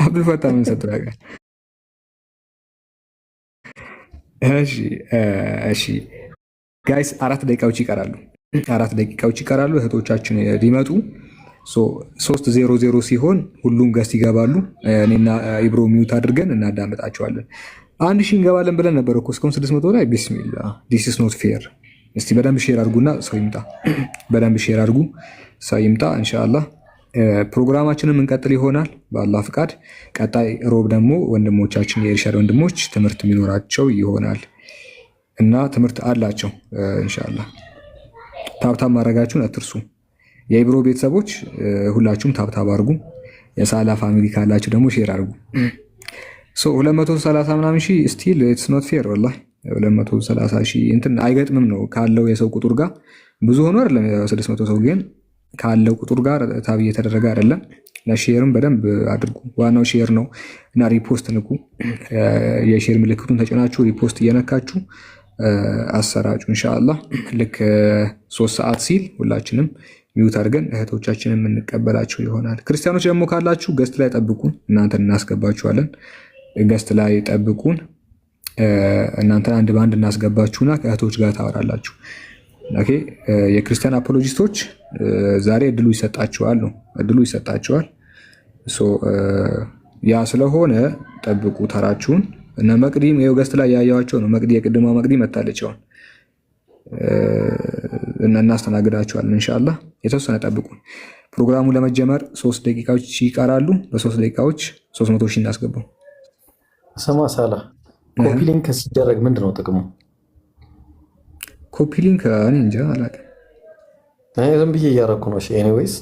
አብዱል ፈታ ምን ሰጥቶ ያውቃል? እሺ ጋይስ 4 ደቂቃዎች ይቀራሉ። 4 ደቂቃዎች ይቀራሉ። እህቶቻችን ሊመጡ 3:00 ሲሆን ሁሉም ገስት ይገባሉ። እኔና ኢብሮ ሚውት አድርገን እናዳምጣቸዋለን። 1000 እንገባለን ብለን ነበር እኮ እስካሁን 600 ላይ። ቢስሚላ ዲስ ኢዝ ኖት ፌር። እስቲ በደንብ ሼር አድርጉና ሰው ይምጣ። በደንብ ሼር አድርጉ፣ ሰው ይምጣ። ኢንሻአላህ ፕሮግራማችንን እንቀጥል ይሆናል በአላህ ፍቃድ። ቀጣይ ሮብ ደግሞ ወንድሞቻችን የኢርሻድ ወንድሞች ትምህርት የሚኖራቸው ይሆናል እና ትምህርት አላቸው ኢንሻአላህ። ታብታብ ማድረጋችሁን አትርሱ። የኢብሮ ቤተሰቦች ሁላችሁም ታብታብ አድርጉ። የሳላ ፋሚሊ ካላችሁ ደግሞ ሼር አድርጉ። 230 ምናምን ሺህ ስቲል ኢትስ ኖት ፌር ወላሂ። 230 ሺህ እንትን አይገጥምም ነው ካለው የሰው ቁጥር ጋር ብዙ ሆኖ አይደለም 600 ሰው ግን ካለው ቁጥር ጋር ታብ እየተደረገ አይደለም። ለሼርም በደንብ አድርጉ። ዋናው ሼር ነው እና ሪፖስት ንኩ። የሼር ምልክቱን ተጭናችሁ ሪፖስት እየነካችሁ አሰራጩ ኢንሻአላህ። ልክ 3 ሰዓት ሲል ሁላችንም ሚውት አድርገን እህቶቻችንን የምንቀበላችሁ ይሆናል። ክርስቲያኖች ደግሞ ካላችሁ ገስት ላይ ጠብቁን፣ እናንተን እናስገባችኋለን። ገስት ላይ ጠብቁን፣ እናንተን አንድ በአንድ እናስገባችሁና ከእህቶች ጋር ታወራላችሁ። ኦኬ። የክርስቲያን አፖሎጂስቶች ዛሬ እድሉ ይሰጣችኋል ነው እድሉ ይሰጣችኋል። ያ ስለሆነ ጠብቁ ተራችሁን። እና መቅዲም ይኸው ገስት ላይ ያያዋቸው ነው። መቅዲ የቅድማ መቅዲ መታለች አሁን እና እናስተናግዳችኋለን ኢንሻአላህ። የተወሰነ ጠብቁን። ፕሮግራሙ ለመጀመር 3 ደቂቃዎች ይቀራሉ። በ3 ደቂቃዎች 300 ሺህ እናስገባው። ሰማ ሳላ ኮፒ ሊንክ ሲደረግ ምንድነው ጥቅሙ? ኮፒ ሊንክ እኔ እንጃ አላውቅም። ዝም ብዬ እያደረኩ ነው። ኤኒዌይስ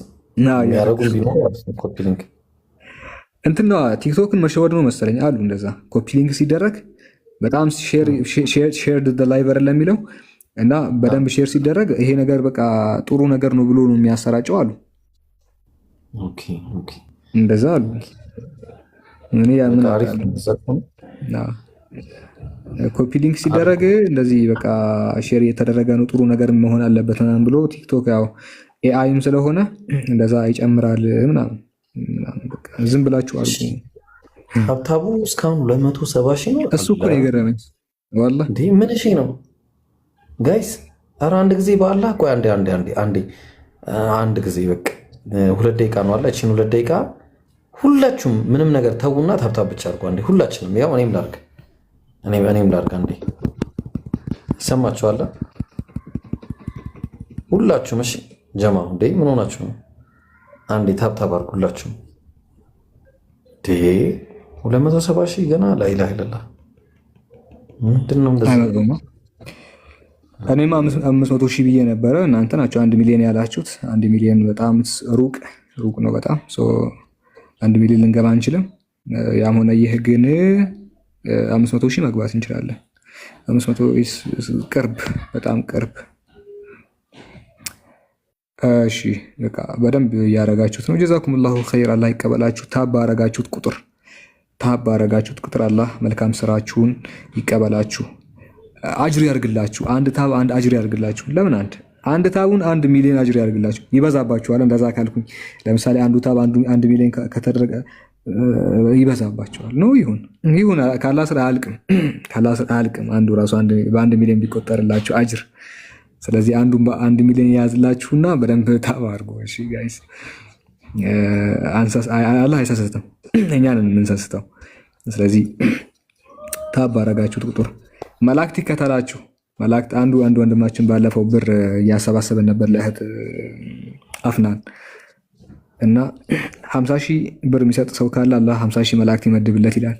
ያደረጉ ቢኖር ኮፒ ሊንክ እንትና ቲክቶክን መሸወድ ነው መሰለኝ አሉ እንደዛ። ኮፒ ሊንክ ሲደረግ በጣም ሼር ደ ላይቨር ለሚለው እና በደንብ ሼር ሲደረግ ይሄ ነገር በቃ ጥሩ ነገር ነው ብሎ ነው የሚያሰራጨው አሉ። እንደዛ አሉ። እኔ ያምን አሪፍ ነው። ኮፒ ሊንክ ሲደረግ እንደዚህ በቃ ሼር እየተደረገ ነው ጥሩ ነገር መሆን አለበት ምናምን ብሎ ቲክቶክ ያው ኤአይም ስለሆነ እንደዛ ይጨምራል ምናምን። በቃ ዝም ብላችሁ አልኩ። ሀብታቡ እስካሁን 270 ሺህ ነው። እሱ እኮ ነው የገረመኝ ወላሂ። እንዴ ምን እሺ ነው ጋይስ? ኧረ አንድ ጊዜ በአላህ ቆይ አንድ ጊዜ በቃ 2 ደቂቃ ነው አለ። እቺን 2 ደቂቃ ሁላችሁም ምንም ነገር ተውና ታብታብ ብቻ አድርጉ አንዴ ሁላችንም። ያው እኔም ላድርግ አንዴ። ይሰማችኋል ሁላችሁም? እሺ ጀማው እንዴ ምን ሆናችሁ ነው? አንዴ ታብታብ አድርጉ ሁላችሁም። 270 ሺህ ገና ላኢላሃ ኢለላህ ምንድነው እንደዚህ? እኔማ 500 ሺህ ብዬ ነበረ። እናንተ ናቸው 1 ሚሊዮን ያላችሁት። 1 ሚሊዮን በጣም ሩቅ ነው በጣም 1 ሚሊዮን ልንገባ አንችልም። ያም ሆነ ይህ ግን 500 ሺህ መግባት እንችላለን። 500 ቅርብ፣ በጣም ቅርብ። እሺ በቃ በደንብ ያረጋችሁት ነው። ጀዛኩሙላሁ ኸይር። አላህ ይቀበላችሁ። ታብ ባረጋችሁት ቁጥር አላህ መልካም ስራችሁን ይቀበላችሁ፣ አጅር ያርግላችሁ። አንድ ታብ አንድ አጅር ያርግላችሁ። ለምን አንድ ታቡን 1 ሚሊዮን አጅር ያርግላችሁ። ይበዛባችኋል። እንደዛ ካልኩኝ ለምሳሌ አንዱ ታብ 1 ሚሊዮን ከተደረገ ይበዛባቸዋል ነው። ይሁን ካላህ ስራ አያልቅም። አንዱ ራሱ በ1 ሚሊዮን ቢቆጠርላችሁ አጅር። ስለዚህ አንዱን በ1 ሚሊዮን የያዝላችሁና በደንብ ታብ አድርጉ። እሺ ጋይስ፣ አላህ አይሰስትም፣ እኛ ነን የምንሰስተው። ስለዚህ ታብ ባረጋችሁት ቁጥር መላእክት ይከተላችሁ። መላእክት አንዱ ወንድማችን ባለፈው ብር እያሰባሰበን ነበር ለእህት አፍናን እና 50 ሺህ ብር የሚሰጥ ሰው ካለ አላህ 50 ሺህ መላእክት ይመድብለት ይላል።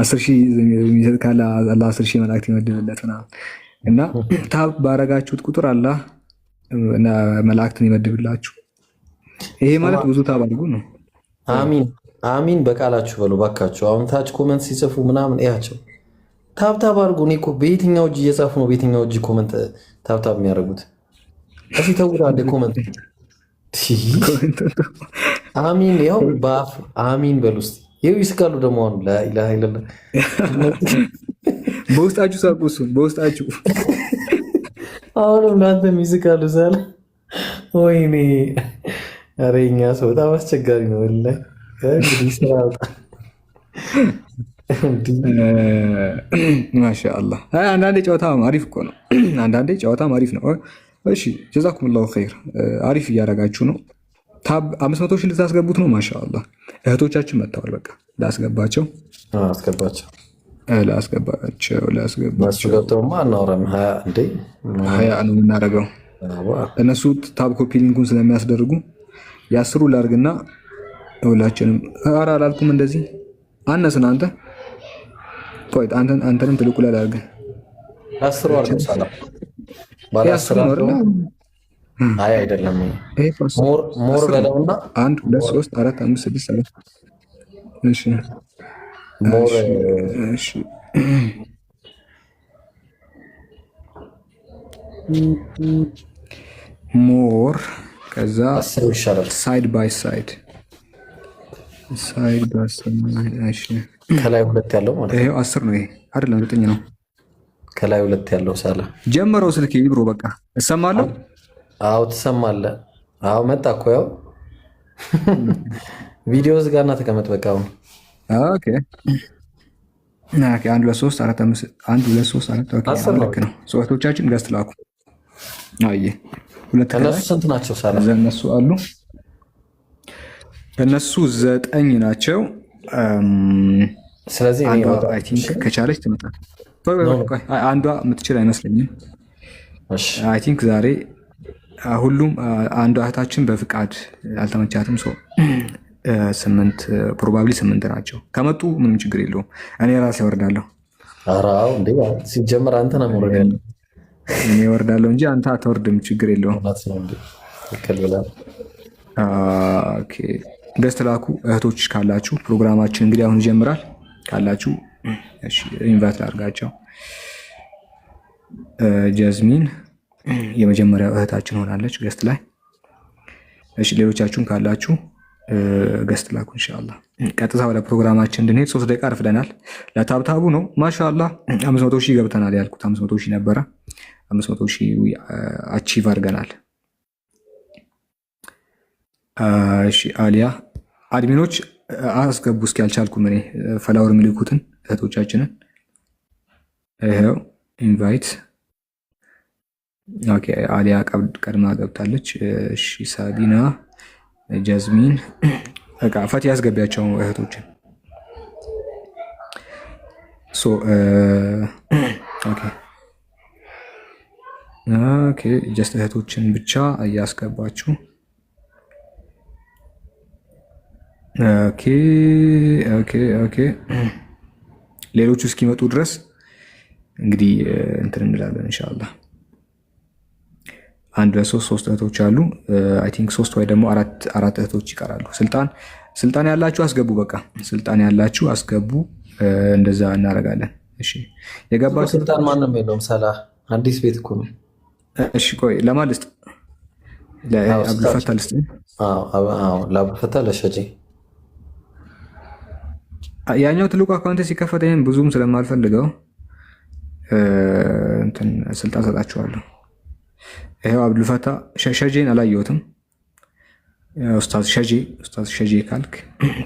10 ሺህ የሚሰጥ ካለ አላህ 10 ሺህ መላእክት ይመድብለት እና ታብ ባረጋችሁት ቁጥር አላህ መላእክትን ይመድብላችሁ። ይሄ ማለት ብዙ ታብ አድርጉ ነው። አሚን በቃላችሁ በሉ ባካችሁ። አሁን ታች ኮመንት ሲጽፉ ምናምን እያቸው ታብታብ አድርጉ። እኔ እኮ በየትኛው እጅ እየጻፉ ነው በየትኛው እጅ ኮመንት ታብታብ የሚያደርጉት? እሺ ተውራ አንዴ ኮመንት አሚን ያው በአፍ አሚን በሉ እስኪ። ይኸው ይስቃሉ ደግሞ አሁን ላኢላሃ ኢለላህ። በውስጣችሁ ሳቁ። እሱን በውስጣችሁ አሁንም እናንተም ይስቃሉ ሳለ ወይኔ። ኧረ እኛ ሰው በጣም አስቸጋሪ ነው ወላሂ። እንግዲህ ስራ ማሻአላህ። አንዳንዴ ጨዋታም አሪፍ እኮ ነው። አንዳንዴ ጨዋታም አሪፍ ነው። እሺ ጀዛኩሙላሁ ኸይር። አሪፍ እያደረጋችሁ ነው። ታብ 500 ሺህ ልታስገቡት ነው። ማሻአላህ እህቶቻችን መጥተዋል። በቃ ላስገባቸው ላስገባቸው ገብተውማ አናወራም። ሀያ ነው የምናደርገው። እነሱ ታብ ኮፒ ሊንኩን ስለሚያስደርጉ ያስሩ ላርግና ሁላችንም ኧረ አላልኩም እንደዚህ አነስን። አንተ ቆይ አንተንም ትልቁ ላይ ላርግ አስሩ አርገው ሰላም ባለ አስሩ አይ አይደለም ሞር በለውና 1 2 3 4 5 6 7 እሺ ሞር እሺ ሞር ከዛ ሳይድ ባይ ሳይድ እሺ ከላይ ሁለት ያለው ማለት ነው። ይሄው 10 ነው። ይሄ አይደለም 9 ነው። ከላይ ሁለት ያለው ሳላ ጀመረው ስልክ ይብሮ በቃ እሰማለሁ። አዎ ትሰማለህ። አዎ መጣ እኮ ያው ቪዲዮ ዝጋና ተቀመጥ በቃ አሁን ኦኬ ኦኬ 1 2 3 4 5 1 2 3 4 ኦኬ ልክ ነው። ሰዎቻችን ገስት ላኩ። አየ ሁለት ከነሱ ስንት ናቸው ሳላ? እነሱ አሉ እነሱ 9 ናቸው። ስለዚህ አይ ቲንክ ከቻለች ትመጣ። አንዷ የምትችል አይመስለኝም። አይ ቲንክ ዛሬ ሁሉም አንዷ እህታችን በፍቃድ አልተመቻትም። ሰው 8 ፕሮባብሊ 8 ናቸው። ከመጡ ምንም ችግር የለውም። እኔ ራሴ እወርዳለሁ። አራው እንዴ ሲጀመር አንተ ነው ወረደ እኔ እወርዳለሁ እንጂ አንተ አትወርድም። ችግር የለውም። ኦኬ ገስት ላኩ እህቶች ካላችሁ። ፕሮግራማችን እንግዲህ አሁን ይጀምራል ካላችሁ እሺ ኢንቫይት ላድርጋቸው። ጃዝሚን የመጀመሪያው እህታችን ሆናለች ገስት ላይ። እሺ ሌሎቻችሁን ካላችሁ ገስት ላኩ ኢንሻአላህ። ቀጥታ ወደ ፕሮግራማችን እንድንሄድ 3 ደቂቃ አርፍደናል። ለታብታቡ ነው ማሻአላህ 500 ሺህ ገብተናል ያልኩት 500 ሺህ ነበረ። 500 ሺህ አቺቭ አድርገናል። እሺ አሊያ አድሚኖች አስገቡ እስኪ አልቻልኩም እኔ ፈላወር የሚልኩትን እህቶቻችንን ይሄው ኢንቫይት። ኦኬ አሊያ ቀድማ ገብታለች። እሺ ሳቢና ጃዝሚን በቃ ፈት ያስገቢያቸው እህቶችን ሶ ኦኬ ኦኬ ጀስት እህቶችን ብቻ እያስገባችሁ ኦኬ ኦኬ ኦኬ ሌሎቹ እስኪመጡ ድረስ እንግዲህ እንትን እንላለን ኢንሻአላህ። 1 2 3 እህቶች አሉ። አይ ቲንክ 3 ወይ ደግሞ 4 እህቶች ይቀራሉ። ስልጣን ያላችሁ አስገቡ። በቃ ስልጣን ያላችሁ አስገቡ። እንደዛ እናደርጋለን። እሺ የገባ ስልጣን ማንም የለውም። ሰላህ አዲስ ቤት እኮ ነው። እሺ ቆይ ለማን ልስጥ? ለአብዱልፈታ ልስጥ? አዎ ለአብዱልፈታ ለሸጂ ያኛው ትልቁ አካውንት ሲከፈት ይሄን ብዙም ስለማልፈልገው እንትን ስልጣን ሰጣችኋለሁ። ይሄው አብዱልፈታ ሸጂን አላየሁትም። ኡስታዝ ሸጂ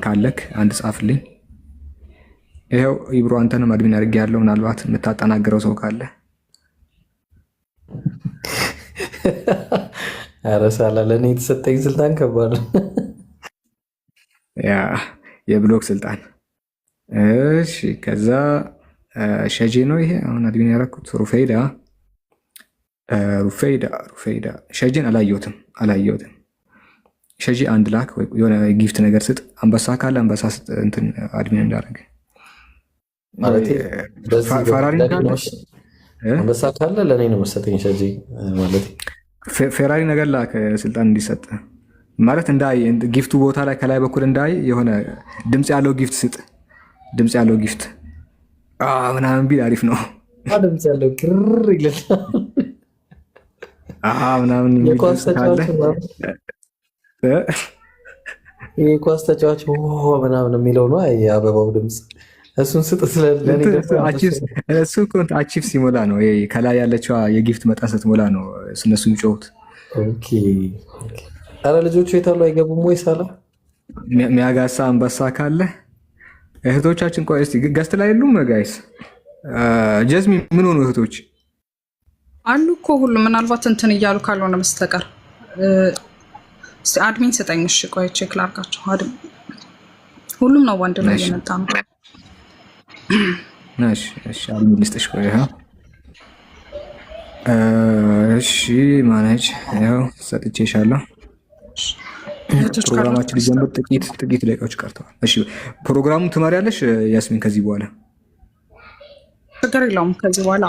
ካለክ አንድ ጻፍልኝ። ይሄው ኢብሮ አንተንም አድሚን አድርጌ ያለው ምናልባት የምታጠናግረው ሰው ካለ አረሳላ ለኔ የተሰጠኝ ስልጣን ከባድ ያ የብሎክ ስልጣን። እሺ ከዛ ሸጂ ነው ይሄ አሁን አድሚን ያደረኩት። ሩፌይዳ ሸጂን አላየሁትም። ሸጂ አንድ ላክ ወይ የሆነ ጊፍት ነገር ስጥ። አንበሳ ካለ አንበሳ ስጥ። እንትን አድሚን እንዳደረገ ማለት ፈራሪ አንበሳ ካለ ለኔ ነው መሰጠኝ። ሸጂ ማለት ፌራሪ ነገር ላክ ስልጣን እንዲሰጥ ማለት እንዳይ ጊፍቱ ቦታ ላይ ከላይ በኩል እንዳይ የሆነ ድምጽ ያለው ጊፍት ስጥ። ድምጽ ያለው ጊፍት ምናምን ቢል አሪፍ ነው። ድምጽ ያለው ክር ይላል ምናምን የኳስ ተጫዋች ምናምን የሚለው ነው የአበባው ድምፅ። እሱን ስጥ ስለለኔ እሱ አቺቭ ሲሞላ ነው። ከላይ ያለችዋ የጊፍት መጠን ስትሞላ ነው እነሱ የሚጮሁት። ኧረ ልጆቹ የታሉ አይገቡም ወይ? ሳላ ሚያጋሳ አንበሳ ካለ እህቶቻችን ቆይ እስቲ ገስት ላይ የሉም ጋይስ? ጀዝሚ ምን ሆኑ እህቶች አሉ እኮ ሁሉ ምናልባት እንትን እያሉ ካልሆነ በስተቀር አድሚን ስጠኝ። እሺ ቆይ ቼክ ላድርጋቸው። ሁሉም ነው ወንድ ላይ የመጣ ነው። እሺ አድሚን ልስጥሽ። ቆይ እሺ ማነች? ያው ሰጥቼሻለሁ። ፕሮግራማችን ሊጀምር ጥቂት ደቂቃዎች ቀርተዋል። እሺ ፕሮግራሙን ትመሪያለሽ ያስሚን? ከዚህ በኋላ ችግር የለውም። ከዚህ በኋላ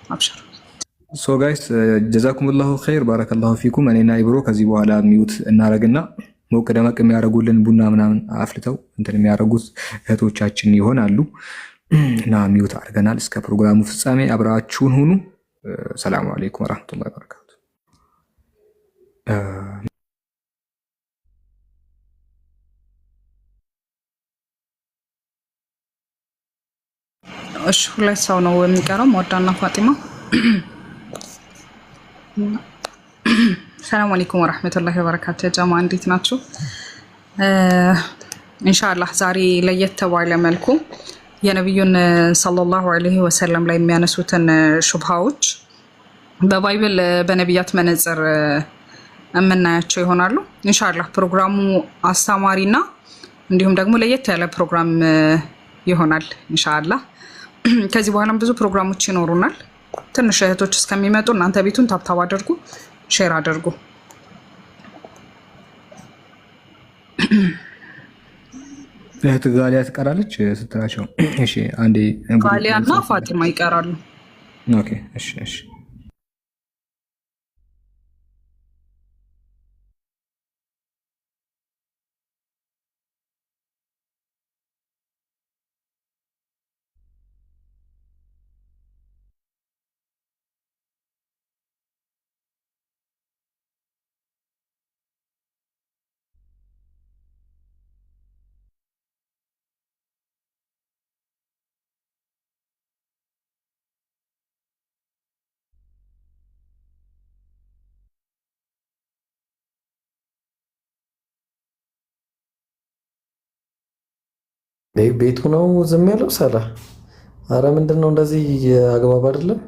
አብሽር። ሶ ጋይስ ጀዛኩሙላሁ ኸይር ባረከላሁ ፊኩም። እኔና ኢብሮ ከዚህ በኋላ ሚውት እናረግና ሞቅ ደመቅ የሚያደርጉልን ቡና ምናምን አፍልተው እንትን የሚያደርጉት እህቶቻችን ይሆናሉ እና ሚውት አድርገናል። እስከ ፕሮግራሙ ፍጻሜ አብራችሁን ሁኑ። ሰላሙ አለይኩም ወራህመቱላሂ ወበረካቱ። እሺ ሁለት ሰው ነው የሚቀረው፣ መወዳና ፋጢማ። ሰላም አለይኩም ወራህመቱላሂ ወበረካቱ። ጀማ እንዴት ናችሁ? ኢንሻአላህ ዛሬ ለየት ባለ መልኩ የነብዩን ሰለላሁ ዐለይሂ ወሰለም ላይ የሚያነሱትን ሹብሃዎች በባይብል በነቢያት መነጽር የምናያቸው ይሆናሉ። ኢንሻአላህ ፕሮግራሙ አስተማሪና እንዲሁም ደግሞ ለየት ያለ ፕሮግራም ይሆናል ኢንሻአላህ። ከዚህ በኋላም ብዙ ፕሮግራሞች ይኖሩናል። ትንሽ እህቶች እስከሚመጡ እናንተ ቤቱን ታብታብ አድርጉ፣ ሼር አድርጉ። እህት ጋሊያ ትቀራለች ስትላቸው፣ እሺ አንዴ ጋሊያ እና ፋጢማ ይቀራሉ። ኦኬ እሺ ቤቱ ነው ዝም ያለው ሰላ። አረ ምንድን ነው እንደዚህ አግባብ አይደለም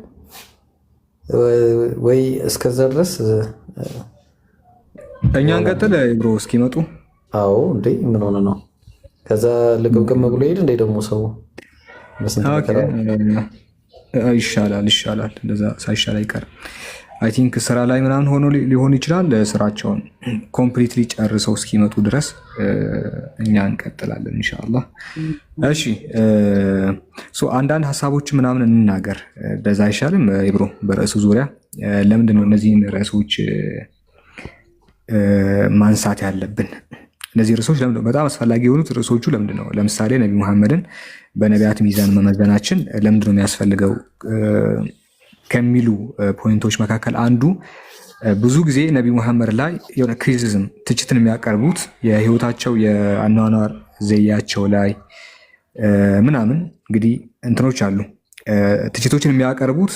ወይ? እስከዛ ድረስ እኛ እንቀጥል ብሮ እስኪመጡ። አዎ እንዴ ምን ሆነ ነው? ከዛ ልቅምቅም ብሎ ሄድ እንዴ ደግሞ ሰው ይሻላል። እንደዛ ሳይሻል አይቀርም። አይ ቲንክ ስራ ላይ ምናምን ሆኖ ሊሆን ይችላል። ስራቸውን ኮምፕሊትሊ ጨርሰው እስኪመጡ ድረስ እኛ እንቀጥላለን ኢንሻአላህ። እሺ አንዳንድ ሀሳቦች ምናምን እንናገር። በዛ አይሻልም ብሮ? በርዕሱ ዙሪያ ለምንድን ነው እነዚህን ርዕሶች ማንሳት ያለብን? እነዚህ ርዕሶች ለምንድን ነው በጣም አስፈላጊ የሆኑት? ርዕሶቹ ለምንድን ነው? ለምሳሌ ነቢ ሙሐመድን በነቢያት ሚዛን መመዘናችን ለምንድን ነው የሚያስፈልገው ከሚሉ ፖይንቶች መካከል አንዱ ብዙ ጊዜ ነቢ ሙሐመድ ላይ የሆነ ክሪቲሲዝም ትችትን የሚያቀርቡት የህይወታቸው የአኗኗር ዘያቸው ላይ ምናምን እንግዲህ እንትኖች አሉ። ትችቶችን የሚያቀርቡት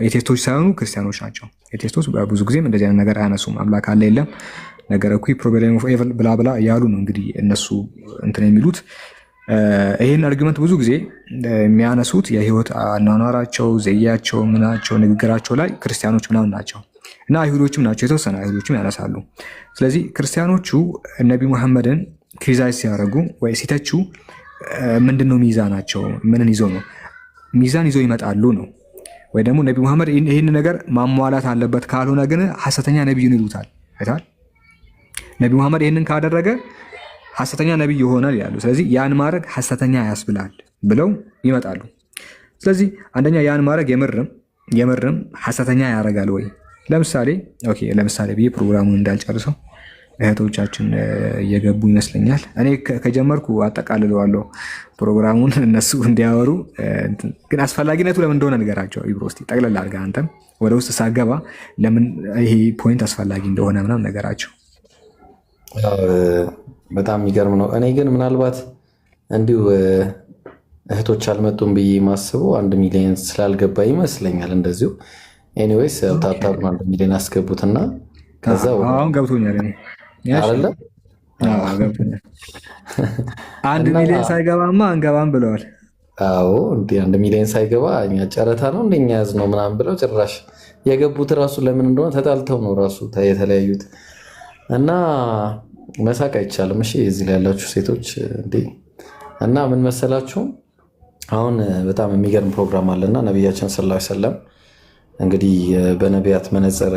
ኤቴስቶች ሳይሆኑ ክርስቲያኖች ናቸው። ኤቴስቶች ብዙ ጊዜም እንደዚህ አይነት ነገር አያነሱም። አምላክ አለ የለም ነገር እኩ ፕሮብሌም ኦፍ ኤቭል ብላ ብላ እያሉ ነው እንግዲህ እነሱ እንትን የሚሉት። ይህን አርጊመንት ብዙ ጊዜ የሚያነሱት የህይወት አኗኗራቸው ዘያቸው ምናቸው ንግግራቸው ላይ ክርስቲያኖች ምናምን ናቸው እና አይሁዶችም ናቸው። የተወሰነ አይሁዶችም ያነሳሉ። ስለዚህ ክርስቲያኖቹ ነቢ ሙሐመድን ክሪቲሳይዝ ሲያደርጉ ወይ ሲተቹ ምንድነው ሚዛናቸው? ምንን ይዘው ነው? ሚዛን ይዘው ይመጣሉ ነው ወይ ደግሞ ነቢ ሙሐመድ ይህን ነገር ማሟላት አለበት ካልሆነ ግን ሐሰተኛ ነቢዩን ይሉታል። አይታል ነቢ ሙሐመድ ይህንን ካደረገ ሐሰተኛ ነቢይ ይሆናል ያሉ። ስለዚህ ያን ማድረግ ሐሰተኛ ያስብላል ብለው ይመጣሉ። ስለዚህ አንደኛ ያን ማድረግ የምርም ሐሰተኛ ያደርጋል ወይ? ለምሳሌ ብዬ ፕሮግራሙን እንዳልጨርሰው እህቶቻችን እየገቡ ይመስለኛል። እኔ ከጀመርኩ አጠቃልለዋለሁ ፕሮግራሙን እነሱ እንዲያወሩ። ግን አስፈላጊነቱ ለምን እንደሆነ ንገራቸው ኢብሮ። እስኪ ጠቅለል አድርገህ አንተም ወደ ውስጥ ሳገባ ለምን ይሄ ፖይንት አስፈላጊ እንደሆነ ምናምን ነገራቸው። በጣም የሚገርም ነው። እኔ ግን ምናልባት እንዲሁ እህቶች አልመጡም ብዬ ማስበው 1 ሚሊዮን ስላልገባ ይመስለኛል። እንደዚሁ ኤኒዌይስ ታብታብ 1 ሚሊዮን አስገቡትና ከዛ አሁን ገብቶኛል። አይደለ 1 እና ሚሊዮን ሳይገባማ አንገባም ብለዋል። አዎ እንዲህ 1 ሚሊዮን ሳይገባ እኛ ጨረታ ነው እንደኛ ያዝ ነው ምናምን ብለው ጭራሽ የገቡት ራሱ ለምን እንደሆነ ተጣልተው ነው ራሱ የተለያዩት። እና መሳቅ አይቻልም። እሺ እዚህ ላይ ያላችሁ ሴቶች እንዴ! እና ምን መሰላችሁ አሁን በጣም የሚገርም ፕሮግራም አለና ነቢያችን ሰለላሁ ዐለይሂ ወሰለም እንግዲህ በነቢያት መነጽር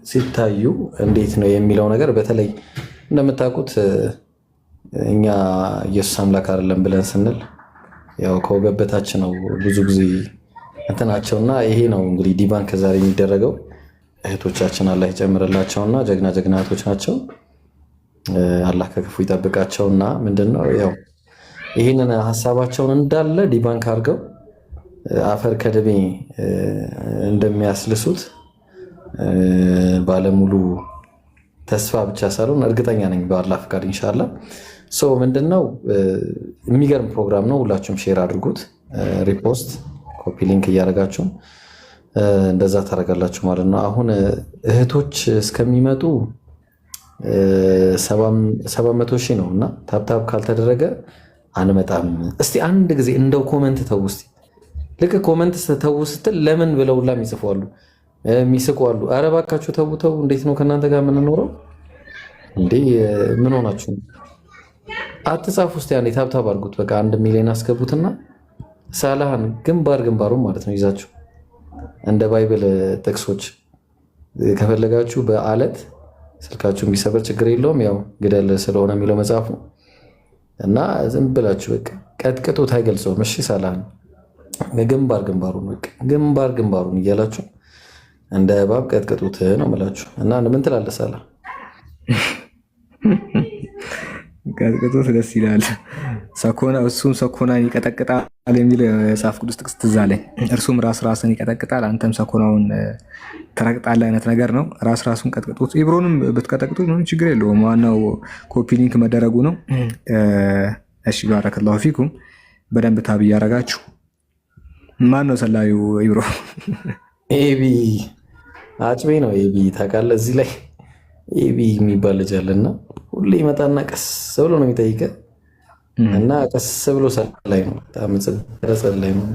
ሲታዩ እንዴት ነው የሚለው ነገር በተለይ እንደምታውቁት እኛ ኢየሱስ አምላክ አይደለም ብለን ስንል ያው ከወገብ በታች ነው ብዙ ጊዜ እንትናቸውና ይሄ ነው እንግዲህ ዲባንክ ዛሬ የሚደረገው። እህቶቻችን አላህ ይጨምርላቸውና ጀግና ጀግና እህቶች ናቸው። አላህ ከክፉ ይጠብቃቸውና ምንድነው ያው ይህንን ሀሳባቸውን እንዳለ ዲባንክ አድርገው አፈር ከድሜ እንደሚያስልሱት ባለሙሉ ተስፋ ብቻ ሳይሆን እርግጠኛ ነኝ በአላህ ፍቃድ ኢንሻአላህ። ምንድነው የሚገርም ፕሮግራም ነው። ሁላችሁም ሼር አድርጉት፣ ሪፖስት፣ ኮፒ ሊንክ እያደረጋችሁ እንደዛ ታደርጋላችሁ ማለት ነው። አሁን እህቶች እስከሚመጡ 700,000 ነው እና ታፕታፕ ካልተደረገ አንመጣም። እስቲ አንድ ጊዜ እንደው ኮመንት ተው እስቲ። ልክ ኮመንት ተው ስትል ለምን ብለውላ ይጽፋሉ የሚስቋሉ። ኧረ እባካችሁ ተው ተው። እንዴት ነው ከእናንተ ጋር የምንኖረው እንዴ? ምን ሆናችሁ? አትጻፉ እስቲ አንዴ ታብታብ አድርጉት። በቃ 1 ሚሊዮን አስገቡትና ሳላህን ግንባሩን ማለት ነው ይዛችሁ እንደ ባይብል ጥቅሶች ከፈለጋችሁ በአለት ስልካችሁን ቢሰበር ችግር የለውም። ያው ግደል ስለሆነ የሚለው መጽሐፉ እና ዝም ብላችሁ በቃ ቀጥቅጦት አይገልጸውም። እሺ ሳላህን ግንባሩን በቃ ግንባሩን እያላችሁ እንደ እባብ ቀጥቅጡት ነው የምላችሁ። እና ምን ትላለህ ሳላህ? ቀጥቅጦት ደስ ይላል። እሱም ሰኮናን ይቀጠቅጣል የሚል የመጽሐፍ ቅዱስ ጥቅስ ትዝ አለኝ። እርሱም ራስን ይቀጠቅጣል አንተም ሰኮናውን ትረግጣለህ አይነት ነገር ነው። ራሱን ቀጥቅጡት። ኢብሮንም ብትቀጠቅጡት ምንም ችግር የለውም። ዋናው ኮፒ ሊንክ መደረጉ ነው። እሺ ባረከላሁ ፊኩም። በደንብ ታብ እያደረጋችሁ። ማን ነው ሰላዩ? ኢብሮ ኤቢ አጭቤ ነው። ኤቢ ታውቃለህ? እዚህ ላይ ኤቢ የሚባል ልጅ አለና ሁሌ ይመጣና ቀስ ብሎ ነው የሚጠይቀህ እና ቀስ ብሎ ሰላይ ነው ላይ ነው።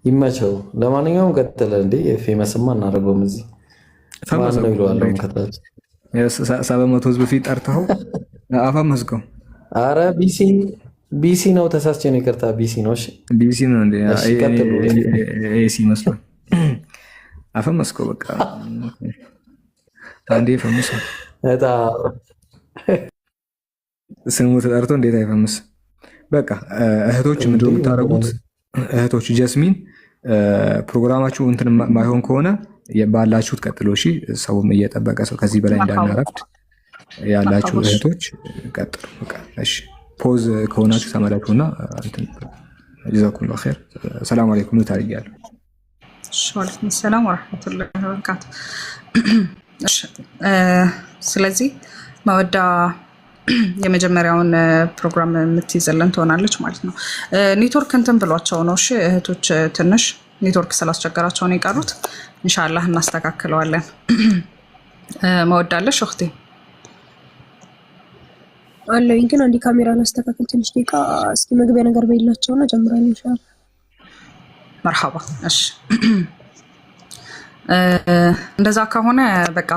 ይመቸው። ለማንኛውም ቀጥለ እንዴ ፌመስማ እናደርገውም እዚህ ነው ይለዋል። ከታች 700 ህዝብ ፊት ጠርተው አፈመስከው። አረ ቢሲ ነው ተሳስቼ ነው ይቅርታ። ቢሲ ነው። እሺ ቢሲ ነው እንዴ? ኤሲ መስሎኝ አፈመስከው። በቃ አንዴ ፈምስ ስሙ ተጠርቶ እንዴት አይፈምስ? በቃ እህቶች ምንድነው የምታደርጉት? እህቶች ጀስሚን ፕሮግራማችሁ እንትን ማይሆን ከሆነ ባላችሁት ቀጥሎ። እሺ ሰውም እየጠበቀ ሰው ከዚህ በላይ እንዳናረፍድ ያላችሁ እህቶች ቀጥሉ። በቃ እሺ ፖዝ ከሆናችሁ ተመለሱና ጀዛኩም ኸይር። ሰላም አለይኩም ታርያለሁ። ወአለይኩም ሰላም ወራህመቱላሂ ወበረካቱ። ስለዚህ መወዳ የመጀመሪያውን ፕሮግራም የምትይዘለን ትሆናለች ማለት ነው። ኔትወርክ እንትን ብሏቸው ነው። እሺ እህቶች ትንሽ ኔትወርክ ስላስቸገራቸው ነው የቀሩት። ኢንሻአላህ እናስተካክለዋለን። መወዳለሽ እህቴ አለኝ ግን አንዲ ካሜራ እናስተካክል ትንሽ ደቂቃ። እስኪ መግቢያ ነገር በይላቸውና ጀምራለን ኢንሻአላህ። መርሐባ። እሺ እንደዛ ከሆነ በቃ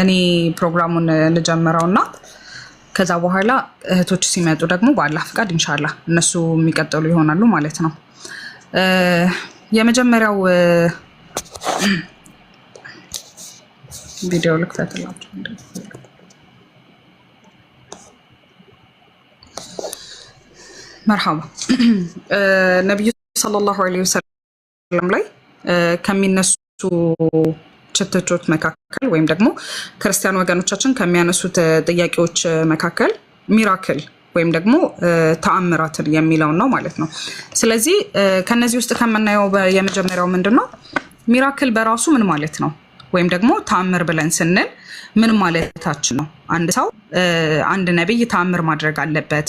እኔ ፕሮግራሙን ልጀምረውና ከዛ በኋላ እህቶች ሲመጡ ደግሞ በአላህ ፍቃድ ኢንሻአላህ እነሱ የሚቀጥሉ ይሆናሉ ማለት ነው። የመጀመሪያው ቪዲዮ ልክታተላችሁ። መርሐባ። ነብዩ ሰለላሁ ዐለይሂ ወሰለም ላይ ከሚነሱ ችትቾች መካከል ወይም ደግሞ ክርስቲያን ወገኖቻችን ከሚያነሱት ጥያቄዎች መካከል ሚራክል ወይም ደግሞ ተአምራትን የሚለውን ነው ማለት ነው። ስለዚህ ከነዚህ ውስጥ ከምናየው የመጀመሪያው ምንድነው? ሚራክል በራሱ ምን ማለት ነው? ወይም ደግሞ ተአምር ብለን ስንል ምን ማለታችን ነው? አንድ ሰው አንድ ነብይ ተአምር ማድረግ አለበት፣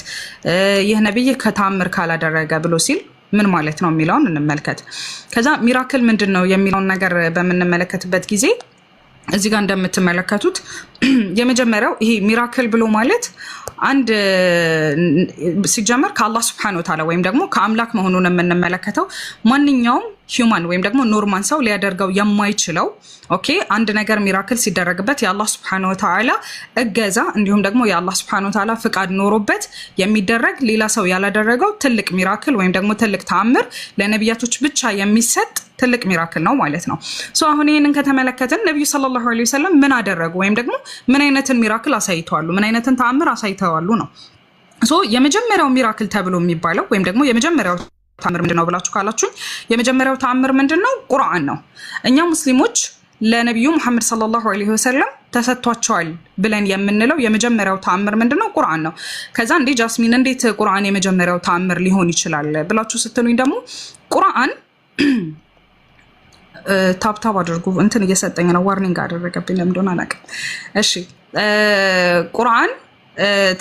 ይህ ነብይ ከተአምር ካላደረገ ብሎ ሲል ምን ማለት ነው የሚለውን እንመልከት። ከዛ ሚራክል ምንድን ነው የሚለውን ነገር በምንመለከትበት ጊዜ እዚህ ጋር እንደምትመለከቱት የመጀመሪያው ይሄ ሚራክል ብሎ ማለት አንድ ሲጀመር ከአላህ Subhanahu Wa Ta'ala ወይም ደግሞ ከአምላክ መሆኑን የምንመለከተው ማንኛውም ሂዩማን ወይም ደግሞ ኖርማል ሰው ሊያደርገው የማይችለው ኦኬ አንድ ነገር ሚራክል ሲደረግበት የአላህ Subhanahu Wa Ta'ala እገዛ እንዲሁም ደግሞ የአላህ Subhanahu Wa Ta'ala ፍቃድ ኖሮበት የሚደረግ ሌላ ሰው ያላደረገው ትልቅ ሚራክል ወይም ደግሞ ትልቅ ተአምር ለነብያቶች ብቻ የሚሰጥ ትልቅ ሚራክል ነው ማለት ነው። ሶ አሁን ይሄንን ከተመለከትን ነብዩ ሰለላሁ ዐለይሂ ወሰለም ምን አደረጉ ወይም ደግሞ ምን አይነትን ሚራክል አሳይተዋሉ ምን አይነትን ተአምር አሳይተዋሉ ነው። ሶ የመጀመሪያው ሚራክል ተብሎ የሚባለው ወይም ደግሞ የመጀመሪያው ተአምር ምንድነው ብላችሁ ካላችሁ የመጀመሪያው ተአምር ምንድነው? ቁርአን ነው። እኛ ሙስሊሞች ለነብዩ መሐመድ ሰለላሁ ዐለይሂ ወሰለም ተሰጥቷቸዋል ብለን የምንለው የመጀመሪያው ተአምር ምንድነው? ቁርአን ነው። ከዛ እንዴ ጃስሚን እንዴት ቁርአን የመጀመሪያው ተአምር ሊሆን ይችላል ብላችሁ ስትሉኝ ደግሞ ቁርአን ታፕታፕ አድርጉ እንትን እየሰጠኝ ነው ዋርኒንግ አደረገብኝ ለምን እንደሆነ አላውቅም። እሺ ቁርአን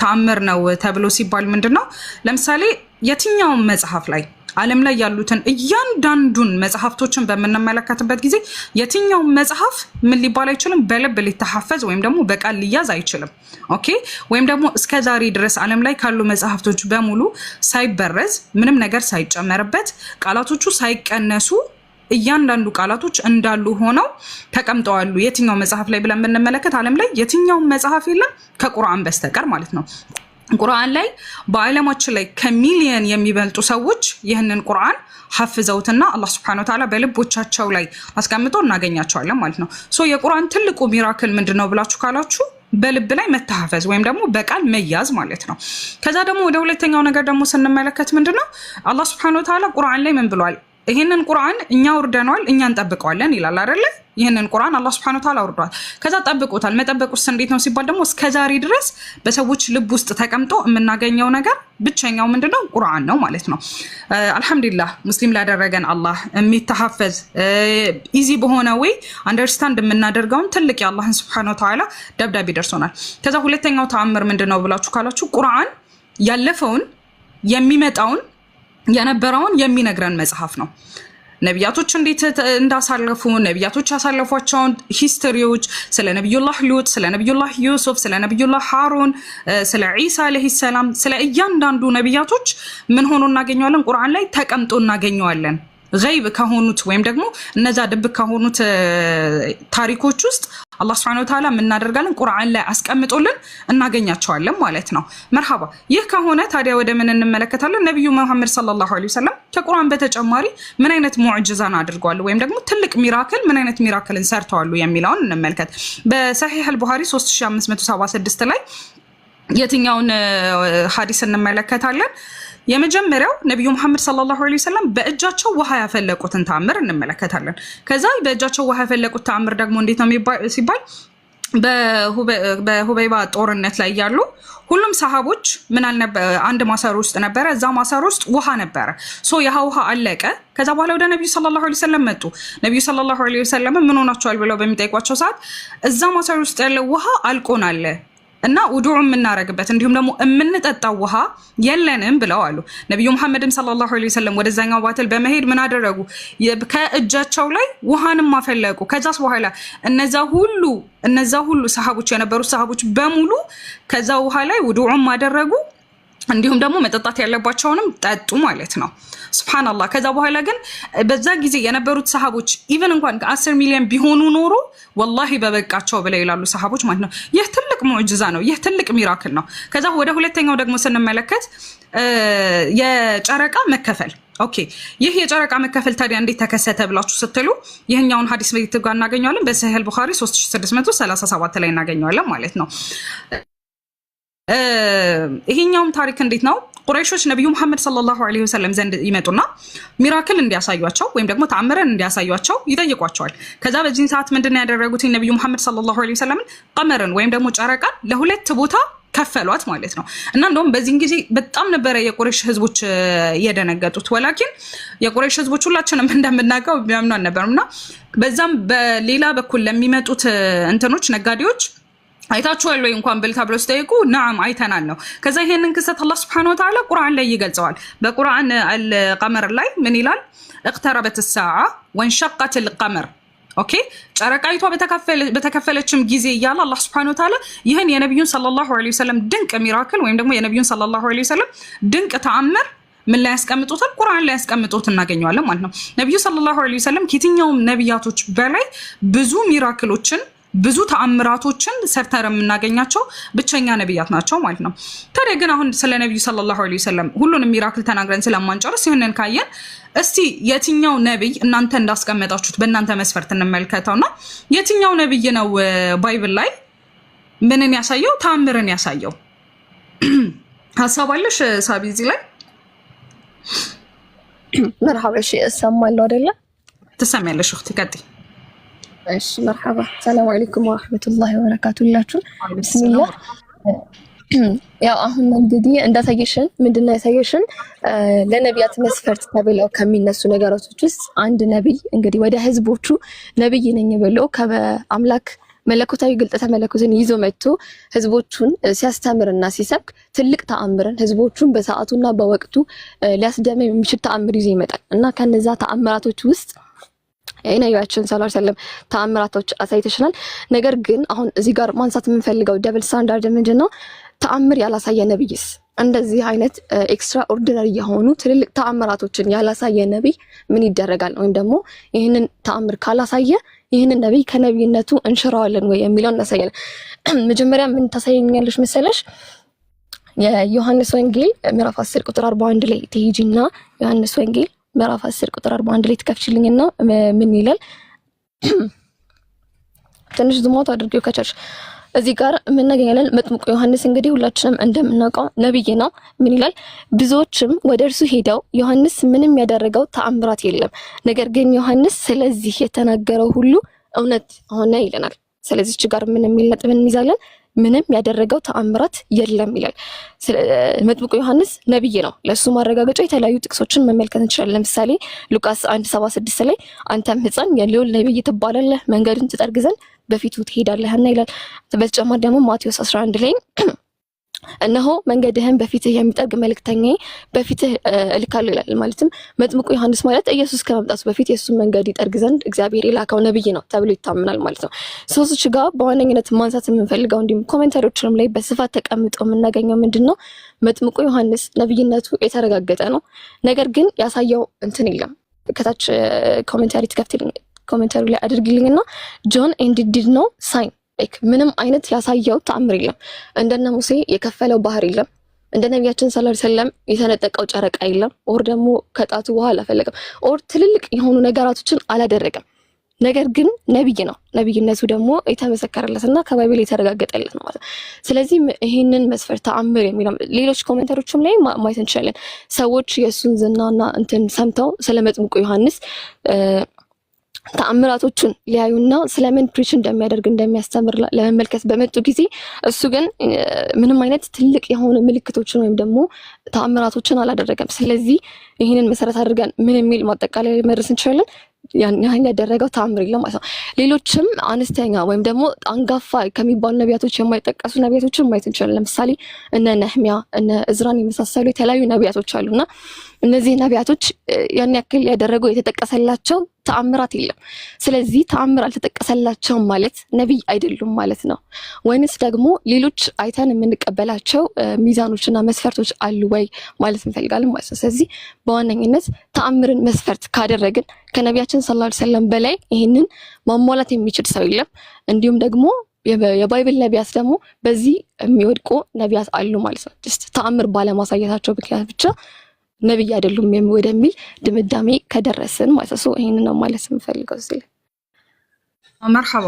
ተአምር ነው ተብሎ ሲባል ምንድነው? ለምሳሌ የትኛውም መጽሐፍ ላይ ዓለም ላይ ያሉትን እያንዳንዱን መጽሐፍቶችን በመነመለከትበት ጊዜ የትኛውም መጽሐፍ ምን ሊባል አይችልም በልብ ሊተሐፈዝ ወይም ደግሞ በቃል ሊያዝ አይችልም። ኦኬ ወይም ደግሞ እስከዛሬ ድረስ ዓለም ላይ ካሉ መጽሐፍቶች በሙሉ ሳይበረዝ ምንም ነገር ሳይጨመርበት ቃላቶቹ ሳይቀነሱ እያንዳንዱ ቃላቶች እንዳሉ ሆነው ተቀምጠዋሉ የትኛው መጽሐፍ ላይ ብለን የምንመለከት ዓለም ላይ የትኛው መጽሐፍ የለም ከቁርአን በስተቀር ማለት ነው። ቁርአን ላይ በዓለማችን ላይ ከሚሊየን የሚበልጡ ሰዎች ይህንን ቁርአን ሐፍዘውትና አላህ Subhanahu Wa Ta'ala በልቦቻቸው ላይ አስቀምጦ እናገኛቸዋለን ማለት ነው። ሶ የቁርአን ትልቁ ሚራክል ምንድነው ብላችሁ ካላችሁ በልብ ላይ መተሐፈዝ ወይም ደግሞ በቃል መያዝ ማለት ነው። ከዛ ደግሞ ወደ ሁለተኛው ነገር ደግሞ ስንመለከት ምንድነው አላህ Subhanahu Wa Ta'ala ቁርአን ላይ ምን ብሏል? ይሄንን ቁርአን እኛ ወርደናል እኛ እንጠብቀዋለን ይላል አይደል? ይሄንን ቁርአን አላህ Subhanahu Wa Ta'ala ወርዷል። ከዛ ጠብቆታል። መጠበቁስ እንዴት ነው ሲባል ደግሞ እስከዛሬ ድረስ በሰዎች ልብ ውስጥ ተቀምጦ የምናገኘው ነገር ብቸኛው ምንድነው? ቁርአን ነው ማለት ነው። አልহামዱሊላህ ሙስሊም ላደረገን አላህ የሚተሐፈዝ ኢዚ በሆነ ወይ አንደርስታንድ የምናደርገውን ትልቅ የአላህን Subhanahu Wa Ta'ala ደብዳቤ ደርሶናል። ከዛ ሁለተኛው ተአምር ምንድነው ብላችሁ ካላችሁ ቁርአን ያለፈውን የሚመጣውን የነበረውን የሚነግረን መጽሐፍ ነው። ነቢያቶች እንዴት እንዳሳለፉ ነቢያቶች ያሳለፏቸውን ሂስቶሪዎች ስለ ነብዩላህ ሉጥ ስለ ነብዩላህ ዩሱፍ ስለ ነብዩላህ ሃሩን ስለ ኢሳ አለይሂ ሰላም ስለ እያንዳንዱ ነቢያቶች ምን ሆኖ እናገኘዋለን? ቁርአን ላይ ተቀምጦ እናገኘዋለን። ገይብ ከሆኑት ወይም ደግሞ እነዛ ድብቅ ከሆኑት ታሪኮች ውስጥ አላህ Subhanahu Wa Ta'ala ምን እናደርጋለን? ቁርአን ላይ አስቀምጦልን እናገኛቸዋለን ማለት ነው። መርሐባ ይህ ከሆነ ታዲያ ወደ ምን እንመለከታለን? ነብዩ መሐመድ ሰለላሁ ዐለይሂ ወሰለም ከቁርአን በተጨማሪ ምን አይነት ሙዕጅዛን አድርገዋል ወይም ደግሞ ትልቅ ሚራክል ምን አይነት ሚራክልን ሰርተዋል የሚለውን እንመልከት። በሰሂህ አልቡኻሪ 3576 ላይ የትኛውን ሐዲስ እንመለከታለን? የመጀመሪያው ነብዩ መሐመድ ሰለላሁ ዐለይሂ ወሰለም በእጃቸው ውሃ ያፈለቁትን ተአምር እንመለከታለን። ከዛ በእጃቸው ውሃ ያፈለቁት ተአምር ደግሞ እንዴት ነው ሲባል በሁበይባ ጦርነት ላይ ያሉ ሁሉም ሰሃቦች ምን አልነበረ አንድ ማሰሮ ውስጥ ነበረ። እዛ ማሰሮ ውስጥ ውሃ ነበረ። ሶ ያ ውሃ አለቀ። ከዛ በኋላ ወደ ነብዩ ሰለላሁ ዐለይሂ ወሰለም መጡ። ነብዩ ሰለላሁ ዐለይሂ ወሰለም ምን ሆናቸዋል ብለው በሚጠይቋቸው ሰዓት እዛ ማሰሮ ውስጥ ያለው ውሃ አልቆናል እና ውዱእ የምናረግበት እንዲሁም ደግሞ የምንጠጣው ውሃ የለንም ብለው አሉ። ነብዩ መሐመድም ሰለላሁ ዐለይሂ ወሰለም ወደዛኛው ባትል በመሄድ ምን አደረጉ? ከእጃቸው ላይ ውሃንም አፈለቁ። ከዛስ በኋላ እነዛ ሁሉ ሰሃቦች የነበሩ ሰሃቦች በሙሉ ከዛ ውሃ ላይ ውዱእም አደረጉ እንዲሁም ደግሞ መጠጣት ያለባቸውንም ጠጡ ማለት ነው። ሱብሃንአላህ። ከዛ በኋላ ግን በዛ ጊዜ የነበሩት ሰሃቦች ኢቭን እንኳን ከ10 ሚሊዮን ቢሆኑ ኖሮ ወላሂ በበቃቸው ብለው ይላሉ ሰሃቦች ማለት ነው። ይህ ትልቅ ሙዕጅዛ ነው። ይህ ትልቅ ሚራክል ነው። ከዛ ወደ ሁለተኛው ደግሞ ስንመለከት የጨረቃ መከፈል። ኦኬ ይህ የጨረቃ መከፈል ታዲያ እንዴት ተከሰተ ብላችሁ ስትሉ ይህኛውን ሐዲስ ቤት ጋር እናገኘዋለን። በሰሂህ አልቡኻሪ 3637 ላይ እናገኘዋለን ማለት ነው። ይሄኛውም ታሪክ እንዴት ነው? ቁረይሾች ነብዩ መሐመድ ሰለላሁ ዐለይሂ ወሰለም ዘንድ ይመጡና ሚራክል እንዲያሳዩአቸው ወይም ደግሞ ተአምረን እንዲያሳዩአቸው ይጠይቋቸዋል። ከዛ በዚህ ሰዓት ምንድነው ያደረጉት? ነብዩ መሐመድ ሰለላሁ ዐለይሂ ወሰለም ቀመርን ወይም ደግሞ ጨረቃን ለሁለት ቦታ ከፈሏት ማለት ነው። እና እንደውም በዚህ ጊዜ በጣም ነበረ የቁረይሽ ህዝቦች የደነገጡት። ወላኪን የቁረይሽ ህዝቦች ሁላችንም እንደምናውቀው ቢያምኑ አልነበርምና በዛም በሌላ በኩል ለሚመጡት እንትኖች ነጋዴዎች አይታችኋል ወይ እንኳን ብልታ ብለው ሲጠይቁ ነዓም አይተናል ነው። ከዛ ይሄንን ክስተት አላህ Subhanahu Wa Ta'ala ቁርአን ላይ ይገልጸዋል። በቁርአን አልቀመር ላይ ምን ይላል? اقتربت الساعة وانشقت القمر ኦኬ ጨረቃይቷ በተከፈለችም ጊዜ እያለ አላህ Subhanahu Wa Ta'ala ይህን የነብዩን ሰለላሁ ዐለይሂ ወሰለም ድንቅ ሚራክል ወይም ደግሞ የነብዩን ሰለላሁ ዐለይሂ ወሰለም ድንቅ ተአምር ምን ላይ ያስቀምጡታል? ቁርአን ላይ ያስቀምጡት እናገኘዋለን ማለት ነው። ነብዩ ሰለላሁ ዐለይሂ ወሰለም ከየትኛውም ነብያቶች በላይ ብዙ ሚራክሎችን ብዙ ተአምራቶችን ሰርተው የምናገኛቸው ብቸኛ ነብያት ናቸው ማለት ነው። ታዲያ ግን አሁን ስለ ነብዩ ሰለላሁ ዐለይሂ ወሰለም ሁሉንም ሚራክል ተናግረን ስለማንጨርስ ይሄንን ካየን እስቲ የትኛው ነብይ እናንተ እንዳስቀመጣችሁት በእናንተ መስፈርት እንመልከተውና የትኛው ነብይ ነው ባይብል ላይ ምንን ያሳየው ተአምርን ያሳየው? ሐሳብ አለሽ ሳቢ እዚህ ላይ? مرحبا شيء السلام عليكم ትሰሚያለሽ እህት ቀጥይ እሺ مرحبا السلام عليكم ورحمة الله وبركاته لكم بسم الله ያው አሁን እንግዲህ እንዳሳየሽን ምንድነው ያሳየሽን ለነቢያት መስፈርት ተብለው ከሚነሱ ነገራቶች ውስጥ አንድ ነብይ እንግዲህ ወደ ህዝቦቹ ነብይ ነኝ ብሎ ከአምላክ መለኮታዊ ግልጠተ መለኮትን ይዞ መጥቶ ህዝቦቹን ሲያስተምርና ሲሰብክ ትልቅ ተአምርን ህዝቦቹን በሰዓቱና በወቅቱ ሊያስደመም የሚችል ተአምር ይዞ ይመጣል እና ከነዛ ተአምራቶች ውስጥ ነብያችን ሰለላሁ ዐለይሂ ወሰለም ተአምራቶች አሳይተሽናል። ነገር ግን አሁን እዚህ ጋር ማንሳት የምንፈልገው ደብል ስታንዳርድ ምንድነው? ተአምር ያላሳየ ነብይስ እንደዚህ አይነት ኤክስትራ ኦርዲናሪ የሆኑ ትልልቅ ተአምራቶችን ያላሳየ ነብይ ምን ይደረጋል? ወይም ደግሞ ይህንን ተአምር ካላሳየ ይህንን ነብይ ከነብይነቱ እንሽራዋለን ወይ የሚለውን እናሳያለን። መጀመሪያ ምን ታሳየኛለሽ መሰለሽ? የዮሐንስ ወንጌል ምዕራፍ 10 ቁጥር 41 ላይ ትሄጂና ዮሐንስ ወንጌል ምዕራፍ 10 ቁጥር 41 ላይ ትከፍችልኝና ምን ይላል? ትንሽ ዝማት አድርጌው ከቻልሽ እዚህ ጋር ምን እናገኛለን? መጥምቁ ዮሐንስ እንግዲህ ሁላችንም እንደምናውቀው ነብይ ነው። ምን ይላል? ብዙዎችም ወደ እርሱ ሄደው ዮሐንስ ምንም ያደረገው ተአምራት የለም፣ ነገር ግን ዮሐንስ ስለዚህ የተናገረው ሁሉ እውነት ሆነ ይለናል። ስለዚህ እዚህ ጋር ምን የሚል ነጥብ እንይዛለን? ምንም ያደረገው ተአምራት የለም ይላል። መጥምቁ ዮሐንስ ነብይ ነው። ለሱ ማረጋገጫ የተለያዩ ጥቅሶችን መመልከት እንችላለን። ለምሳሌ ሉቃስ 1:76 ላይ አንተም ሕፃን የልዑል ነብይ ትባላለህ፣ መንገዱን ትጠርግ ዘንድ በፊቱ ትሄዳለህና ይላል። በተጨማሪ ደግሞ ማቴዎስ 11 ላይ እነሆ መንገድህን በፊትህ የሚጠርግ መልእክተኛዬ በፊትህ እልካለሁ ይላል። ማለትም መጥምቁ ዮሐንስ ማለት ኢየሱስ ከመምጣቱ በፊት የሱን መንገድ ይጠርግ ዘንድ እግዚአብሔር የላከው ነብይ ነው ተብሎ ይታመናል ማለት ነው። ሶስት ጋር በዋነኝነት ማንሳት የምንፈልገው እንዲሁም ኮሜንታሪዎችንም ላይ በስፋት ተቀምጠው የምናገኘው ምንድነው? መጥምቁ ዮሐንስ ነብይነቱ የተረጋገጠ ነው። ነገር ግን ያሳየው እንትን የለም። ከታች ኮሜንታሪ ትከፍትልኝ ኮሜንታሪ ላይ አድርግልኝና ጆን ኤንድ ዲድ ኖ ሳይን ላይክ ምንም አይነት ያሳየው ተአምር የለም። እንደነ ሙሴ የከፈለው ባህር የለም። እንደ ነብያችን ሰለላሁ ዐለይሂ ወሰለም የተነጠቀው ጨረቃ የለም። ኦር ደግሞ ከጣቱ ውሃ አላፈለቀም። ኦር ትልልቅ የሆኑ ነገራቶችን አላደረገም። ነገር ግን ነብይ ነው። ነብይነቱ ደግሞ የተመሰከረለትና ከባይብል የተረጋገጠለት ነው ማለት ነው። ስለዚህ ይሄንን መስፈርት ተአምር የሚለው ሌሎች ኮሜንታሪዎችም ላይ ማየት እንችላለን። ሰዎች የሱን ዝናና እንትን ሰምተው ስለ መጥምቁ ዮሐንስ ተአምራቶቹን ሊያዩና ስለምን ፕሪች እንደሚያደርግ እንደሚያስተምር ለመመልከት በመጡ ጊዜ እሱ ግን ምንም አይነት ትልቅ የሆኑ ምልክቶችን ወይም ደግሞ ተአምራቶችን አላደረገም። ስለዚህ ይህንን መሰረት አድርገን ምን የሚል ማጠቃለያ መድረስ እንችላለን? ያን ያደረገው ተአምር የለም ማለት ነው። ሌሎችም አነስተኛ ወይም ደግሞ አንጋፋ ከሚባሉ ነቢያቶች የማይጠቀሱ ነቢያቶችን ማየት እንችላለን። ለምሳሌ እነ ነህሚያ እነ እዝራን የመሳሰሉ የተለያዩ ነቢያቶች አሉና እነዚህ ነቢያቶች ያን ያክል ያደረገው የተጠቀሰላቸው ተአምራት የለም። ስለዚህ ተአምር አልተጠቀሰላቸውም ማለት ነብይ አይደሉም ማለት ነው። ወይንስ ደግሞ ሌሎች አይተን የምንቀበላቸው ሚዛኖችና መስፈርቶች አሉ ወይ ማለት እንፈልጋለን ማለት ነው። ስለዚህ በዋነኝነት ተአምርን መስፈርት ካደረግን ከነቢያችን ሰለላሁ ዐለይሂ ወሰለም በላይ ይሄንን ማሟላት የሚችል ሰው የለም። እንዲሁም ደግሞ የባይብል ነቢያት ደግሞ በዚህ የሚወድቁ ነቢያት አሉ ማለት ነው። ጀስት ተአምር ባለማሳየታቸው ምክንያት ብቻ ነብይ አይደሉም ወደሚል ድምዳሜ ከደረስን ማለት ነው። ይሄን ነው ማለት የምፈልገው እዚህ ላይ። መርሐባ።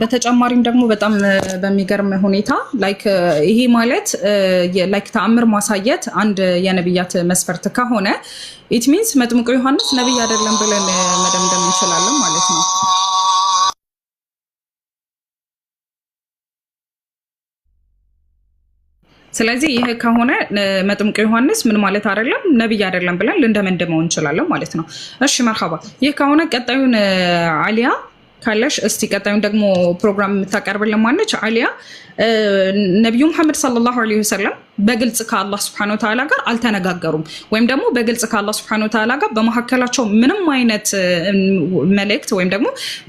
በተጨማሪም ደግሞ በጣም በሚገርም ሁኔታ ላይክ ይሄ ማለት ላይክ ተአምር ማሳየት አንድ የነብያት መስፈርት ከሆነ ኢት ሚንስ መጥምቁ ዮሐንስ ነብይ አይደለም ብለን መደምደም እንችላለን ማለት ነው። ስለዚህ ይሄ ከሆነ መጥምቁ ዮሐንስ ምን ማለት አይደለም ነብይ አይደለም ብለን ልንደመድመው እንችላለን ማለት ነው። እሺ መርሐባ። ይሄ ከሆነ ቀጣዩን አሊያ ካለሽ እስቲ ቀጣዩን ደግሞ ፕሮግራም የምታቀርብልን ማነች? አሊያ ነብዩ መሐመድ ሰለላሁ ዐለይሂ ወሰለም በግልጽ ከአላህ Subhanahu Wa Ta'ala ጋር አልተነጋገሩም ወይም ደግሞ በግልጽ ከአላህ Subhanahu Wa Ta'ala ጋር በመሐከላቸው ምንም አይነት መልእክት ወይም ደግሞ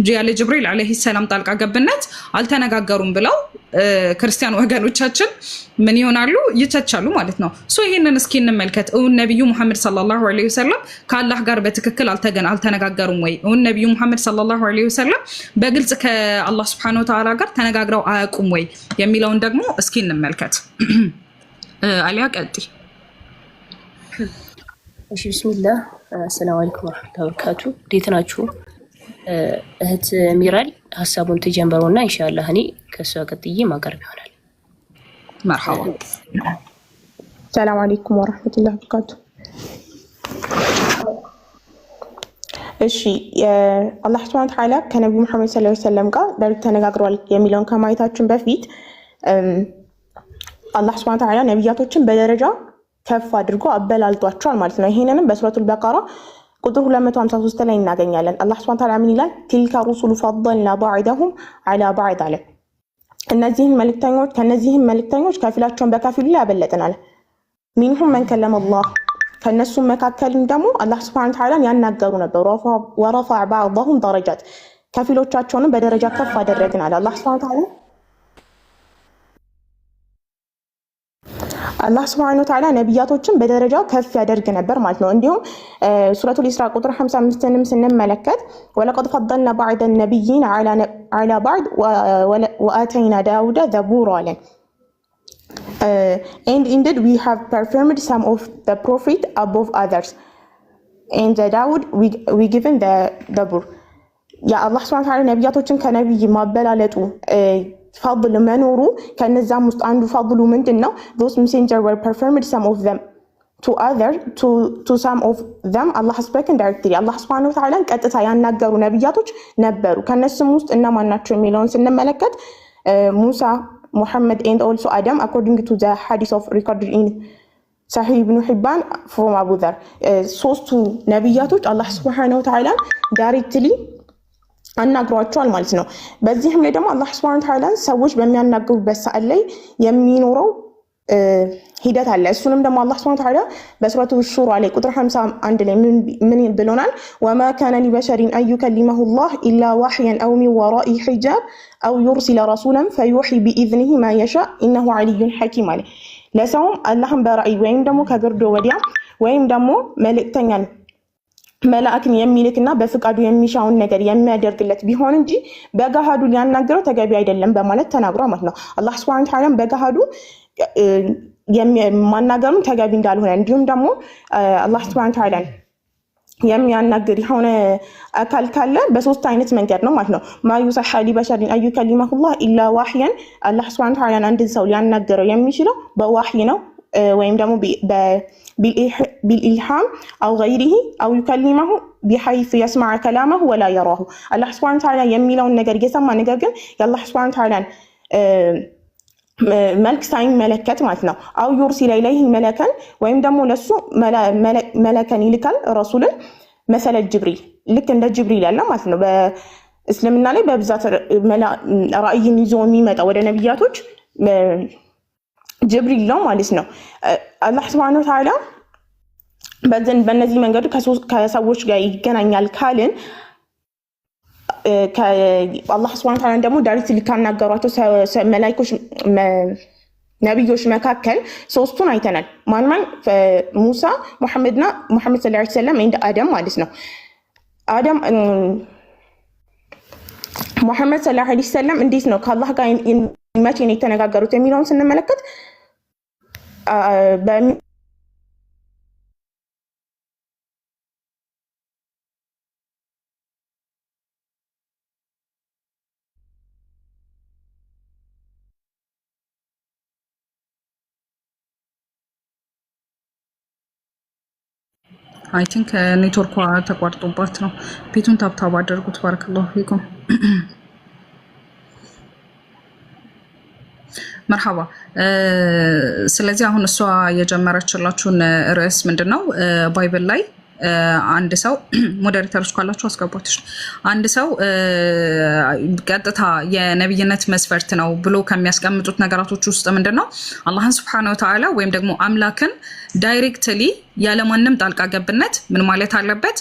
ያለ ጅብሪል አለይሂ ሰላም ጣልቃ ገብነት አልተነጋገሩም ብለው ክርስቲያን ወገኖቻችን ምን ይሆናሉ ይተቻሉ ማለት ነው። ሶ ይሄንን እስኪ እንመልከት። ነብዩ መሐመድ ሰለላሁ ዐለይሂ ወሰለም ከአላህ ጋር በትክክል አልተነጋገሩም ወይ? ነብዩ መሐመድ ሰለላሁ ዐለይሂ ወሰለም በግልጽ ከአላህ Subhanahu Wa Ta'ala ጋር ተነጋግረው አያውቁም ወይ የሚለውን ደግሞ እስኪ እንመልከት። አሊያ ቀጥይ። እሺ ቢስሚላህ አሰላሙ አለይኩም ወራህመቱላሂ ወበረካቱ። እንዴት ናችሁ? እህት ሚራል ሐሳቡን ተጀምረውና ኢንሻአላህ እኔ ከሷ ቀጥዬ ማቀርብ ይሆናል። መርሐባ። ሰላም አለይኩም ወራህመቱላሂ ወበረካቱ። እሺ አላህ Subhanahu Wa Ta'ala ከነብዩ መሐመድ ሰለላሁ ዐለይሂ ወሰለም ጋር ዳይሬክት ተነጋግሯል የሚለውን ከማየታችን በፊት አላህ Subhanahu Wa Ta'ala ነብያቶችን በደረጃ ከፍ አድርጎ አበላልጧቸዋል ማለት ነው። ይሄንንም በሱረቱል በቀራ ቁጥር 253 ላይ እናገኛለን። አላህ Subhanahu Wa Ta'ala ምን ይላል? ቲልካ ሩሱሉ ፈضلنا بعضهم على بعض አለ። ከነዚህም መልእክተኞች ከፊላቸውን በከፊሉ ላይ ያበለጥናል። ሚንሁም መን ከለመ አላህ ከነሱም መካከልም ደግሞ አላህ Subhanahu Wa Ta'ala ያናገሩ ነበር። ወረፈዕ بعضهم درجات ከፊሎቻቸውንም በደረጃ ከፍ አደረግናል። አላህ Subhanahu Wa Ta'ala ነብያቶችን በደረጃ ከፍ ያደርግ ነበር ማለት ነው። እንዲሁም ሱረቱል ኢስራ ቁጥር 55ንም ስንመለከት ወለቀድ ፈضلنا بعض النبيين على بعض وآتينا داود زبورا and indeed we have performed some of the prophet above others and the Daud we given the Zabur ያ አላህ Subhanahu Wa Ta'ala ነብያቶችን ከነብይ ማበላለጡ ፈضል መኖሩ ከነዛም ውስጥ አንዱ ፈضሉ ምንድነው? those messengers were performed some of them to some of them Allah has spoken directly አላህ Subhanahu Wa Ta'ala ቀጥታ ያናገሩ ነብያቶች ነበሩ። ከነሱም ውስጥ እነማን ናቸው የሚለውን ስንመለከት ሙሳ፣ ሙሐመድ and also Adam according to the hadith of recorded in Sahih Ibn Hibban from Abu Dharr ሶስቱ ነብያቶች አላህ Subhanahu Wa Ta'ala directly አናግሯቸዋል ማለት ነው። በዚህም ላይ ደግሞ አላህ Subhanahu Wa Ta'ala ሰዎች በሚያናግሩበት ሰዓት ላይ የሚኖረው ሂደት አለ። እሱንም ደግሞ አላህ Subhanahu Wa Ta'ala በሱረቱ ሹራ ላይ ቁጥር 51 ላይ ምን ብሎናል? ወማ ካነ ሊበሸሪን አን ዩከሊመሁ አላህ ኢላ ወህያን አው ሚን ወራኢ ሒጃብ አው ዩርሲለ ረሱላን ፈዩሒ ቢኢዝኒሂ ማ የሻ ኢነሁ ዐሊዩን ሐኪም አለ። ለሰውም አላህን በራእይ ወይም ደግሞ ከግርዶ ወዲያ ወይም ደግሞ መልእክተኛን መላእክን የሚልክና በፍቃዱ የሚሻውን ነገር የሚያደርግለት ቢሆን እንጂ በገሃዱ ሊያናግረው ተገቢ አይደለም በማለት ተናግሯል ማለት ነው። አላህ Subhanahu Wa Ta'ala በገሃዱ ማናገሩን ተገቢ እንዳልሆነ እንዲሁም ደግሞ አላህ Subhanahu Wa Ta'ala የሚያናግር የሆነ አካል ካለ በሶስት አይነት መንገድ ነው ማለት ነው። ማዩሰሐ ሊበሸሪን አን ዩከሊመሁ አላህ ኢላ ወህያን አላህ Subhanahu Wa Ta'ala አንድን ሰው ሊያናግረው የሚችለው በወህይ ነው ወይም ደግሞ بالإلهام أو غيره أو يكلمه بحيث يسمع كلامه ولا يراه الله سبحانه وتعالى يميلون نجر يسمع نجر يالله سبحانه وتعالى ملك ساين ملكات معناتنا أو يرسل إليه ملكا ويم دمو لسو ملكا يلكال رسولا مثل جبريل لكن ده جبريل لا معناتنا بإسلامنا لي ببزات رأي نزومي متى ولا نبياتوج ጅብሪል ነው ማለት ነው። አላህ Subhanahu Wa Ta'ala በእነዚህ መንገዱ ከሰዎች ጋር ይገናኛል ካልን አላህ Subhanahu Wa Ta'ala ደግሞ ዳይሬክትሊ ካናገሯቸው መላእክቶች ነብዮች መካከል ሶስቱን አይተናል። ማን ሙሳ፣ ሙሐመድ ሰለላሁ ዐለይሂ ወሰለም እና አደም ማለት ነው። አደም ሙሐመድ ሰለላሁ ዐለይሂ ወሰለም እንዴት ነው ከአላህ ጋር መቼ ነው የተነጋገሩት የሚለውን ስንመለከት አይ ቲንክ ኔትወርኳ ተቋርጦባት ነው። ቤቱን ታብታብ አድርጉት። ባረከላሁ ፊኩም። መርሐባ። ስለዚህ አሁን እሷ የጀመረችላችሁን ርዕስ ምንድነው? ባይብል ላይ አንድ ሰው ሞዴሬተሮች ካላችሁ አስገቧት። አንድ ሰው ቀጥታ የነብይነት መስፈርት ነው ብሎ ከሚያስቀምጡት ነገራቶች ውስጥ ምንድነው አላህን Subhanahu Wa Ta'ala ወይም ደግሞ አምላክን ዳይሬክትሊ ያለማንም ጣልቃ ገብነት ምን ማለት አለበት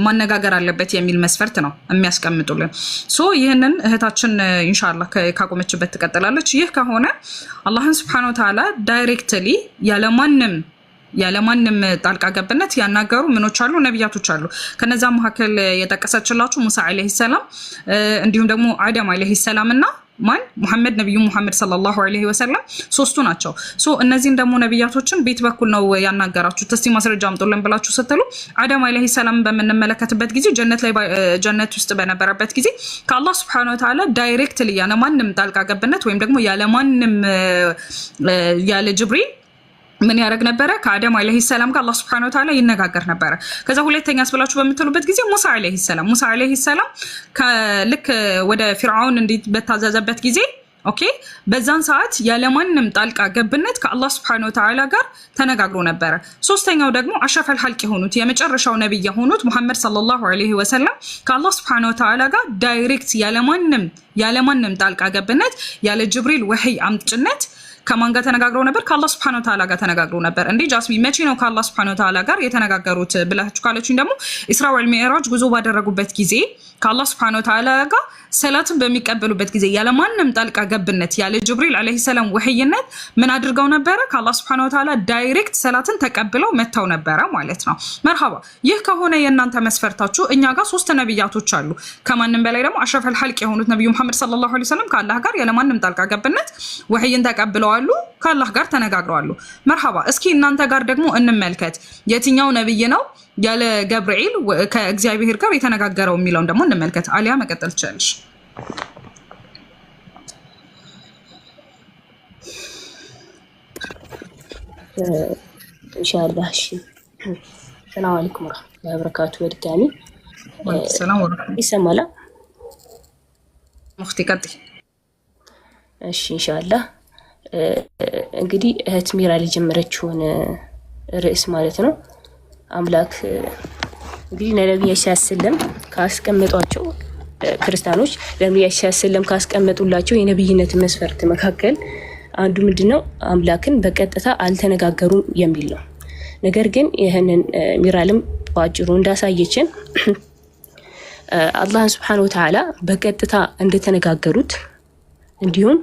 ማነጋገር አለበት የሚል መስፈርት ነው የሚያስቀምጡልን። ሶ ይሄንን እህታችን ኢንሻአላህ ካቆመችበት ትቀጥላለች። ይህ ከሆነ አላህን Subhanahu Wa Ta'ala ዳይሬክትሊ ያለማንም ጣልቃ ገብነት ያናገሩ ምኖች አሉ ነብያቶች አሉ። ከነዛ መካከል የጠቀሰችላችሁ ሙሳ አለይሂ ሰላም እንዲሁም ደግሞ አደም አለይሂ ሰላም እና ማን ሙሐመድ ነብዩ ሙሐመድ ሰለላሁ ዐለይሂ ወሰለም ሶስቱ ናቸው። ሶ እነዚህን ደግሞ ነብያቶችን ቤት በኩል ነው ያናገራችሁ። እስቲ ማስረጃ አምጡልን ብላችሁ ስትሉ አደም አለይሂ ሰላም በመነመለከትበት ጊዜ ጀነት ውስጥ በነበረበት ጊዜ ከአላህ Subhanahu Wa Ta'ala ዳይሬክትሊ ያለማንም ጣልቃ ገብነት ወይም ደግሞ ያለ ጅብሪል ምን ያደርግ ነበረ ከአደም አለይሂ ሰላም ጋር አላህ Subhanahu Wa Ta'ala ይነጋገር ነበረ። ከዛ ሁለተኛ አስብላችሁ በምትሉበት ጊዜ ሙሳ አለይሂ ሰላም ልክ ወደ ፊርዓውን በታዘዘበት ጊዜ ኦኬ በዛን ሰዓት ያለማንም ጣልቃ ገብነት ከአላህ Subhanahu Wa Ta'ala ጋር ተነጋግሮ ነበረ። ሶስተኛው ደግሞ አሸፈል ሐልቅ የሆኑት የመጨረሻው ነብይ የሆኑት ሙሐመድ ሰለላሁ ዐለይሂ ወሰለም ከአላህ Subhanahu Wa Ta'ala ጋር ዳይሬክት ያለማንም ጣልቃ ገብነት ያለ ጅብሪል ወህይ አምጥነት ከማን ጋር ተነጋግረው ነበር? ከአላህ Subhanahu Wa Ta'ala ጋር ተነጋግረው ነበር። እንዴ ጃስሚ መቼ ነው ከአላህ Subhanahu Wa Ta'ala ጋር የተነጋገሩት ብላችሁ ካለችኝ ደግሞ ኢስራ ወል ሚዕራጅ ጉዞ ባደረጉበት ጊዜ ከአላህ Subhanahu Wa Ta'ala ጋር ሰላትን በሚቀበሉበት ጊዜ ያለማንም ጣልቃ ገብነት ያለ ጅብሪል አለይሂ ሰላም ወህይነት ምን አድርገው ነበር? ከአላህ Subhanahu Wa Ta'ala ዳይሬክት ሰላትን ተቀብለው መተው ነበር ማለት ነው። መርሐባ። ይህ ከሆነ የእናንተ መስፈርታችሁ እኛ ጋር ሶስት ነብያቶች አሉ። ከማንም በላይ ደግሞ አሽረፈል ሐልቅ የሆኑት ነብዩ መሐመድ ሰለላሁ ዐለይሂ ወሰለም ከአላህ ጋር ያለማንም ጣልቃ ገብነት ወህይን ተቀብለው አሉ ከአላህ ጋር ተነጋግረዋል። መርሐባ። እስኪ እናንተ ጋር ደግሞ እንመልከት የትኛው ነብይ ነው ያለ ገብርኤል ከእግዚአብሔር ጋር የተነጋገረው የሚለውን ደግሞ እንመልከት። አሊያ መቀጠል ትችላለሽ። ኢንሻአላህ። እሺ ሰላም አለይኩም ወራህመቱላሂ ወበረካቱ። በድጋሚ ሰላም ወራህመቱላሂ ይሰማላ ሙፍቲ ቀጥይ። እሺ ኢንሻአላህ እንግዲህ እህት ሚራል የጀመረችውን ርዕስ ማለት ነው አምላክ እንግዲህ ለነብያችን ሰለም ካስቀመጧቸው ክርስቲያኖች ለነብያችን ሰለም ካስቀመጡላቸው የነብይነት መስፈርት መካከል አንዱ ምንድነው አምላክን በቀጥታ አልተነጋገሩም የሚል ነው። ነገር ግን ይሄንን ሚራልም ባጭሩ እንዳሳየችን አላህ Subhanahu Wa Ta'ala በቀጥታ እንደተነጋገሩት እንዲሁም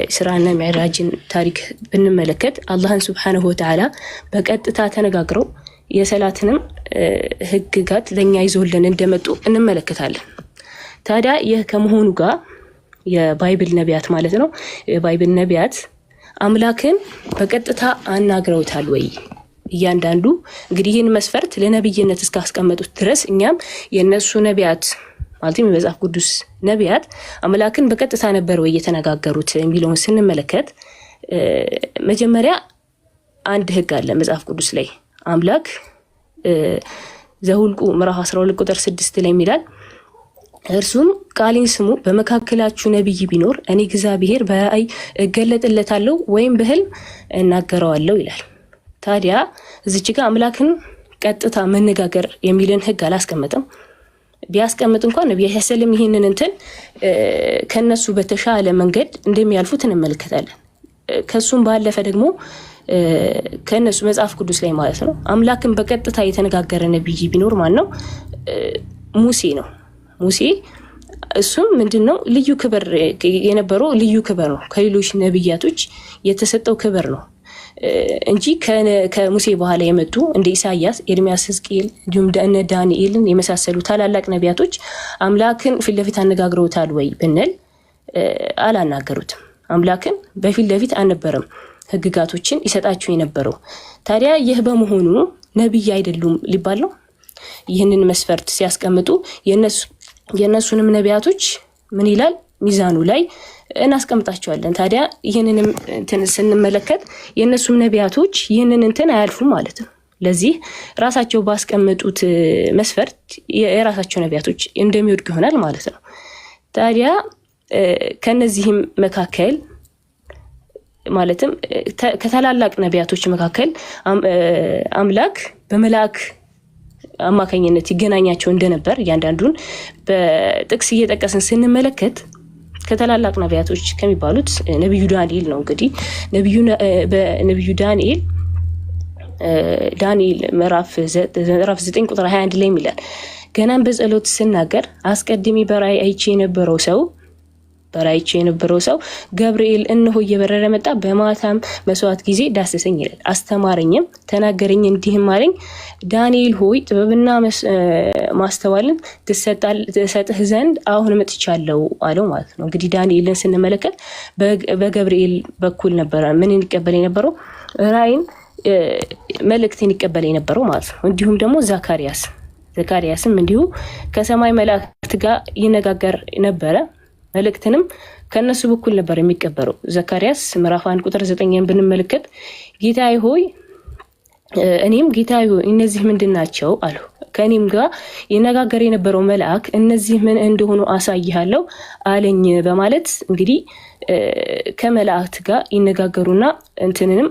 ኢስራና ሚዕራጅን ታሪክ ብንመለከት አላህን Subhanahu Wa Ta'ala በቀጥታ ተነጋግረው የሰላትንም ህግጋት ለኛ ይዞልን እንደመጡ እንመለከታለን። ታዲያ ይህ ከመሆኑ ጋር የባይብል ነቢያት ማለት ነው የባይብል ነቢያት አምላክን በቀጥታ አናግረውታል ወይ? እያንዳንዱ እንግዲህ ይህን መስፈርት ለነብይነት እስካስቀመጡት ድረስ እኛም የነሱ ነቢያት ማለትም የመጽሐፍ ቅዱስ ነቢያት አምላክን በቀጥታ ነበር ወይ የተነጋገሩት የሚለውን ስንመለከት መጀመሪያ አንድ ህግ አለ መጽሐፍ ቅዱስ ላይ አምላክ ዘሁልቁ ምዕራፍ 12 ቁጥር 6 ላይ ይላል እርሱም ቃሌን ስሙ በመካከላችሁ ነብይ ቢኖር እኔ እግዚአብሔር በራእይ እገለጥለታለሁ ወይም በህልም እናገረዋለሁ ይላል። ታዲያ እዚች ጋር አምላክን ቀጥታ መነጋገር የሚልን ህግ አላስቀመጠም። ቢያስቀምጥ እንኳን ነብያችን ሰለም ይሄንን ከነሱ በተሻለ መንገድ እንደሚያልፉት እንመለከታለን። ከሱም ባለፈ ደግሞ ከነሱ መጽሐፍ ቅዱስ ላይ ማለት ነው አምላክን በቀጥታ የተነጋገረ ነብይ ቢኖር ማን ነው? ሙሴ ነው። ሙሴ እሱም ምንድነው ልዩ ክብር የነበረው ልዩ ክብር ነው። ከሌሎች ነብያቶች የተሰጠው ክብር ነው እንጂ ከሙሴ በኋላ የመጡ እንደ ኢሳያስ፣ ኤርሚያስ፣ ሕዝቅኤል እንዲሁም ዳንኤልን የመሳሰሉ ታላላቅ ነብያቶች አምላክን ፊት ለፊት አነጋግረውታል ወይ ብንል አላናገሩትም። አምላክን በፊት ለፊት አልነበረም ህግጋቶችን ይሰጣቸው የነበረው። ታዲያ ይህ በመሆኑ ነብይ አይደሉም ሊባል ነው? ይህንን መስፈርት ሲያስቀምጡ የነሱንም ነቢያቶች ምን ይላል ሚዛኑ ላይ እናስቀምጣቸዋለን። ታዲያ ይህንንም ስንመለከት የነሱም ነቢያቶች ይህንን አያልፉም ማለት ነው። ለዚህ ራሳቸው ባስቀመጡት መስፈርት የራሳቸው ነቢያቶች እንደሚወድቁ ይሆናል ማለት ነው። ታዲያ ከነዚህም መካከል ማለትም ከተላላቅ ነቢያቶች መካከል አምላክ በመላእክ አማካኝነት ይገናኛቸው እንደነበር እያንዳንዱን በጥቅስ እየጠቀስን ስንመለከት ከተላላቅ ነቢያቶች ከሚባሉት ነብዩ ዳንኤል ነው። እንግዲህ በነብዩ ዳንኤል ምዕራፍ 9 ቁጥር 21 ላይ ይላል ገናም በጸሎት ሲናገር አስቀድሜ በራእይ አይቼ የነበረው ሰው ገብርኤል እነሆ እየበረረ መጣ፣ በማታም መስዋዕት ጊዜ ዳሰሰኝ ይላል። አስተማረኝም ተናገረኝ እንዲህም አለኝ ዳንኤል ሆይ ጥበብና ማስተዋልን ትሰጥህ ዘንድ አሁን መጥቻለሁ አለው ማለት ነው። እንግዲህ ዳንኤልን ስንመለከት በገብርኤል በኩል ነበረ ምን ይቀበል የነበረው ራእይን መልእክትን ይቀበል የነበረው ማለት ነው። እንዲሁም ደግሞ ዘካርያስም እንዲሁ ከሰማይ መላእክት ጋር ይነጋገር ነበረ፣ መልእክትንም ከነሱ በኩል ነበር የሚቀበለው። ዘካርያስ ምዕራፍ 1 ቁጥር 9 ብንመለከት ጌታዬ ሆይ እነዚህ ምንድናቸው አለው። ከኔም ጋር ይነጋገር የነበረው መልአክ እነዚህ ምን እንደሆኑ አሳይሃለሁ አለኝ በማለት እንግዲህ ከመላእክት ጋር ይነጋገሩና እንትንንም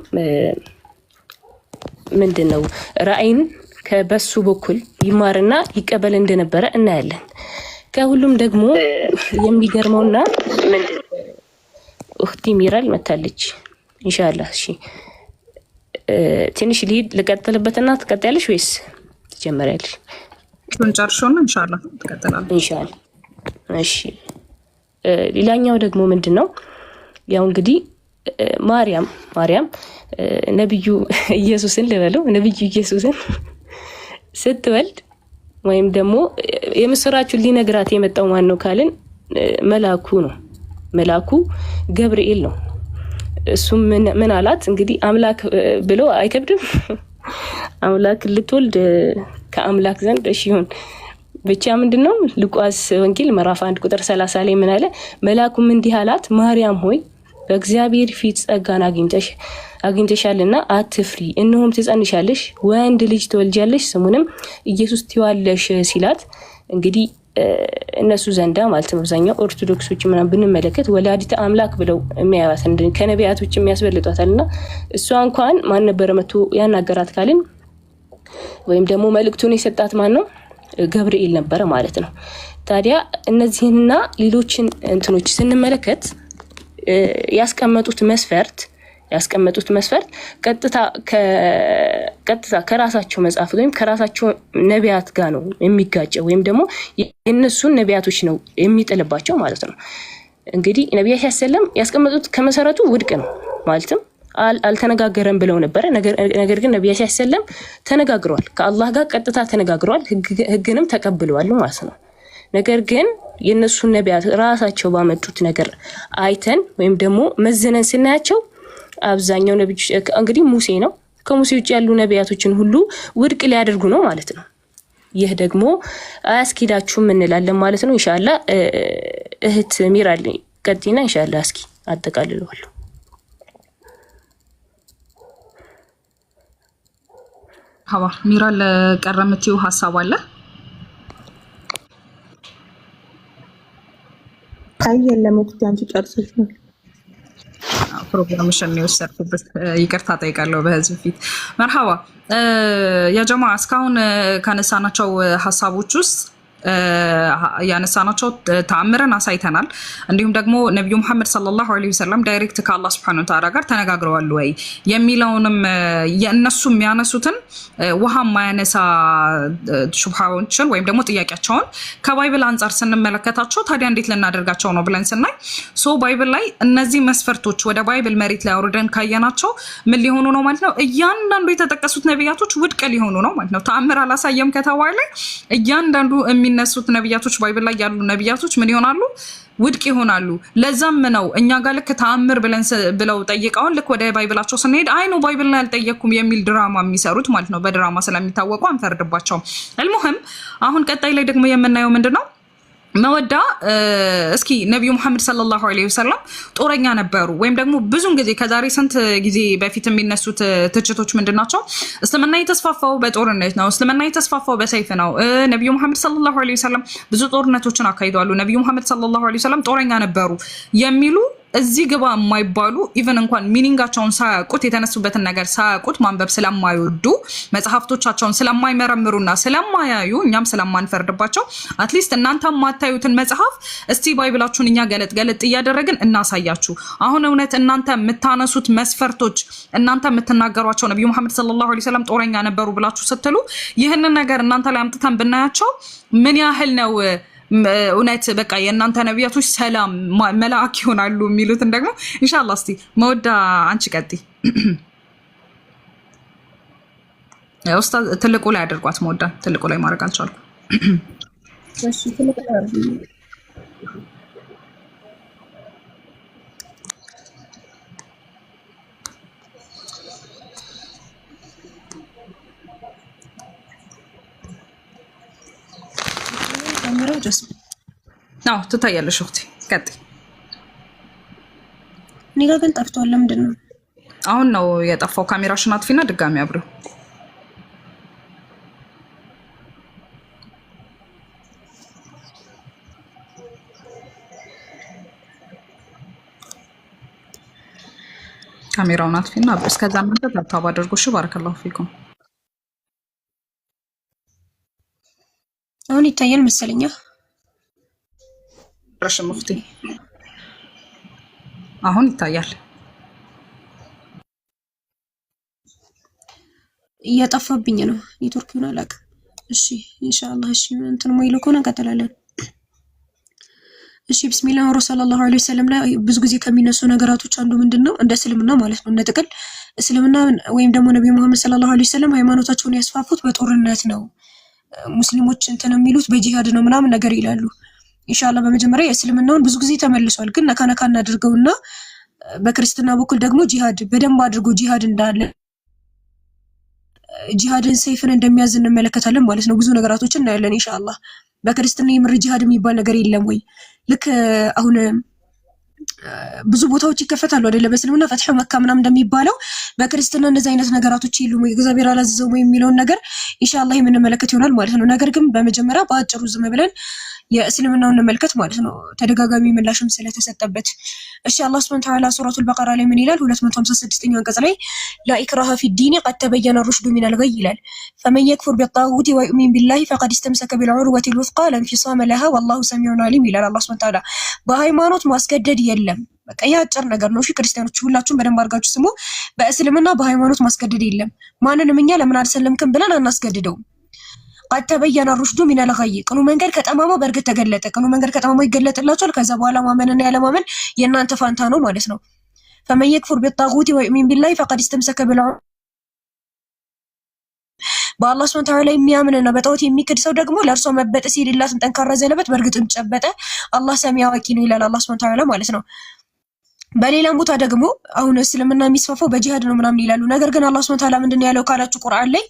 ምንድነው ራእይን ከበሱ በኩል ይማርና ይቀበል እንደነበረ እናያለን። ከሁሉም ደግሞ የሚገርመውና እህቲ ሚራል መታለች ኢንሻአላህ። እሺ ትንሽ ልቀጥልበትና ትቀጥያለሽ ወይስ ትጀምሪያለሽ? ጨርሾና ኢንሻአላህ ትቀጥላለሽ። ኢንሻአላህ እሺ። ሌላኛው ደግሞ ምንድነው ያው እንግዲህ ማርያም ነብዩ ኢየሱስን ኢየሱስን ስትወልድ ወይም ደግሞ የምስራቹን ሊነግራት የመጣው ማን ነው ካልን መልአኩ ነው። መልአኩ ገብርኤል ነው። እሱም ምን አላት እንግዲህ አምላክ ብሎ አይከብድም። አምላክ ልትወልድ ከአምላክ ዘንድ እሺ ይሁን ብቻ ምንድነው ሉቃስ ወንጌል ምዕራፍ 1 ቁጥር 30 ላይ ምን አለ? መልአኩም እንዲህ አላት ማርያም ሆይ በእግዚአብሔር ፊት ጸጋን አግኝተሻልና አትፍሪ፣ እነሆም ትጸንሻለሽ፣ ወንድ ልጅ ትወልጃለሽ፣ ስሙንም ኢየሱስ ትይዋለሽ ሲላት እንግዲህ እነሱ ዘንዳ ማለት ነው አብዛኛው ኦርቶዶክሶች ምናምን ብንመለከት ወላዲተ አምላክ ብለው የሚያዩት ከነቢያቶች የሚያስበልጧታልና እሷ እንኳን ማን ነበር መጥቶ ያናገራት ካልን ወይም ደግሞ መልእክቱን የሰጣት ማን ነው? ገብርኤል ነበር ማለት ነው። ታዲያ እነዚህና ሌሎችን እንትኖች ስንመለከት ያስቀመጡት መስፈርት ቀጥታ ከራሳቸው መጽሐፍ ወይም ከራሳቸው ነቢያት ጋር ነው የሚጋጨው ወይም ደግሞ የነሱን ነቢያቶች ነው የሚጥልባቸው ማለት ነው። እንግዲህ ነቢያት ሰለም ያስቀመጡት ከመሰረቱ ውድቅ ነው ማለትም አልተነጋገረም ብለው ነበር። ነገር ግን ነቢያት ሰለም ተነጋግረዋል፣ ከአላህ ጋር ቀጥታ ተነጋግረዋል፣ ህግንም ተቀብለዋል ማለት ነው። ነገር ግን የነሱን ነቢያት ራሳቸው ባመጡት ነገር አይተን ወይም ደግሞ መዝነን ስናያቸው አብዛኛው ነብዮች እንግዲህ ሙሴ ነው፣ ከሙሴ ውጭ ያሉ ነቢያቶችን ሁሉ ውድቅ ሊያደርጉ ነው ማለት ነው። ይህ ደግሞ አያስኪዳችሁም እንላለን ማለት ነው። ኢንሻአላህ እህት ሚራል ቀጥይና ኢንሻአላህ እስኪ አጠቃልለዋለሁ። ሀዋ ሚራል ቀረምቲው ሐሳብ አለ? የለም ወቅት አንቺ ጨርሰሽ ነው ፕሮግራምሽን የወሰድኩበት ይቅርታ ጠይቃለሁ በህዝብ ፊት። መርሐባ ያ ጀማ እስካሁን ካነሳናቸው ሐሳቦች ውስጥ ያነሳናቸው ተአምረን አሳይተናል። እንዲሁም ደግሞ ነብዩ መሐመድ ሰለላሁ ዐለይሂ ወሰለም ዳይሬክት ከአላህ Subhanahu Wa Ta'ala ጋር ተነጋግረዋል ወይ የሚለውንም የነሱ የሚያነሱትን ውሃ ማያነሳ ሹብሃዎችን ወይም ደግሞ ጥያቄያቸውን ከባይብል አንፃር ስንመለከታቸው ታዲያ እንዴት ልናደርጋቸው ነው ብለን ስናይ ባይብል ላይ እነዚህ መስፈርቶች ወደ ባይብል መሬት ላይ አውርደን ካየናቸው ምን ሊሆኑ ነው ማለት ነው? እያንዳንዱ የተጠቀሱት ነቢያቶች ውድቅ ሊሆኑ ነው ማለት ነው። ተአምር አላሳየም ከተባለ እያንዳንዱ የሚነሱት ነቢያቶች ባይብል ላይ ያሉ ነቢያቶች ምን ይሆናሉ? ውድቅ ይሆናሉ። ለዛም ነው እኛ ጋር ልክ ተአምር ብለው ጠይቀውን ልክ ወደ ባይብላቸው ስንሄድ አይ ነው ባይብል ላይ አልጠየቅኩም የሚል ድራማ የሚሰሩት ማለት ነው። በድራማ ስለሚታወቁ አንፈርድባቸውም። አልሙሂም አሁን ቀጣይ ላይ ደግሞ የምናየው ምንድነው? መወዳ እስኪ ነብዩ መሐመድ ሰለላሁ ዐለይሂ ወሰለም ጦረኛ ነበሩ ወይም ደግሞ ብዙን ጊዜ ከዛሬ ስንት ጊዜ በፊት የሚነሱት ትችቶች ምንድናቸው? እስልምና የተስፋፋው በጦርነት ነው፣ እስልምና የተስፋፋው በሰይፍ ነው፣ ነብዩ መሐመድ ሰለላሁ ዐለይሂ ወሰለም ብዙ ጦርነቶችን አካሂደዋል፣ ነብዩ መሐመድ ሰለላሁ ዐለይሂ ወሰለም ጦረኛ ነበሩ የሚሉ እዚህ ግባ የማይባሉ ኢቨን እንኳን ሚኒንጋቸውን ሳያውቁት የተነሱበትን ነገር ሳያውቁት ማንበብ ስለማይወዱ መጽሐፍቶቻቸውን ስለማይመረምሩና ስለማያዩ እኛም ስለማንፈርድባቸው አትሊስት እናንተ የማታዩትን መጽሐፍ እስቲ ባይብላችሁን እኛ ገለጥ እያደረግን እናሳያችሁ። አሁን እውነት እናንተ የምታነሱት መስፈርቶች እናንተ የምትናገሯቸው ነብዩ መሐመድ ሰለላሁ ዐለይሂ ወሰለም ጦረኛ ነበሩ ብላችሁ ስትሉ ይህንን ነገር እናንተ ላይ አምጥተን ብናያቸው ምን ያህል ነው እውነት በቃ የእናንተ ነቢያቶች ሰላም መላእክ ይሆናሉ የሚሉትን ደግሞ ኢንሻአላህ እስቲ መወዳ አንቺ ቀጥይ። ኡስታዝ ትልቁ ላይ አድርጓት። መወዳ ትልቁ ላይ ማድረግ አልቻልኩም። እሺ ትልቁ ላይ ነው ትታያለሽ። እህቴ ቀጥይ። እኔ ጋር ግን ጠፍቷል። ለምንድን ነው አሁን ነው የጠፋው? ካሜራሽን አጥፊና ድጋሚ አብሪው። ካሜራውን አጥፊና አብሪው። እስከዛ ምንድነው ታብታብ አድርጎሽ። ባረከላሁ ፊኩም። አሁን ይታያል መሰለኛ። ረሽም ሙፍቲ አሁን ይታያል። እያጠፋብኝ ነው ኔትወርክ ይሆናል አላውቅም። እሺ ኢንሻአላህ። እሺ እንትን ሞይሎ ከሆነ እንቀጥላለን። እሺ ቢስሚላህ ወሰለላሁ ዐለይሂ ወሰለም ላይ ብዙ ጊዜ ከሚነሱ ነገራቶች አንዱ ምንድነው እንደ እስልምና ማለት ነው እንደ ጥቅል እስልምና ወይም ደግሞ ነብዩ መሐመድ ሰለላሁ ዐለይሂ ወሰለም ሃይማኖታቸውን ያስፋፉት በጦርነት ነው፣ ሙስሊሞች እንትን የሚሉት በጂሃድ ነው ምናምን ነገር ይላሉ። ኢንሻአላህ በመጀመሪያ የእስልምናውን ብዙ ጊዜ ተመልሷል፣ ግን ነካ እናድርገውና በክርስትና በኩል ደግሞ ጂሃድ በደንብ አድርጎ ጂሃድ እንዳለ ጂሃድን ሰይፍን እንደሚያዝ እንመለከታለን ማለት ነው። ብዙ ነገራቶችን እናያለን ኢንሻአላህ። በክርስትና የምር ጂሃድ የሚባል ነገር የለም ወይ? ልክ አሁን ብዙ ቦታዎች ይከፈታሉ አይደለ? በእስልምና ፈትህ መካ ምናምን እንደሚባለው በክርስትና እንደዚህ አይነት ነገራቶች የሉም ወይ? እግዚአብሔር አላዘዘውም ወይ የሚለውን ነገር ኢንሻአላህ የምንመለከት ይሆናል ማለት ነው። ነገር ግን በመጀመሪያ በአጭሩ ዝም ብለን የእስልምናውን እንመልከት ማለት ነው፣ ተደጋጋሚ ምላሽም ስለተሰጠበት። እሺ አላህ Subhanahu Wa Ta'ala ሱረቱል በቀራ ላይ ምን ይላል? 256ኛው አንቀጽ ላይ ላ ኢክራሃ ፊዲን ቀድ ተበየነ ሩሽዱ ሚነል ገይ ይላል። ፈመን የክፉር ቢጣጉት ወዩሚን ቢላሂ ፈቀድ ኢስተምሰከ ቢልዑርወቲል ውስቃ ለንፊሳመ ለሃ ወላሁ ሰሚዑን ዓሊም ይላል አላህ Subhanahu Wa Ta'ala። በሃይማኖት ማስገደድ የለም። በቃ ይሄ አጭር ነገር ነው። እሺ ክርስቲያኖች ሁላችሁም በደንብ አድርጋችሁ ስሙ። በእስልምና በሃይማኖት ማስገደድ የለም። ማንንም እኛ ለምን አልሰለምክም ብለን አናስገድደውም። قد تبين الرشد من الغي ቅኑ መንገድ ከጠማማው በእርግጥ ተገለጠ። ቅኑ መንገድ ከጠማማው ይገለጥላችኋል። ከዛ በኋላ ማመንና ያለማመን የእናንተ ፋንታ ነው ማለት ነው። فمن يكفر بالطاغوت ويؤمن بالله فقد استمسك بالعروة በአላህ Subhanahu Wa Ta'ala የሚያምንና በጣዖት የሚክድ ሰው ደግሞ ለእርሷ መበጠስ የሌላትን ጠንካራ ዘለበት በእርግጥም ጨበጠ። አላህ ሰሚ አዋቂ ነው ይላል አላህ Subhanahu Wa Ta'ala ማለት ነው። በሌላም ቦታ ደግሞ አሁን እስልምና የሚስፋፋው በጂሃድ ነው ምናምን ይላሉ። ነገር ግን አላህ Subhanahu Wa Ta'ala ምንድነው ያለው ካላችሁ ቁርአን ላይ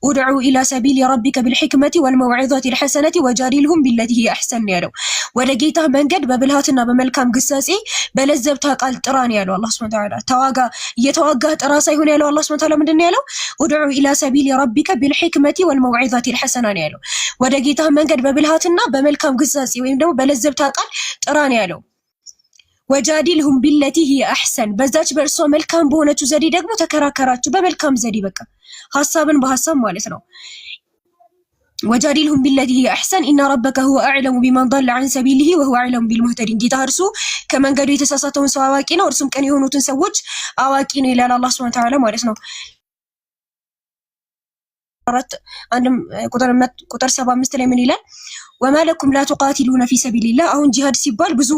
ኡድዑ ኢላ ሰቢሊ ረቢከ ቢልሂክመቲ ወልመውዒዘቲ ልሐሰነቲ ወጃዲልሁም ቢለቲ ሂየ አሕሰን ያለው ወደ ጌታ መንገድ በብልሃትና በመልካም ግሳጼ በለዘብታ ቃል ጥራ ነው ያለው አላህ Subhanahu Wa Ta'ala። ተዋጋ እየተዋጋህ ጥራ ሳይሆን ያለው አላህ Subhanahu Wa Ta'ala ምንድነው ያለው? ኡድዑ ኢላ ሰቢሊ ረቢከ ቢልሂክመቲ ወልመውዒዘቲ ልሐሰና ነው ያለው። ወደ ጌታ መንገድ በብልሃትና በመልካም ግሳጼ ወይም ደግሞ በለዘብታ ቃል ጥራ ነው ያለው። ወጃዲልሁም ቢለቲ ሂየ አሕሰን በዛች በእርሷ መልካም በሆነችው ዘዴ ደግሞ ተከራከራችሁ። በመልካም ዘዴ በቃ ሐሳብን በሐሳብ ማለት ነው። ወጃዲልሁም ቢለቲ ሂየ አሕሰን ኢነ ረበከ ሁወ አዕለሙ ቢመን ضل عن سبيله وهو أعلم بالمهتدين ጌታ እርሱ ከመንገዱ የተሳሳተውን ሰው አዋቂ ነው፣ እርሱም ቀን የሆኑትን ሰዎች አዋቂ ነው ይላል አላህ Subhanahu Wa Ta'ala ማለት ነው። አንድም ቁጥር 75 ላይ ምን ይላል? ወማ ለኩም ላ ቱቃቲሉነ ፊ ሰቢልላህ። አሁን ጂሃድ ሲባል ብዙ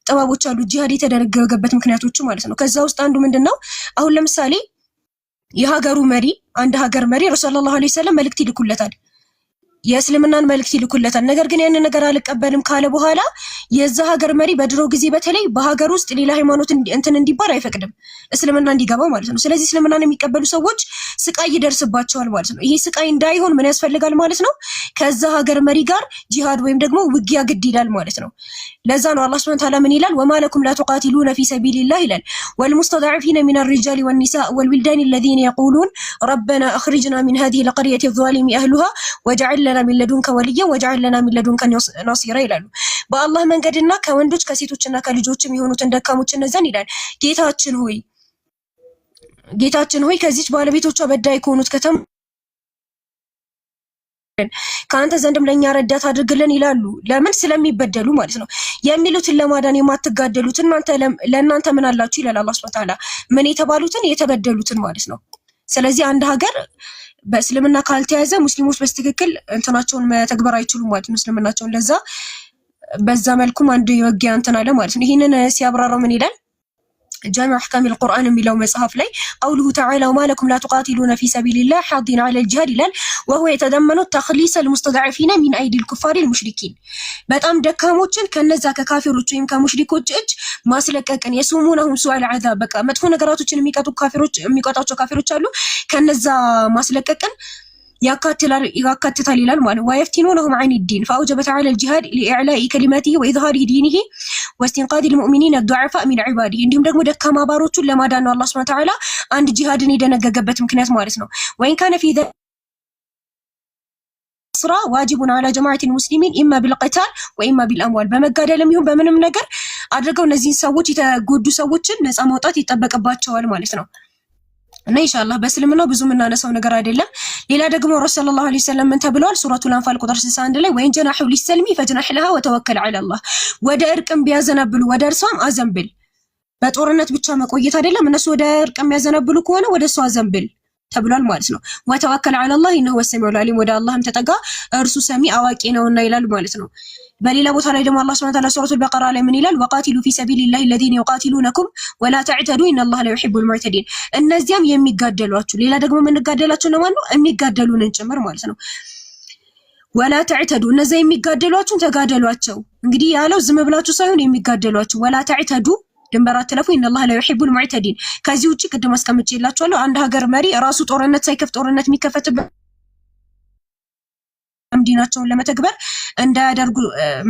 ጥበቦች አሉ፣ ጂሃድ የተደረገበት ምክንያቶቹ ማለት ነው። ከዛ ውስጥ አንዱ ምንድነው? አሁን ለምሳሌ የሀገሩ መሪ አንድ ሀገር መሪ ረሱላህ ሰለላሁ ዐለይሂ ወሰለም መልእክት ይልኩለታል፣ የእስልምናን መልእክት ይልኩለታል። ነገር ግን ያን ነገር አልቀበልም ካለ በኋላ የዛ ሀገር መሪ በድሮ ጊዜ በተለይ በሀገር ውስጥ ሌላ ሃይማኖት እንትን እንዲባል አይፈቅድም፣ እስልምና እንዲገባ ማለት ነው። ስለዚህ እስልምናን የሚቀበሉ ሰዎች ስቃይ ይደርስባቸዋል ማለት ነው። ይሄ ስቃይ እንዳይሆን ምን ያስፈልጋል ማለት ነው? ከዛ ሀገር መሪ ጋር ጂሃድ ወይም ደግሞ ውጊያ ግድ ይላል ማለት ነው። ለዛ ነው አላህ Subhanahu Wa Ta'ala ምን ይላል? ወማ ለኩም ላ ቱቃቲሉነ ፊ ሰቢልላህ ይላል። ወልሙስተድዐፊነ ሚነ الرجال والنساء والولدان الذين يقولون ربنا أخرجنا من هذه القرية الظالم أهلها واجعل ለና ሚን ለዱንከ ወልያ ወጅዐል ለና ሚን ለዱንከ ናሲራ ይላሉ። በአላህ መንገድና ከወንዶች ከሴቶችና ከልጆችም የሆኑትን ደካሞች እነዛን ይላል ጌታችን ሆይ ከዚች ባለቤቶቿ በዳይ ከሆኑት ከተማ ከአንተ ዘንድም ለኛ ረዳት አድርግልን ይላሉ። ለምን? ስለሚበደሉ ማለት ነው። የሚሉትን ለማዳን የማትጋደሉት ለእናንተ ምን አላችሁ ይላል አላህ ሱብሓነሁ ወተዓላ። ምን የተባሉትን የተበደሉትን ማለት ነው። ስለዚህ አንድ ሀገር በእስልምና ካልተያዘ ሙስሊሞች በስትክክል እንትናቸውን መተግበር አይችሉም ማለት ነው፣ እስልምናቸውን። ለዛ በዛ መልኩም አንድ የወጊያ እንትን አለ ማለት ነው። ይህንን ሲያብራራው ምን ይላል? ጃሚዕ አሕካሚል ቁርአን የሚለው መጽሐፍ ላይ ቀውሉሁ ተዓላ ወማ ለኩም ላ ቱቃቲሉነ ፊ ሰቢሊላህ ሓዲን ዐለል ጂሃድ ይላል። ወሁወ የተደመኑ ተኽሊሰል ሙስተድዐፊነ ሚን አይዲል ኩፋሪል ሙሽሪኪን፣ በጣም ደካሞችን ከነዛ ከካፊሮች ወይም ከሙሽሪኮች እጅ ማስለቀቅን፣ የሱሙነሁም ሱአል ዐዛብ፣ በቃ መጥፎ ነገራቶችን የሚቀጧቸው ካፊሮች አሉ፣ ከነዛ ማስለቀቅን ያካትታል ይላል ማለት። ወየፍቲኑነሁም ዐን ዲን ፈአውጀበ ተዓላ አልጂሃድ ሊኢዕላኢ ከሊማቲሂ ወኢዝሃሪ ዲኒሂ ወስቲንቃድ ልሙእሚኒን አዱዓፋ ሚን ዒባዲሂ፣ እንዲሁም ደግሞ ደካማ ባሮቹን ለማዳን ነው አላህ ሱብሓነሁ ወተዓላ አንድ ጂሃድን የደነገገበት ምክንያት ማለት ነው። ወኢን ካነ ፊ ስራ ዋጅቡን ዐላ ጀማዓቲል ሙስሊሚን ኢማ ቢልቂታል ወኢማ ቢልአምዋል፣ በመጋደልም ይሁን በምንም ነገር አድርገው እነዚህን ሰዎች የተጎዱ ሰዎችን ነፃ ማውጣት ይጠበቅባቸዋል ማለት ነው። እና ኢንሻአላህ በእስልምናው ብዙ የምናነሳው ነገር አይደለም። ሌላ ደግሞ ረሱል ሰለላሁ ዐለይሂ ወሰለም ምን ተብለዋል? ሱረቱል አንፋል ቁጥር 61 ላይ ወይን ጀናሑ ሊሰልሚ ፈጅናሕ ለሃ ወተወከል ዐለላህ፣ ወደ እርቅም ቢያዘነብሉ ወደ እርሷም አዘንብል። በጦርነት ብቻ መቆየት አይደለም፣ እነሱ ወደ እርቅም የሚያዘነብሉ ከሆነ ወደ እሷ አዘንብል ተብሏል ማለት ነው። ወተወከል ዐለላህ ኢነሁ ወሰሚዑል ዐሊም፣ ወደ አላህም ተጠጋ እርሱ ሰሚ አዋቂ ነውና ይላል ማለት ነው። በሌላ ቦታ ላይ ደግሞ አላህ ሱብሓነሁ ወተዓላ ሱረቱል በቀራ ላይ ምን ይላል? ወቃቲሉ ፊ ሰቢሊላሂ አለዚነ ዩቃቲሉነኩም ወላ ተዕተዱ ኢነላሀ ላ ዩሒቡል ሙዕተዲን፣ እነዚያም የሚጋደሏችሁ። ሌላ ደግሞ የምንጋደላቸው ነው ማለት ነው የሚጋደሉንን ጭምር ማለት ነው። ወላ ተዕተዱ፣ እነዚያ የሚጋደሏችሁን ተጋደሏቸው። እንግዲህ ያለው ዝም ብላችሁ ሳይሆን የሚጋደሏችሁ። ወላ ተዕተዱ፣ ድንበር አትለፉ። ኢነላሀ ላ ዩሒቡል ሙዕተዲን። ከዚህ ውጪ ቅድም አስቀምጬላችኋለሁ፣ አንድ ሀገር መሪ ራሱ ጦርነት ሳይከፍት ጦርነት የሚከፈትበት ዲናቸውን ለመተግበር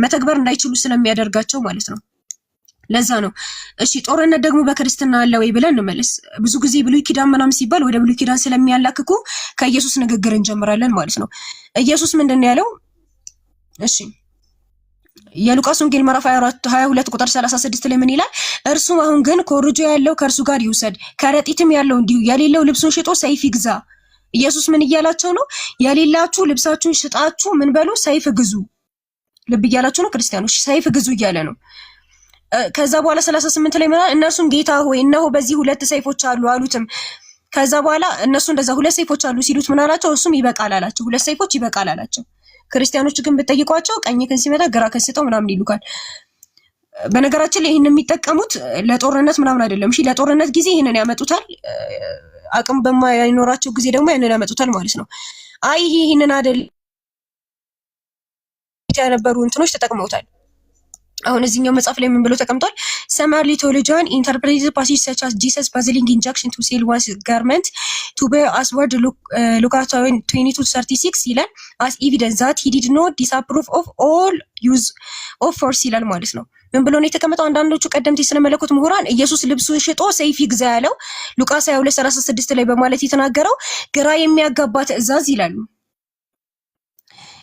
መተግበር እንዳይችሉ ስለሚያደርጋቸው ማለት ነው። ለዛ ነው። እሺ ጦርነት ደግሞ በክርስትና አለ ወይ ብለን እንመለስ። ብዙ ጊዜ ብሉይ ኪዳን ምናምን ሲባል ወደ ብሉይ ኪዳን ስለሚያላክኩ ከኢየሱስ ንግግር እንጀምራለን ማለት ነው። ኢየሱስ ምንድን ያለው? እሺ የሉቃስ ወንጌል ምዕራፍ 22 ቁጥር 36 ላይ ምን ይላል? እርሱም አሁን ግን ኮርጆ ያለው ከእርሱ ጋር ይውሰድ፣ ከረጢትም ያለው እንዲሁ፣ የሌለው ልብሱን ሽጦ ሰይፍ ይግዛ። ኢየሱስ ምን እያላቸው ነው? የሌላችሁ ልብሳችሁን ሽጣችሁ ምን በሉ? ሰይፍ ግዙ። ልብ እያላችሁ ነው ክርስቲያኖች፣ ሰይፍ ግዙ እያለ ነው። ከዛ በኋላ 38 ላይ ምናምን እነርሱም ጌታ ሆይ እነሆ በዚህ 2 ሰይፎች አሉ አሉትም። ከዛ በኋላ እነሱ እንደዛ 2 ሰይፎች አሉ ሲሉት ምን አላቸው? እሱም ይበቃል አላቸው። 2 ሰይፎች ይበቃል አላቸው። ክርስቲያኖች ግን ብትጠይቋቸው ቀኝ ከን ሲመታ ግራ ከን ስጠው ምናምን ይሉካል። በነገራችን ላይ ይሄን የሚጠቀሙት ለጦርነት ምናምን አይደለም። እሺ ለጦርነት ጊዜ ይሄንን ያመጡታል፣ አቅም በማይኖራቸው ጊዜ ደግሞ ያንን ያመጡታል ማለት ነው። አይ ይሄንን አይደል የነበሩ እንትኖች ተጠቅመውታል። አሁን እዚህኛው መጽሐፍ ላይ ምን ብሎ ተቀምጧል? ሰማርሊ ቴዎሎጂያን ኢንተርፕሬትድ ፓሴጅ ሰች አስ ጂሰስ ባዝሊንግ ኢንጀክሽን ቱ ሴል ዋንስ ጋርመንት ቱ ቤር አስወርድ ሉቃስ 22:36 ይላል አስ ኤቪደንስ ዛት ሂ ዲድ ኖት ዲስአፕሩቭ ኦፍ ኦል ዩዝ ኦፍ ፎርስ ይላል ማለት ነው። ምን ብሎ ነው የተቀመጠው? አንዳንዶቹ ቀደምት የሥነ መለኮት ምሁራን ኢየሱስ ልብሱን ሽጦ ሰይፍ ይግዛ ያለው ሉቃስ 22:36 ላይ በማለት የተናገረው ግራ የሚያጋባ ትእዛዝ ይላሉ።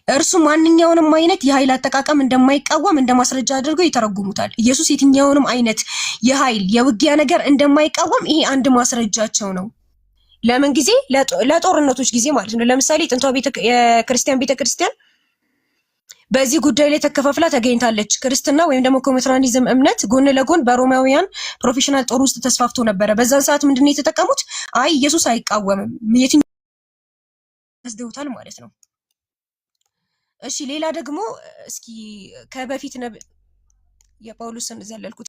እርሱ ማንኛውንም አይነት የኃይል አጠቃቀም እንደማይቃወም እንደማስረጃ አድርገው ይተረጉሙታል። ኢየሱስ የትኛውንም አይነት የኃይል የውጊያ ነገር እንደማይቃወም ይሄ አንድ ማስረጃቸው ነው። ለምን ጊዜ? ለጦርነቶች ጊዜ ማለት ነው። ለምሳሌ ጥንቷ የክርስቲያን ቤተክርስቲያን በዚህ ጉዳይ ላይ ተከፋፍላ ተገኝታለች። ክርስትና ወይም ደግሞ ኮሜትራኒዝም እምነት ጎን ለጎን በሮማውያን ፕሮፌሽናል ጦር ውስጥ ተስፋፍቶ ነበረ። በዛን ሰዓት ምንድነው የተጠቀሙት? አይ ኢየሱስ አይቃወምም የትኛው ያስደውታል ማለት ነው። እሺ ሌላ ደግሞ እስኪ ከበፊት የጳውሎስን ዘለልኩት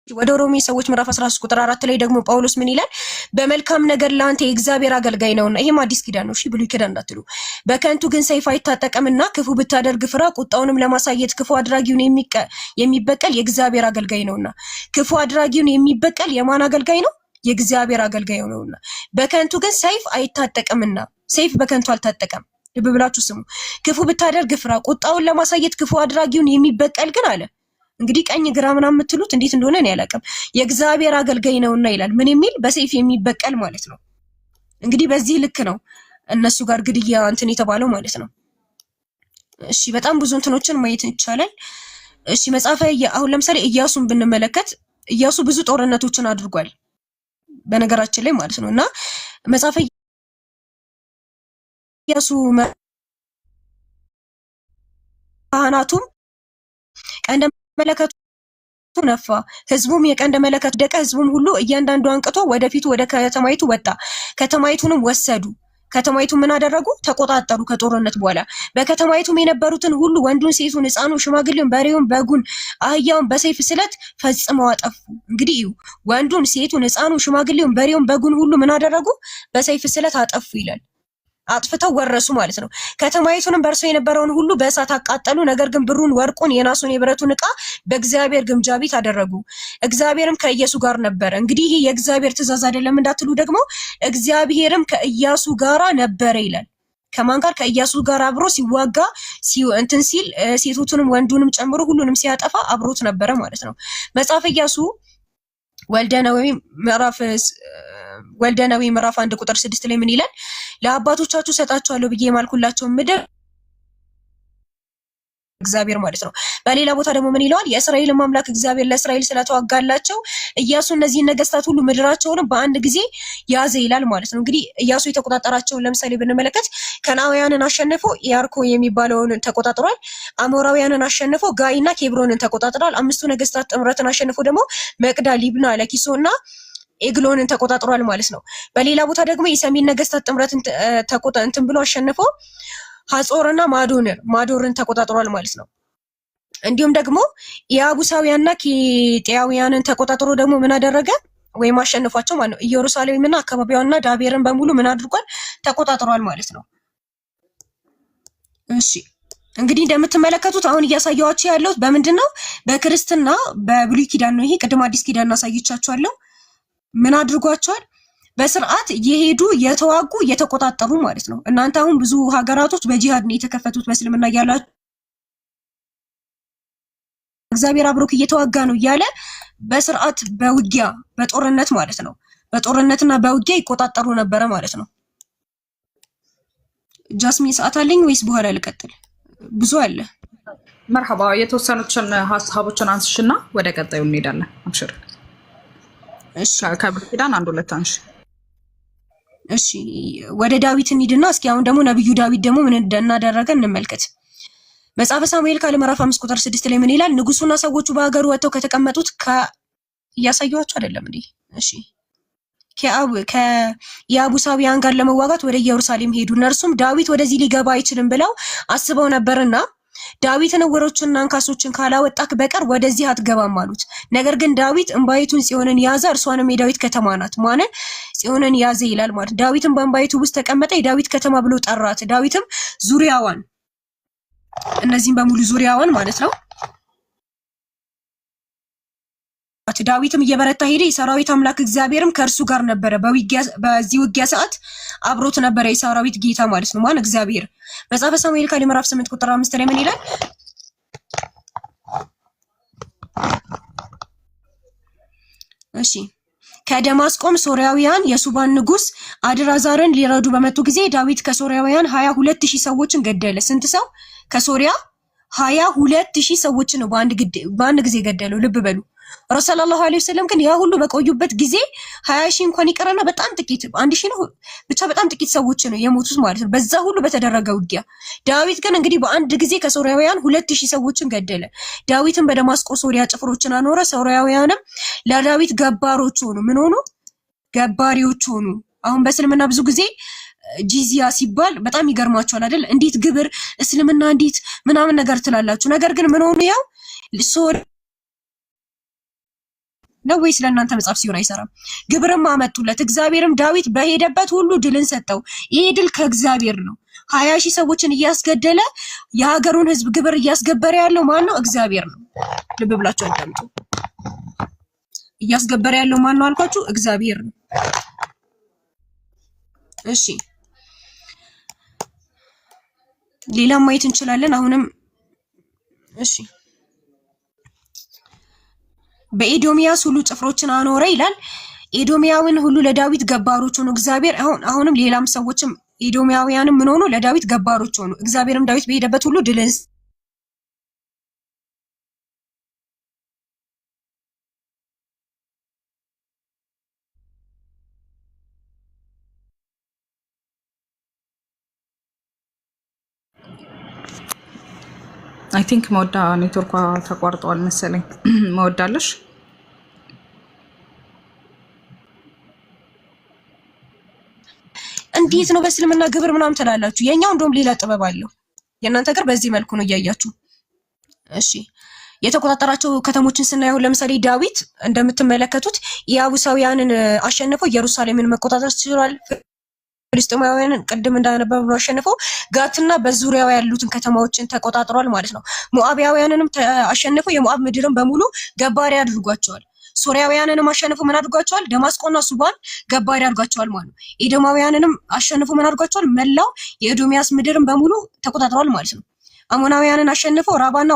ወደ ሮሜ ሰዎች ምዕራፍ 13 ቁጥር 4 ላይ ደግሞ ጳውሎስ ምን ይላል? በመልካም ነገር ለአንተ የእግዚአብሔር አገልጋይ ነውና። ይሄም አዲስ ኪዳን ነው። እሺ ብሉይ ኪዳን እንዳትሉ። በከንቱ ግን ሰይፍ አይታጠቅምና ክፉ ብታደርግ ፍራ፣ ቁጣውንም ለማሳየት ክፉ አድራጊውን የሚበቀል የእግዚአብሔር አገልጋይ ነውና። ክፉ አድራጊውን የሚበቀል የማን አገልጋይ ነው? የእግዚአብሔር አገልጋይ ነውና። በከንቱ ግን ሰይፍ አይታጠቅምና። ሰይፍ በከንቱ አልታጠቀም። ልብ ብላችሁ ስሙ። ክፉ ብታደርግ ፍራ፣ ቁጣውን ለማሳየት ክፉ አድራጊውን የሚበቀል ግን አለ። እንግዲህ ቀኝ ግራ ምናምን የምትሉት እንዴት እንደሆነ እኔ አላውቅም። የእግዚአብሔር አገልጋይ ነውና ይላል። ምን የሚል? በሰይፍ የሚበቀል ማለት ነው። እንግዲህ በዚህ ልክ ነው እነሱ ጋር ግድያ እንትን የተባለው ማለት ነው። እሺ በጣም ብዙ እንትኖችን ማየት ይቻላል። እሺ መጽሐፈ አሁን ለምሳሌ ኢያሱን ብንመለከት ኢያሱ ብዙ ጦርነቶችን አድርጓል በነገራችን ላይ ማለት ነው። እና መጽሐፈ ኢያሱ ካህናቱም ቀንደ መለከቱ ነፋ፣ ህዝቡም የቀንደ መለከቱ ደቀ፣ ህዝቡም ሁሉ እያንዳንዱ አንቅቶ ወደፊቱ ወደ ከተማይቱ ወጣ፣ ከተማይቱንም ወሰዱ። ከተማይቱ ምን አደረጉ? ተቆጣጠሩ። ከጦርነት በኋላ በከተማይቱም የነበሩትን ሁሉ ወንዱን፣ ሴቱን፣ ህፃኑን፣ ሽማግሌውን፣ በሬውን፣ በጉን፣ አህያውን በሰይፍ ስለት ፈጽመው አጠፉ። እንግዲህ ወንዱን፣ ሴቱን፣ ህፃኑን፣ ሽማግሌውን፣ በሬውን፣ በጉን ሁሉ ምን አደረጉ? በሰይፍ ስለት አጠፉ ይላል። አጥፍተው ወረሱ ማለት ነው። ከተማይቱንም በእርሷ የነበረውን ሁሉ በእሳት አቃጠሉ። ነገር ግን ብሩን፣ ወርቁን፣ የናሱን፣ የብረቱን ዕቃ በእግዚአብሔር ግምጃ ቤት አደረጉ። እግዚአብሔርም ከኢያሱ ጋር ነበረ። እንግዲህ ይህ የእግዚአብሔር ትእዛዝ አይደለም እንዳትሉ ደግሞ እግዚአብሔርም ከኢያሱ ጋራ ነበረ ይላል። ከማን ጋር? ከኢያሱ ጋር አብሮ ሲዋጋ እንትን ሲል ሴቶቱንም ወንዱንም ጨምሮ ሁሉንም ሲያጠፋ አብሮት ነበረ ማለት ነው። መጽሐፈ ኢያሱ ወልደ ነዌ ምዕራፍ 1 ቁጥር 6 ላይ ምን ይላል? ለአባቶቻችሁ ሰጣቸዋለሁ ብዬ የማልኩላቸው ምድር እግዚአብሔር ማለት ነው። በሌላ ቦታ ደግሞ ምን ይለዋል? የእስራኤልን አምላክ እግዚአብሔር ለእስራኤል ስለተዋጋላቸው ኢያሱ እነዚህን ነገስታት ሁሉ ምድራቸውን በአንድ ጊዜ ያዘ ይላል ማለት ነው። እንግዲህ ኢያሱ የተቆጣጠራቸውን ለምሳሌ ብንመለከት ከነዓናውያንን አሸንፎ ኢያሪኮ የሚባለውን ተቆጣጥሯል። አሞራውያንን አሸንፎ ጋይና ኬብሮንን ተቆጣጥሯል። አምስቱ ነገስታት ጥምረትን አሸንፎ ደግሞ መቅዳ፣ ሊብና፣ ለኪሶና ኤግሎንን ተቆጣጥሯል ማለት ነው። በሌላ ቦታ ደግሞ የሰሜን ነገስታት ጥምረትን እንትን ብሎ አሸንፎ ሐጾርና ማዶርን ተቆጣጥሯል ማለት ነው። እንዲሁም ደግሞ የአቡሳውያንና ኬጢያውያንን ተቆጣጥሮ ደግሞ ምን አደረገ? ወይም አሸንፏቸው ማለት ነው። ኢየሩሳሌምና አካባቢዋንና ዳቤርን በሙሉ ምን አድርጓል? ተቆጣጥሯል ማለት ነው። እሺ እንግዲህ እንደምትመለከቱት አሁን እያሳየኋችሁ ያለሁት በምንድን ነው? በክርስትና በብሉይ ኪዳን ነው። ይሄ ቅድም አዲስ ኪዳን አሳይቻችኋለሁ። ምን አድርጓቸዋል? በስርዓት የሄዱ የተዋጉ የተቆጣጠሩ ማለት ነው። እናንተ አሁን ብዙ ሀገራቶች በጂሃድ ነው የተከፈቱት በእስልምና እያላችሁ እግዚአብሔር አብሮክ እየተዋጋ ነው እያለ በስርዓት በውጊያ በጦርነት ማለት ነው። በጦርነትና በውጊያ ይቆጣጠሩ ነበረ ማለት ነው። ጃስሚን ሰዓት አለኝ ወይስ በኋላ ልቀጥል? ብዙ አለ። መርሐባ የተወሰኑትን ሀሳቦችን አንስሽና ወደ ቀጣዩ እንሄዳለን። አብሽር። እሺ ከብሉይ ኪዳን አንድ ሁለት አንሺ። እሺ ወደ ዳዊት እንሂድና እስኪ አሁን ደግሞ ነብዩ ዳዊት ደግሞ ምን እንዳደረገ እንመልከት። መጽሐፈ ሳሙኤል ካለ ምዕራፍ 5 ቁጥር 6 ላይ ምን ይላል? ንጉሱና ሰዎቹ በሀገሩ ወጥተው ከተቀመጡት እያሳየኋቸው አይደለም እንዴ? እሺ ከኢያቡሳውያን ጋር ለመዋጋት ወደ ኢየሩሳሌም ሄዱ። እነርሱም ዳዊት ወደዚህ ሊገባ አይችልም ብለው አስበው ነበርና ዳዊትን ዕውሮችንና አንካሶችን ካላወጣክ በቀር ወደዚህ አትገባም አሉት። ነገር ግን ዳዊት እምባይቱን ጽዮንን ያዘ፣ እርሷንም የዳዊት ከተማ ናት። ማንን? ጽዮንን ያዘ ይላል ማለት። ዳዊትም በእምባይቱ ውስጥ ተቀመጠ፣ የዳዊት ከተማ ብሎ ጠራት። ዳዊትም ዙሪያዋን፣ እነዚህም በሙሉ ዙሪያዋን ማለት ነው። ዳዊትም እየበረታ ሄደ፣ የሰራዊት አምላክ እግዚአብሔርም ከእርሱ ጋር ነበረ። በዚህ ውጊያ ሰዓት አብሮት ነበረ የሰራዊት ጌታ ማለት ነው። ማን? እግዚአብሔር። መጽሐፈ ሳሙኤል ካለ ምዕራፍ 8 ቁጥር 5 ላይ ምን ይላል? እሺ ከደማስቆም ሶርያውያን የሱባን ንጉስ አድራዛርን ሊረዱ በመጡ ጊዜ ዳዊት ከሶርያውያን 22,000 ሰዎችን ገደለ። ስንት ሰው? ከሶርያ 22,000 ሰዎችን ነው በአንድ ጊዜ ገደለው። ልብ በሉ። ረሱል ሰለላሁ ዐለይሂ ወሰለም ግን ያ ሁሉ በቆዩበት ጊዜ 20,000 እንኳን ይቀርና በጣም ጥቂት 1,000 ነው ብቻ በጣም ጥቂት ሰዎች ነው የሞቱት ማለት ነው በዛ ሁሉ በተደረገ ውጊያ። ዳዊት ግን እንግዲህ በአንድ ጊዜ ከሶርያውያን 2,000 ሰዎችን ገደለ። ዳዊትም በደማስቆ ሶርያ ጭፍሮችን አኖረ። ሶርያውያንም ለዳዊት ገባሮች ሆኑ። ምን ሆኑ? ገባሪዎች ሆኑ። አሁን በእስልምና ብዙ ጊዜ ጂዚያ ሲባል በጣም ይገርማችኋል አይደል? እንዴት ግብር እስልምና እንዴት ምናምን ነገር ትላላችሁ። ነገር ግን ምን ሆኑ? ያው ነው ወይስ ለእናንተ መጽሐፍ ሲሆን አይሰራም? ግብርም አመጡለት። እግዚአብሔርም ዳዊት በሄደበት ሁሉ ድልን ሰጠው። ይሄ ድል ከእግዚአብሔር ነው። 20,000 ሰዎችን እያስገደለ የሀገሩን ሕዝብ ግብር እያስገበረ ያለው ማን ነው? እግዚአብሔር ነው። ልብ ብላችሁ አዳምጡ። እያስገበረ ያለው ማን ነው አልኳችሁ? እግዚአብሔር ነው። እሺ ሌላ ማየት እንችላለን። አሁንም እሺ በኤዶሚያስ ሁሉ ጭፍሮችን አኖረ ይላል። ኤዶሚያውን ሁሉ ለዳዊት ገባሮች ሆኑ። እግዚአብሔር አሁንም ሌላም ሰዎችም ኤዶማውያንም ምን ሆኑ? ለዳዊት ገባሮች ሆኑ። እግዚአብሔርም ዳዊት በሄደበት ሁሉ ድልን አይ ቲንክ መወዳ ኔትወርኳ ተቋርጠዋል መሰለኝ። መወዳለሽ እንዴት ነው በእስልምና ግብር ምናምን ትላላችሁ? የኛው እንደውም ሌላ ጥበብ አለው። የእናንተ ሀገር በዚህ መልኩ ነው እያያችሁ። እሺ የተቆጣጠራቸው ከተሞችን ስናየው ለምሳሌ ዳዊት እንደምትመለከቱት ኢያቡሳውያንን አሸንፎ ኢየሩሳሌምን መቆጣጠር ችሏል። ፍልስጤማውያንን ቅድም እንዳነበብነው አሸንፎ ጋትና በዙሪያው ያሉትን ከተማዎችን ተቆጣጥሯል ማለት ነው። ሞአቢያውያንንም አሸንፎ የሞአብ ምድርን በሙሉ ገባሪ አድርጓቸዋል። ሶሪያውያንንም አሸንፎ ምን አድርጓቸዋል? ደማስቆና ሱባን ገባሪ አድርጓቸዋል ማለት ነው። ኤዶማውያንንም አሸንፎ ምን አድርጓቸዋል? መላው የኤዶሚያስ ምድርን በሙሉ ተቆጣጥሯል ማለት ነው። አሞናውያንን አሸንፎ ራባን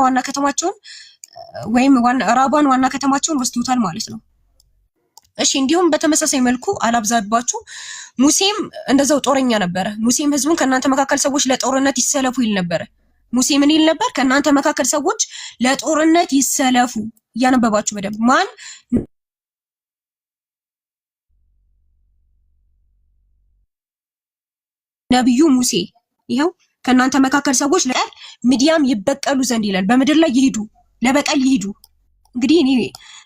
ዋና ከተማቸውን ወስዶታል ማለት ነው። እሺ እንዲሁም በተመሳሳይ መልኩ አላብዛባችሁ፣ ሙሴም እንደዛው ጦረኛ ነበረ። ሙሴም ህዝቡን ከእናንተ መካከል ሰዎች ለጦርነት ይሰለፉ ይል ነበረ። ሙሴ ምን ይል ነበር? ከእናንተ መካከል ሰዎች ለጦርነት ይሰለፉ። እያነበባችሁ በደንብ ማን ነብዩ ሙሴ ይኸው ከእናንተ መካከል ሰዎች ሚዲያም ይበቀሉ ዘንድ ይላል። በምድር ላይ ይሄዱ፣ ለበቀል ይሄዱ። እንግዲህ እኔ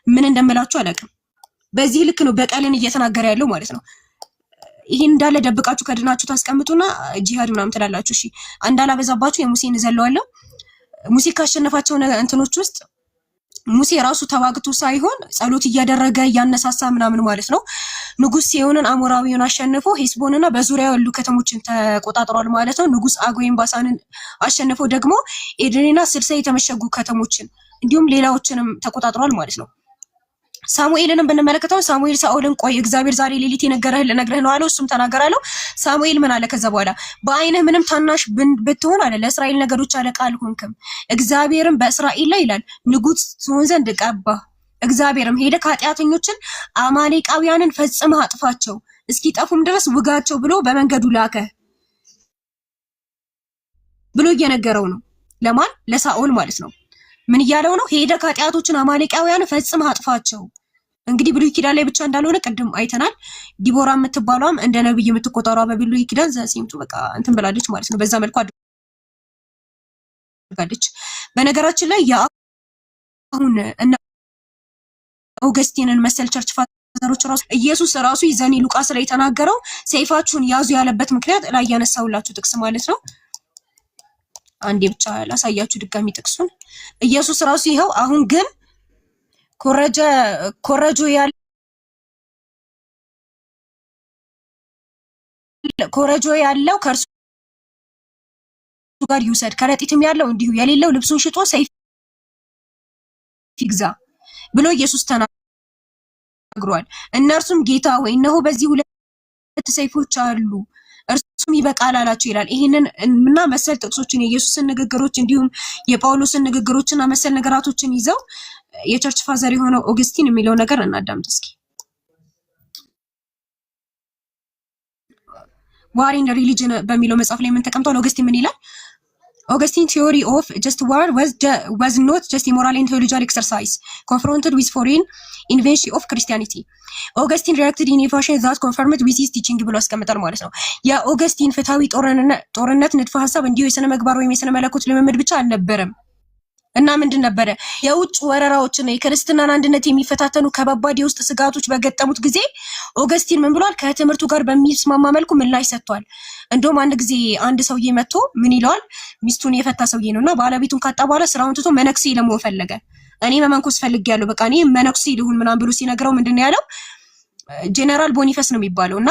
ምን እንደምላችሁ አላውቅም። በዚህ ልክ ነው በቀልን እየተናገረ ያለው ማለት ነው። ይሄን እንዳለ ደብቃችሁ ከድናችሁ ታስቀምጡና ጂሃድ ምናምን ትላላችሁ። እሺ እንዳላበዛባችሁ የሙሴን ዘለዋለሁ። ሙሴ ካሸነፋቸው እንትኖች ውስጥ ሙሴ ራሱ ተዋግቶ ሳይሆን ጸሎት እያደረገ እያነሳሳ ምናምን ማለት ነው። ንጉስ ሲሆንን አሞራዊውን አሸንፎ ሄስቦንና በዙሪያው ያሉ ከተሞችን ተቆጣጥሯል ማለት ነው። ንጉስ አጎይን ባሳንን አሸንፎ ደግሞ ኤድሬና 60 የተመሸጉ ከተሞችን እንዲሁም ሌላዎችንም ተቆጣጥሯል ማለት ነው። ሳሙኤልንም ብንመለከተው ሳሙኤል ሳኦልን ቆይ እግዚአብሔር ዛሬ ሌሊት የነገረህን ልነግርህ ነው አለው። እሱም ተናገር አለው። ሳሙኤል ምን አለ ከዛ በኋላ በአይንህ ምንም ታናሽ ብትሆን አለ ለእስራኤል ነገዶች አለቃ አልሆንክም። እግዚአብሔርም በእስራኤል ላይ ይላል ንጉስ ትሆን ዘንድ ቀባህ። እግዚአብሔርም ሄደ ከኃጢአተኞችን አማሌቃውያንን ፈጽመህ አጥፋቸው እስኪጠፉም ድረስ ውጋቸው ብሎ በመንገዱ ላከ ብሎ እየነገረው ነው። ለማን? ለሳኦል ማለት ነው። ምን እያለው ነው? ሄደ ከኃጢአቶችን አማሌቃውያንን ፈጽመህ አጥፋቸው። እንግዲህ ብሉይ ኪዳን ላይ ብቻ እንዳልሆነ ቅድም አይተናል። ዲቦራ የምትባሏም እንደ ነብይ የምትቆጠሯ በብሉይ ኪዳን ዘሲምቱ በቃ እንትን ብላለች ማለት ነው። በዛ መልኩ አድርጋለች። በነገራችን ላይ አሁን እና ኦገስቲንን መሰል ቸርች ፋዘሮች ራሱ ኢየሱስ ራሱ ይዘኒ ሉቃስ ላይ የተናገረው ሰይፋችሁን ያዙ ያለበት ምክንያት ላይ ያነሳውላችሁ ጥቅስ ማለት ነው። አንዴ ብቻ ላሳያችሁ ድጋሚ ጥቅሱን። ኢየሱስ ራሱ ይኸው አሁን ግን ኮረጆ ያለው ከእርሱ ጋር ይውሰድ፣ ከረጢትም ያለው እንዲሁ፣ የሌለው ልብሱን ሽጦ ሰይፍ ይግዛ ብሎ ኢየሱስ ተናግሯል። እነርሱም ጌታ ሆይ እነሆ በዚህ 2 ሰይፎች አሉ እርሱም ይበቃል አላቸው ይላል። ይሄንን እና መሰል ጥቅሶችን የኢየሱስን ንግግሮች እንዲሁም የጳውሎስን ንግግሮችና መሰል ነገራቶችን ይዘው የቸርች ፋዘር የሆነው ኦገስቲን የሚለው ነገር እናዳምጥ እስኪ። ዋር ኢን ሪሊጅን በሚለው መጽሐፍ ላይ ምን ተቀምጧል? ኦገስቲን ምን ይላል? Augustine theory of just war was not just a moral and theological exercise confronted with foreign invention of Christianity. Augustine reacted in a fashion that confirmed with his teaching ብሎ አስቀምጣል ማለት ነው። የኦገስቲን ፍትሃዊ ጦርነት ንድፈ ሐሳብ እንዲሁ የሥነ ምግባር ወይም የሥነ መለኮት ልምምድ ብቻ አልነበረም እና ምንድን ነበረ? የውጭ ወረራዎችና የክርስትናን አንድነት የሚፈታተኑ ከባባድ የውስጥ ስጋቶች በገጠሙት ጊዜ ኦገስቲን ምን ብሏል? ከትምህርቱ ጋር በሚስማማ መልኩ ምላሽ ሰጥቷል። እንደውም አንድ ጊዜ አንድ ሰውዬ መጥቶ ምን ይለዋል? ሚስቱን የፈታ ሰውዬ ነውና ባለቤቱን ካጣ በኋላ ስራውን ትቶ መነኩሴ ለመሆን ፈለገ። እኔ መመንኮስ ፈልጌያለሁ፣ በቃ እኔ መነኩሴ ልሁን ምናምን ብሎ ሲነግረው ምንድን ነው ያለው? ጄኔራል ቦኒፈስ ነው የሚባለው እና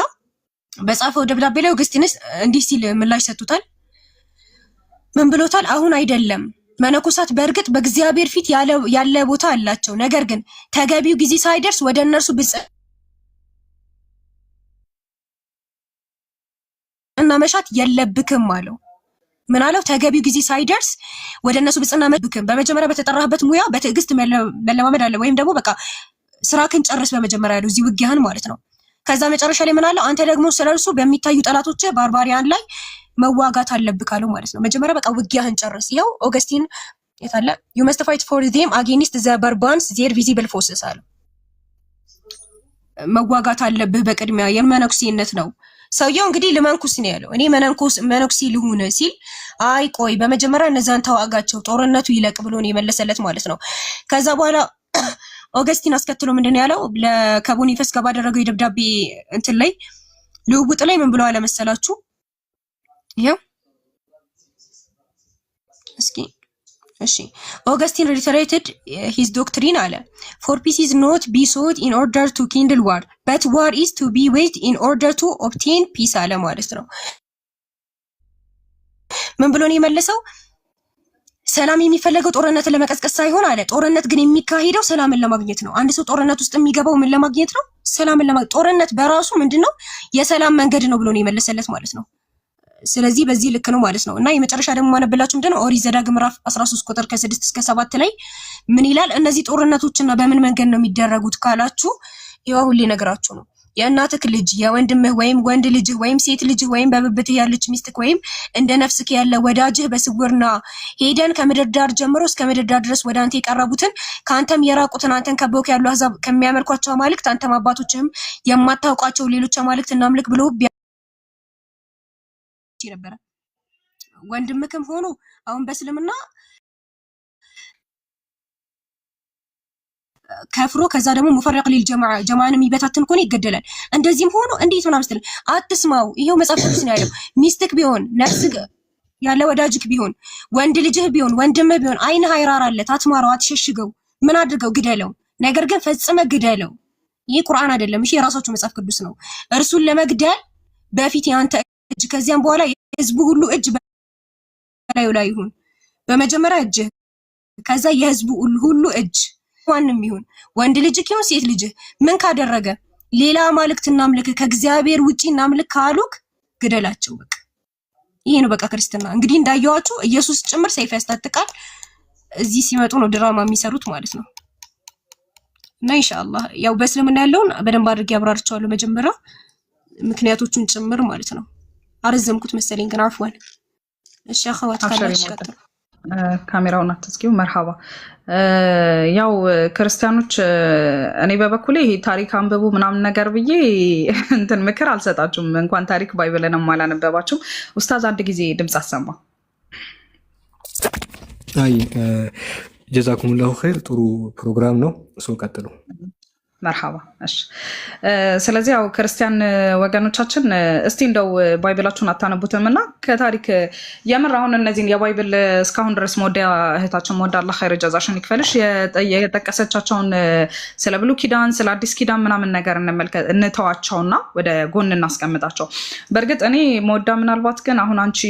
በጻፈው ደብዳቤ ላይ ኦገስቲንስ እንዲህ ሲል ምላሽ ሰጥቷል። ምን ብሎታል? አሁን አይደለም መነኮሳት በእርግጥ በእግዚአብሔር ፊት ያለ ቦታ አላቸው። ነገር ግን ተገቢው ጊዜ ሳይደርስ ወደ እነርሱ ብጽዕና መሻት የለብክም አለው። ምን አለው? ተገቢው ጊዜ ሳይደርስ ወደ እነሱ ብጽዕና መብክም። በመጀመሪያ በተጠራህበት ሙያ በትዕግስት መለማመድ አለ። ወይም ደግሞ በቃ ስራክን ጨርስ በመጀመሪያ ያለው እዚህ ውጊያህን ማለት ነው። ከዛ መጨረሻ ላይ ምን አለው? አንተ ደግሞ ስለርሱ በሚታዩ ጠላቶች ባርባሪያን ላይ መዋጋት አለብህ ካለው ማለት ነው። መጀመሪያ በቃ ውጊያህን ጨርስ። ይኸው ኦገስቲን የታለ you must fight for them against the barbarians their visible forces አለ። መዋጋት አለብህ በቅድሚያ የመነኩሴነት ነው። ሰውየው እንግዲህ ልመንኩስ ነው ያለው። እኔ መነኩሴ ልሁን ሲል አይ ቆይ በመጀመሪያ እነዛን ተዋጋቸው ጦርነቱ ይለቅ ብሎ ነው የመለሰለት ማለት ነው። ከዛ በኋላ ኦገስቲን አስከትሎ ምንድነው ያለው? ለከቦኒፈስ ጋር ባደረገው የደብዳቤ እንትን ላይ ልውውጥ ላይ ምን ብሎ አለ መሰላችሁ? ይሄው እስኪ እሺ ኦገስቲን reiterated his doctrine አለ for peace is not be sought in order to kindle war but war is to be waged in order to obtain peace አለ ማለት ነው። ምን ብሎ ነው የመለሰው? ሰላም የሚፈለገው ጦርነትን ለመቀስቀስ ሳይሆን አለ ጦርነት ግን የሚካሄደው ሰላምን ለማግኘት ነው። አንድ ሰው ጦርነት ውስጥ የሚገባው ምን ለማግኘት ነው? ሰላምን ለማግኘት። ጦርነት በራሱ ምንድነው? የሰላም መንገድ ነው ብሎ ነው የመለሰለት ማለት ነው። ስለዚህ በዚህ ልክ ነው ማለት ነው። እና የመጨረሻ ደግሞ ማነብላችሁ ምንድነው? ኦሪት ዘዳግም ምዕራፍ 13 ቁጥር ከ6 እስከ 7 ላይ ምን ይላል? እነዚህ ጦርነቶችና በምን መንገድ ነው የሚደረጉት ካላችሁ ይኸው ሁሌ ነገራችሁ ነው። የእናትህ ልጅ የወንድምህ ወይም ወንድ ልጅህ ወይም ሴት ልጅህ ወይም በብብትህ ያለች ሚስትህ ወይም እንደ ነፍስህ ያለ ወዳጅህ በስውርና ሄደን ከምድር ዳር ጀምሮ እስከ ምድር ዳር ድረስ ወደ አንተ የቀረቡትን ከአንተም የራቁትን አንተን ከበውክ ያሉ አሕዛብ ከሚያመልኳቸው አማልክት አንተም አባቶችህም የማታውቋቸው ሌሎች አማልክት እናምልክ ብሎ ነበረ። ወንድምክም ሆኖ አሁን በእስልምና ከፍሮ ከዛ ደግሞ ሙፈረቅ ሊል ጀማዓን የሚበታትን ከሆነ ይገደላል። እንደዚህም ሆኖ እንዴት ሆነ አምስተል አትስማው። ይሄው መጽሐፍ ቅዱስ ነው ያለው። ሚስትክ ቢሆን ነፍስክ ያለ ወዳጅክ ቢሆን ወንድ ልጅህ ቢሆን ወንድምህ ቢሆን አይንህ አይራራለት፣ አትማረው፣ አትሸሽገው፣ ምን አድርገው ግደለው። ነገር ግን ፈጽመ ግደለው። ይሄ ቁርአን አይደለም፣ እሺ የራሳችሁ መጽሐፍ ቅዱስ ነው። እርሱን ለመግደል በፊት ያንተ እጅ ከዚያም በኋላ የህዝቡ ሁሉ እጅ በላዩ ላይ ይሁን። በመጀመሪያ እጅ ከዛ የህዝቡ ሁሉ እጅ ማንም ይሁን ወንድ ልጅ ይሁን ሴት ልጅ ምን ካደረገ ሌላ አማልክት እናምልክ ከእግዚአብሔር ውጪ እናምልክ ካሉክ ግደላቸው። በቃ ይሄ ነው በቃ ክርስትና። እንግዲህ እንዳያዋችሁ ኢየሱስ ጭምር ሰይፍ ያስታጥቃል። እዚህ ሲመጡ ነው ድራማ የሚሰሩት ማለት ነው። እና ኢንሻአላህ ያው በእስልምና ያለውን በደንብ አድርጌ አብራርቻለሁ መጀመሪያ ምክንያቶቹን ጭምር ማለት ነው። አረዘምኩት መሰለኝ ግን አፍዋን። እሺ አኸዋት ካላችሁ ቀጥሉ። ካሜራውን አትዝጊው። መርሃባ። ያው ክርስቲያኖች እኔ በበኩሌ ይሄ ታሪክ አንብቡ ምናምን ነገር ብዬ እንትን ምክር አልሰጣችሁም። እንኳን ታሪክ ባይብልንም አላነበባችሁም። ኡስታዝ አንድ ጊዜ ድምፅ አሰማ። አይ ጀዛኩሙላሁ ኸይር። ጥሩ ፕሮግራም ነው። ሰው ቀጥሉ። መርሃባ። እሺ ስለዚህ ያው ክርስቲያን ወገኖቻችን እስቲ እንደው ባይብላችሁን አታነቡትም እና ከታሪክ የምር አሁን እነዚህን የባይብል እስካሁን ድረስ ሞዲያ እህታችን ሞዳ አላህ ኸይር ጀዛሽን ይክፈልሽ የጠቀሰቻቸውን ስለ ብሉይ ኪዳን ስለ አዲስ ኪዳን ምናምን ነገር እንተዋቸውና ወደ ጎን እናስቀምጣቸው። በእርግጥ እኔ ሞዳ ምናልባት ግን አሁን አንቺ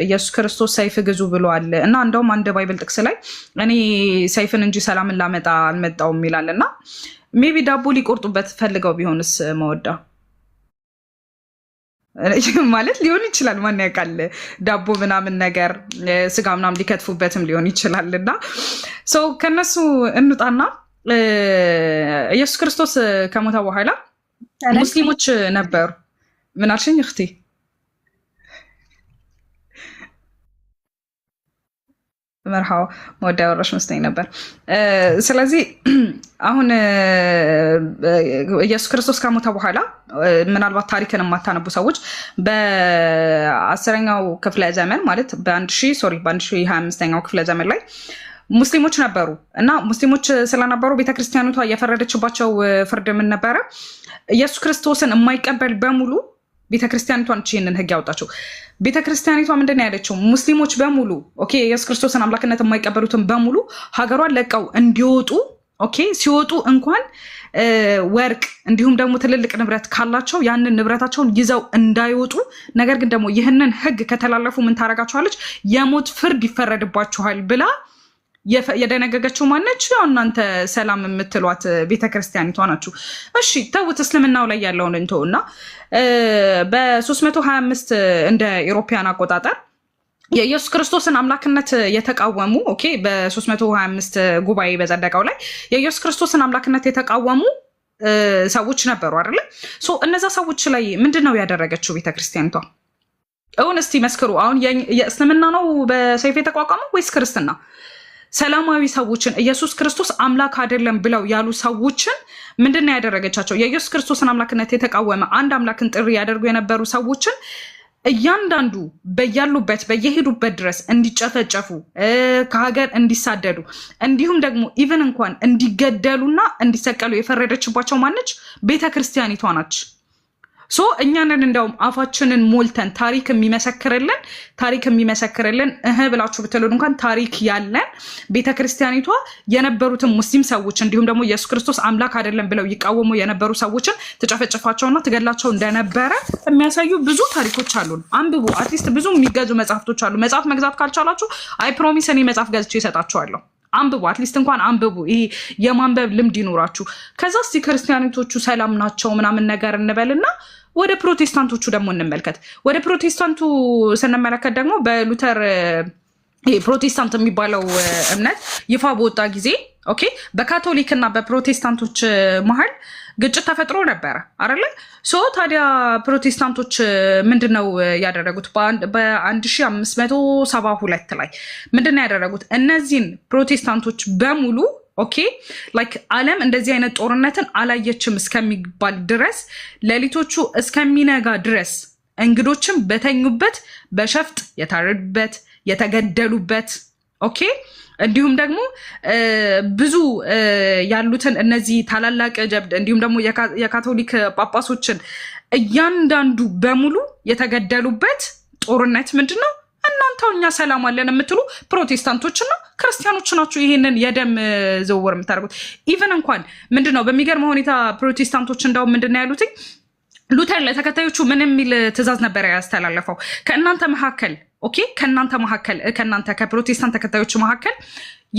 ኢየሱስ ክርስቶስ ሰይፍ ግዙ ብሏል እና እንደውም አንድ ባይብል ጥቅስ ላይ እኔ ሰይፍን እንጂ ሰላምን ላመጣ አልመጣውም ይላልና ሜቢ ዳቦ ሊቆርጡበት ፈልገው ቢሆንስ መወዳ ማለት ሊሆን ይችላል። ማን ያውቃል? ዳቦ ምናምን ነገር ስጋ ምናምን ሊከትፉበትም ሊሆን ይችላል። እና ሰው ከነሱ እንውጣና ኢየሱስ ክርስቶስ ከሞተ በኋላ ሙስሊሞች ነበሩ። ምን አልሽኝ እህቴ? መርሃው ወደ ወራሽ መስጠኝ ነበር። ስለዚህ አሁን ኢየሱስ ክርስቶስ ከሞተ በኋላ ምናልባት ታሪክን የማታነቡ ሰዎች በ10ኛው ክፍለ ዘመን ማለት በ1025ኛው ክፍለ ዘመን ላይ ሙስሊሞች ነበሩ እና ሙስሊሞች ስለነበሩ ቤተክርስቲያኒቷ የፈረደችባቸው ፍርድ ምን ነበረ? ኢየሱስ ክርስቶስን የማይቀበል በሙሉ ቤተክርስቲያኒቷን ይህንን ህግ ያወጣቸው። ቤተክርስቲያኒቷ ምንድን ነው ያለችው? ሙስሊሞች በሙሉ ኦኬ ኢየሱስ ክርስቶስን አምላክነት የማይቀበሉትን በሙሉ ሀገሯን ለቀው እንዲወጡ ኦኬ ሲወጡ እንኳን ወርቅ እንዲሁም ደግሞ ትልልቅ ንብረት ካላቸው ያንን ንብረታቸውን ይዘው እንዳይወጡ፣ ነገር ግን ደግሞ ይህንን ህግ ከተላለፉ ምን ታረጋቸዋለች? የሞት ፍርድ ይፈረድባቸዋል ብላ የደነገገችው ማነች? ያው እናንተ ሰላም የምትሏት ቤተክርስቲያኒቷ ናችሁ። እሺ ተውት፣ እስልምናው ላይ ያለውን እንተው እና በ325 እንደ ኢሮፒያን አቆጣጠር የኢየሱስ ክርስቶስን አምላክነት የተቃወሙ ኦኬ በ325 ጉባኤ በጸደቀው ላይ የኢየሱስ ክርስቶስን አምላክነት የተቃወሙ ሰዎች ነበሩ አይደለ? ሶ እነዛ ሰዎች ላይ ምንድነው ያደረገችው ቤተክርስቲያኒቷ? እውን እስቲ መስክሩ። አሁን የእስልምና ነው በሰይፍ የተቋቋመው ወይስ ክርስትና? ሰላማዊ ሰዎችን ኢየሱስ ክርስቶስ አምላክ አይደለም ብለው ያሉ ሰዎችን ምንድነው ያደረገቻቸው? የኢየሱስ ክርስቶስን አምላክነት የተቃወመ አንድ አምላክን ጥሪ ያደርጉ የነበሩ ሰዎችን እያንዳንዱ በያሉበት በየሄዱበት ድረስ እንዲጨፈጨፉ ከሀገር እንዲሳደዱ እንዲሁም ደግሞ ኢቨን እንኳን እንዲገደሉና እንዲሰቀሉ የፈረደችባቸው ማነች? ቤተክርስቲያኒቷ ናች። ሶ እኛንን እንደውም አፋችንን ሞልተን ታሪክ የሚመሰክርልን ብላችሁ ብትሉን እንኳን ታሪክ ያለን ቤተክርስቲያኒቷ የነበሩትን ሙስሊም ሰዎች እንዲሁም ደግሞ ኢየሱስ ክርስቶስ አምላክ አይደለም ብለው ይቃወሙ የነበሩ ሰዎችን ትጨፈጭፋቸውና ትገላቸው እንደነበረ የሚያሳዩ ብዙ ታሪኮች አሉን። አንብቡ። አትሊስት ብዙ የሚገዙ መጽሐፍቶች አሉ። መጽሐፍ መግዛት ካልቻላችሁ አይ ፕሮሚስ እኔ መጽሐፍ ገዝቼ ይሰጣችኋለሁ። አንብቡ። አትሊስት እንኳን አንብቡ። ይሄ የማንበብ ልምድ ይኖራችሁ። ከዛ እስቲ ክርስቲያኖቹ ሰላም ናቸው ምናምን ነገር እንበልና ወደ ፕሮቴስታንቶቹ ደግሞ እንመልከት። ወደ ፕሮቴስታንቱ ስንመለከት ደግሞ በሉተር ፕሮቴስታንት የሚባለው እምነት ይፋ በወጣ ጊዜ ኦኬ በካቶሊክ እና በፕሮቴስታንቶች መሀል ግጭት ተፈጥሮ ነበረ አይደለ? ሶ ታዲያ ፕሮቴስታንቶች ምንድነው ያደረጉት? በ1572 ላይ ምንድነው ያደረጉት? እነዚህን ፕሮቴስታንቶች በሙሉ ኦኬ ላይክ ዓለም እንደዚህ አይነት ጦርነትን አላየችም እስከሚባል ድረስ ሌሊቶቹ እስከሚነጋ ድረስ እንግዶችም በተኙበት በሸፍጥ የታረዱበት የተገደሉበት ኦኬ እንዲሁም ደግሞ ብዙ ያሉትን እነዚህ ታላላቅ ጀብድ እንዲሁም ደግሞ የካቶሊክ ጳጳሶችን እያንዳንዱ በሙሉ የተገደሉበት ጦርነት ምንድነው? እናንተው እኛ ሰላም አለን የምትሉ ፕሮቴስታንቶችና ክርስቲያኖች ናችሁ ይሄንን የደም ዝውውር የምታደርጉት። ኢቨን እንኳን ምንድነው በሚገርም ሁኔታ ፕሮቴስታንቶች እንዳው ምንድነው ያሉት? ሉተር ለተከታዮቹ ምን የሚል ትእዛዝ ነበር ያስተላለፈው? ከእናንተ መካከል ኦኬ ከእናንተ ከፕሮቴስታንት ተከታዮች መካከል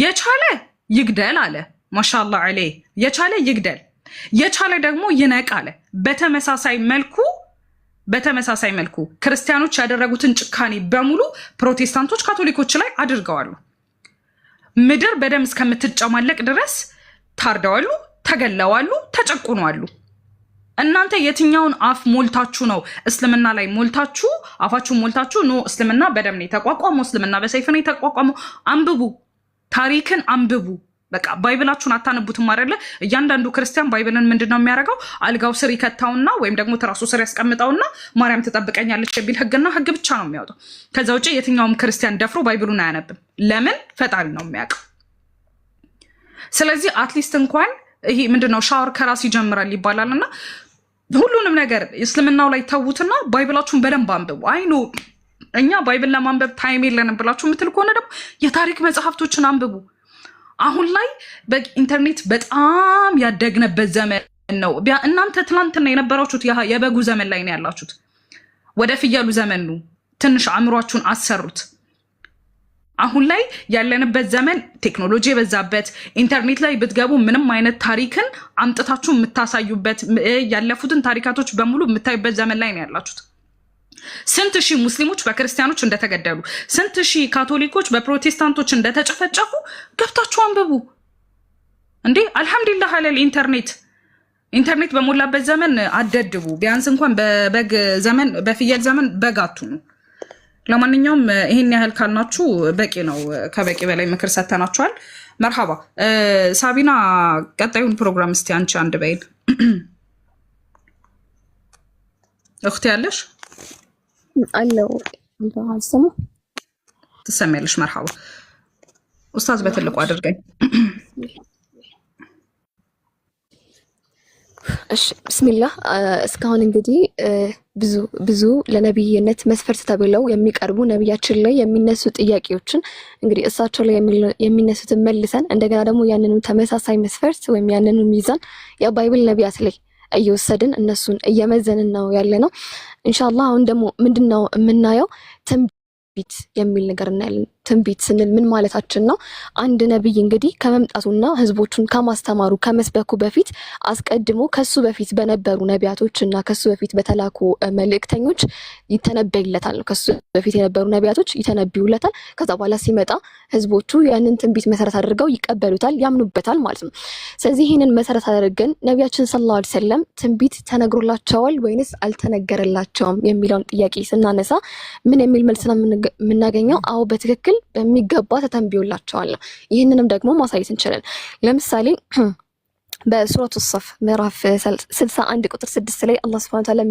የቻለ ይግደል አለ። ማሻአላህ አለይ የቻለ ይግደል፣ የቻለ ደግሞ ይነቅ አለ። በተመሳሳይ መልኩ ክርስቲያኖች ያደረጉትን ጭካኔ በሙሉ ፕሮቴስታንቶች ካቶሊኮች ላይ አድርገዋሉ። ምድር በደም እስከምትጨማለቅ ድረስ ታርደዋሉ፣ ተገለዋሉ፣ ተጨቁነዋሉ። እናንተ የትኛውን አፍ ሞልታችሁ ነው እስልምና ላይ ሞልታችሁ አፋችሁ ሞልታችሁ ኖ እስልምና በደም ነው የተቋቋመው፣ እስልምና በሰይፍ ነው የተቋቋመው? አንብቡ፣ ታሪክን አንብቡ። በቃ ባይብላችሁን አታነቡትም አይደለ? እያንዳንዱ ክርስቲያን ባይብልን ምንድነው የሚያደርገው? አልጋው ስር ይከታውና ወይም ደግሞ ትራሱ ስር ያስቀምጠውና ማርያም ትጠብቀኛለች የሚል ህግና ህግ ብቻ ነው የሚያወጣው። ከዛ ውጭ የትኛውም ክርስቲያን ደፍሮ ባይብሉን አያነብም። ለምን? ፈጣሪ ነው የሚያውቀው። ስለዚህ አትሊስት እንኳን ይሄ ምንድነው ሻወር ከራስ ይጀምራል ይባላልና ሁሉንም ነገር እስልምናው ላይ ተዉትና ባይብላችሁን በደንብ አንብቡ። አይኑ እኛ ባይብል ለማንበብ ታይም የለንም ብላችሁ የምትል ከሆነ ደግሞ የታሪክ መጽሐፍቶችን አንብቡ። አሁን ላይ በኢንተርኔት በጣም ያደግነበት ዘመን ነው። እናንተ ትላንትና የነበራችሁት የበጉ ዘመን ላይ ነው ያላችሁት። ወደ ፍየሉ ዘመን ነው። ትንሽ አእምሯችሁን አሰሩት። አሁን ላይ ያለንበት ዘመን ቴክኖሎጂ የበዛበት፣ ኢንተርኔት ላይ ብትገቡ ምንም አይነት ታሪክን አምጥታችሁ የምታሳዩበት ያለፉትን ታሪካቶች በሙሉ የምታዩበት ዘመን ላይ ነው ያላችሁት። ስንት ሺህ ሙስሊሞች በክርስቲያኖች እንደተገደሉ፣ ስንት ሺህ ካቶሊኮች በፕሮቴስታንቶች እንደተጨፈጨፉ ገብታችሁ አንብቡ እንዴ። አልሐምዱሊላህ አለል ኢንተርኔት በሞላበት ዘመን አደድቡ። ቢያንስ እንኳን በበግ ዘመን በፍየል ዘመን በግ አትሁኑ። ለማንኛውም ይሄን ያህል ካልናችሁ በቂ ነው። ከበቂ በላይ ምክር ሰተናችኋል። መርሃባ ሳቢና፣ ቀጣዩን ፕሮግራም እስቲ አንቺ አንድ በይን። እኽት ያለሽ አለው አልሰማ ትሰሚያለሽ? መርሃባ ኡስታዝ በትልቁ አድርገኝ። እሺ ብስሚላህ። እስካሁን እንግዲህ ብዙ ለነብይነት መስፈርት ተብለው የሚቀርቡ ነብያችን ላይ የሚነሱ ጥያቄዎችን እንግዲህ እሳቸው ላይ የሚነሱትን መልሰን እንደገና ደግሞ ያንኑ ተመሳሳይ መስፈርት ወይም ያንኑ ሚዛን የባይብል ነቢያት ላይ እየወሰድን እነሱን እየመዘንን ነው ያለ ነው። ኢንሻአላህ አሁን ደግሞ ምንድነው የምናየው ትንቢት የሚል ነገር እናያለን። ትንቢት ስንል ምን ማለታችን ነው? አንድ ነብይ እንግዲህ ከመምጣቱና ህዝቦቹን ከማስተማሩ ከመስበኩ በፊት አስቀድሞ ከሱ በፊት በነበሩ ነቢያቶችና ከሱ በፊት በተላኩ መልእክተኞች ይተነበይለታል ነው። ከሱ በፊት የነበሩ ነቢያቶች ይተነብዩለታል። ከዛ በኋላ ሲመጣ ህዝቦቹ ያንን ትንቢት መሰረት አድርገው ይቀበሉታል፣ ያምኑበታል ማለት ነው። ስለዚህ ይህንን መሰረት አድርገን ነቢያችን ሰለላሁ ዐለይሂ ወሰለም ትንቢት ተነግሮላቸዋል ወይንስ አልተነገረላቸውም የሚለውን ጥያቄ ስናነሳ ምን የሚል መልስ ነው የምናገኘው? አዎ በትክክል በሚገባ ተተንብዮላቸዋል ነው። ይህንንም ደግሞ ማሳየት እንችላለን። ለምሳሌ በሱረቱ ሰፍ ምዕራፍ 61 ቁጥር 6 ላይ አላህ Subhanahu Wa Ta'ala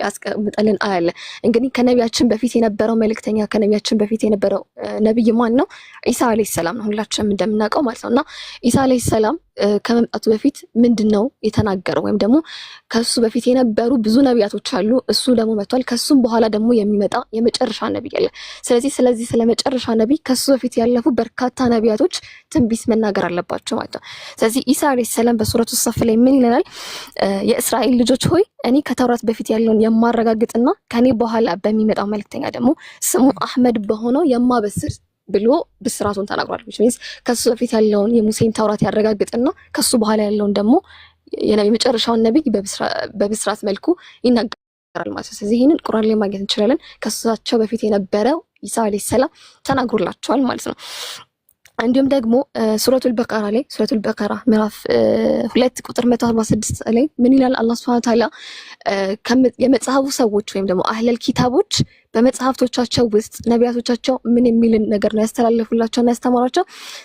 ያስቀምጠልን አያለ። እንግዲህ ከነቢያችን በፊት የነበረው መልእክተኛ ከነቢያችን በፊት የነበረው ነብይ ማን ነው? ኢሳ አለይሂ ሰላም ነው፣ ሁላችንም እንደምናውቀው ማለት ነውና ኢሳ አለይሂ ሰላም ከመምጣቱ በፊት ምንድነው የተናገረው? ወይም ደግሞ ከሱ በፊት የነበሩ ብዙ ነቢያቶች አሉ። እሱ ደግሞ መጥቷል። ከሱም በኋላ ደግሞ የሚመጣ የመጨረሻ ነብይ አለ። ስለዚህ ስለመጨረሻ ነብይ ከሱ በፊት ያለፉ በርካታ ነቢያቶች ትንቢት መናገር አለባቸው ማለት ነው። ስለዚህ ኢሳ አለይሂ ሰላም በሱረቱ ሰፍ ላይ ምን ይለናል? የእስራኤል ልጆች ሆይ እኔ ከተውራት በፊት ያለውን የማረጋግጥና ከኔ በኋላ በሚመጣው መልእክተኛ ደግሞ ስሙ አህመድ በሆነው የማበስር ብሎ ብስራቱን ተናግሯል። ሚንስ ከሱ በፊት ያለውን የሙሴን ተውራት ያረጋግጥና ከሱ በኋላ ያለውን ደግሞ የመጨረሻውን ነብይ በብስራት መልኩ ይናገራል ማለት ነው። ስለዚህ ይህንን ቁርአን ላይ ማግኘት እንችላለን። ከሳቸው በፊት የነበረው ኢሳ አለይሂ ሰላም ተናግሮላቸዋል ማለት ነው። እንዲሁም ደግሞ ሱረቱል በቀራ ምዕራፍ 2 ቁጥር 146 ላይ ምን ይላል? አላህ Subhanahu Wa Ta'ala የመጽሐፉ ሰዎች ወይም ደግሞ አህለል ኪታቦች በመጽሐፍቶቻቸው ውስጥ ነቢያቶቻቸው ምን የሚል ነገር ነው ያስተላለፉላቸውና ያስተማሯቸው?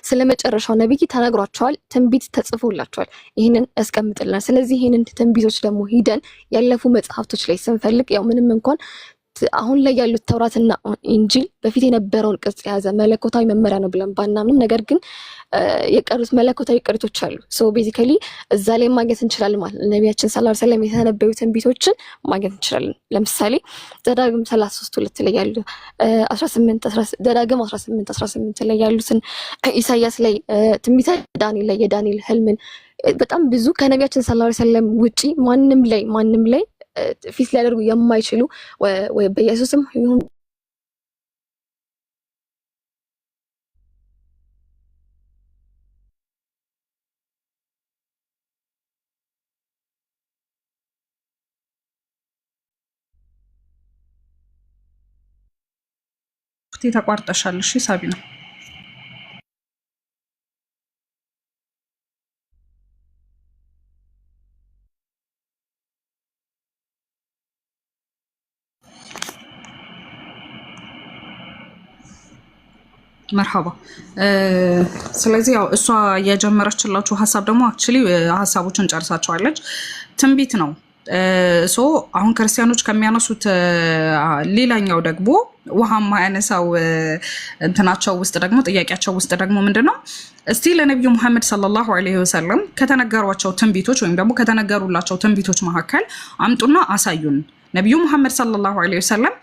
ስለመጨረሻው ነብይ ተነግሯቸዋል፣ ትንቢት ተጽፎላቸዋል። ይህንን ያስቀምጥልናል። ስለዚህ ይህንን ትንቢቶች ደግሞ ሂደን ያለፉ መጽሐፍቶች ላይ ስንፈልግ ያው ምንም እንኳን አሁን ላይ ያሉት ተውራትና ኢንጂል በፊት የነበረውን ቅርጽ የያዘ መለኮታዊ መመሪያ ነው ብለን ባናምንም ነገር ግን የቀሩት መለኮታዊ ቅሪቶች አሉ። ሶ ቤዚካሊ እዛ ላይ ማግኘት እንችላለን ማለት ነው። ነቢያችን ሰለላሁ ዐለይሂ ወሰለም የተነበዩ ትንቢቶችን ማግኘት እንችላለን። ለምሳሌ ዘዳግም 33:2 ላይ ያሉ 18 ላይ ያሉትን ኢሳያስ ላይ ትንቢተ ዳንኤል ላይ የዳንኤል ህልምን በጣም ብዙ ከነቢያችን ሰለላሁ ዐለይሂ ወሰለም ውጪ ማንም ላይ ፊት ሊያደርጉ የማይችሉ ወይ በኢየሱስም ይሁን ተቋርጠሻል። እሺ ሳቢና መርሐባ። ስለዚህ ያው እሷ የጀመረችላችሁ ሀሳብ ደግሞ አክቹሊ ሀሳቦችን ጨርሳቸዋለች። ትንቢት ነው። ሶ አሁን ክርስቲያኖች ከሚያነሱት ሌላኛው ደግሞ ውሃ ማያነሳው እንትናቸው ውስጥ ደግሞ ጥያቄያቸው ውስጥ ደግሞ ምንድነው? እስቲ ለነብዩ መሐመድ ሰለላሁ ዐለይሂ ወሰለም ከተነገሯቸው ትንቢቶች ወይም ደግሞ ከተነገሩላቸው ትንቢቶች መካከል አምጡና አሳዩን። ነብዩ መሐመድ ሰለላሁ ዐለይሂ ወሰለም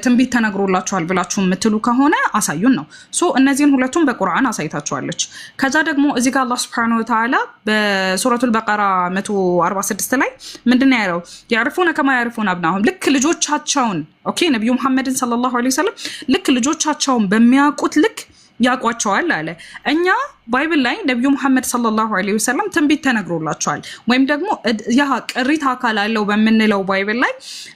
ትንቢት ተነግሮላችኋል ብላችሁ የምትሉ ከሆነ አሳዩን ነው። ሶ እነዚህን ሁለቱም በቁርአን አሳይታችኋለች። ከዛ ደግሞ እዚህ ጋር አላህ Subhanahu Wa Ta'ala በሱረቱል በቀራ 146 ላይ ምንድነው ያለው? ያርፉነ ከማ ያርፉነ አብናሁም፣ ልክ ልጆቻቸውን ኦኬ ነብዩ መሐመድን ሰለላሁ ዐለይሂ ወሰለም ልክ ልጆቻቸውን በሚያውቁት ልክ ያቋቸዋል አለ። እኛ ባይብል ላይ ነብዩ መሐመድ ሰለላሁ ዐለይሂ ወሰለም ትንቢት ተነግሮላቸዋል ወይም ደግሞ ያ ቅሪት አካል አለው በመንለው ባይብል ላይ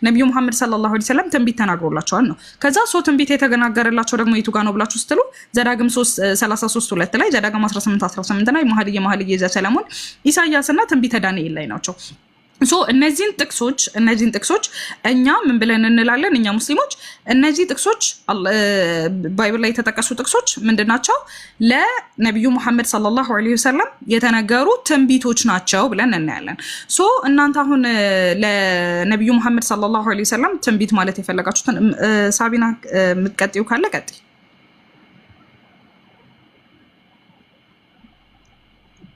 ነብዩ መሐመድ ሰለላሁ ዐለይሂ ወሰለም ትንቢት ተናግሮላቸዋል ነው። ከዛ ትንቢት የተገናገረላቸው ደግሞ የቱ ጋር ነው ብላችሁ ስትሉ ዘዳግም 33:2 ላይ፣ ዘዳግም 18:18 ላይ፣ መኃልየ ዘሰሎሞን፣ ኢሳያስና ትንቢተ ዳንኤል ላይ ናቸው። ሶ እነዚህን ጥቅሶች እኛ ምን ብለን እንላለን? እኛ ሙስሊሞች እነዚህ ጥቅሶች ባይብል ላይ የተጠቀሱ ጥቅሶች ምንድናቸው? ለነብዩ መሐመድ ሰለላሁ ዐለይሂ ወሰለም የተነገሩ ትንቢቶች ናቸው ብለን እናያለን። ሶ እናንተ አሁን ለነብዩ መሐመድ ሰለላሁ ዐለይሂ ወሰለም ትንቢት ማለት የፈለጋችሁትን ሳቢና የምትቀጥዩ ካለ ቀጥይ።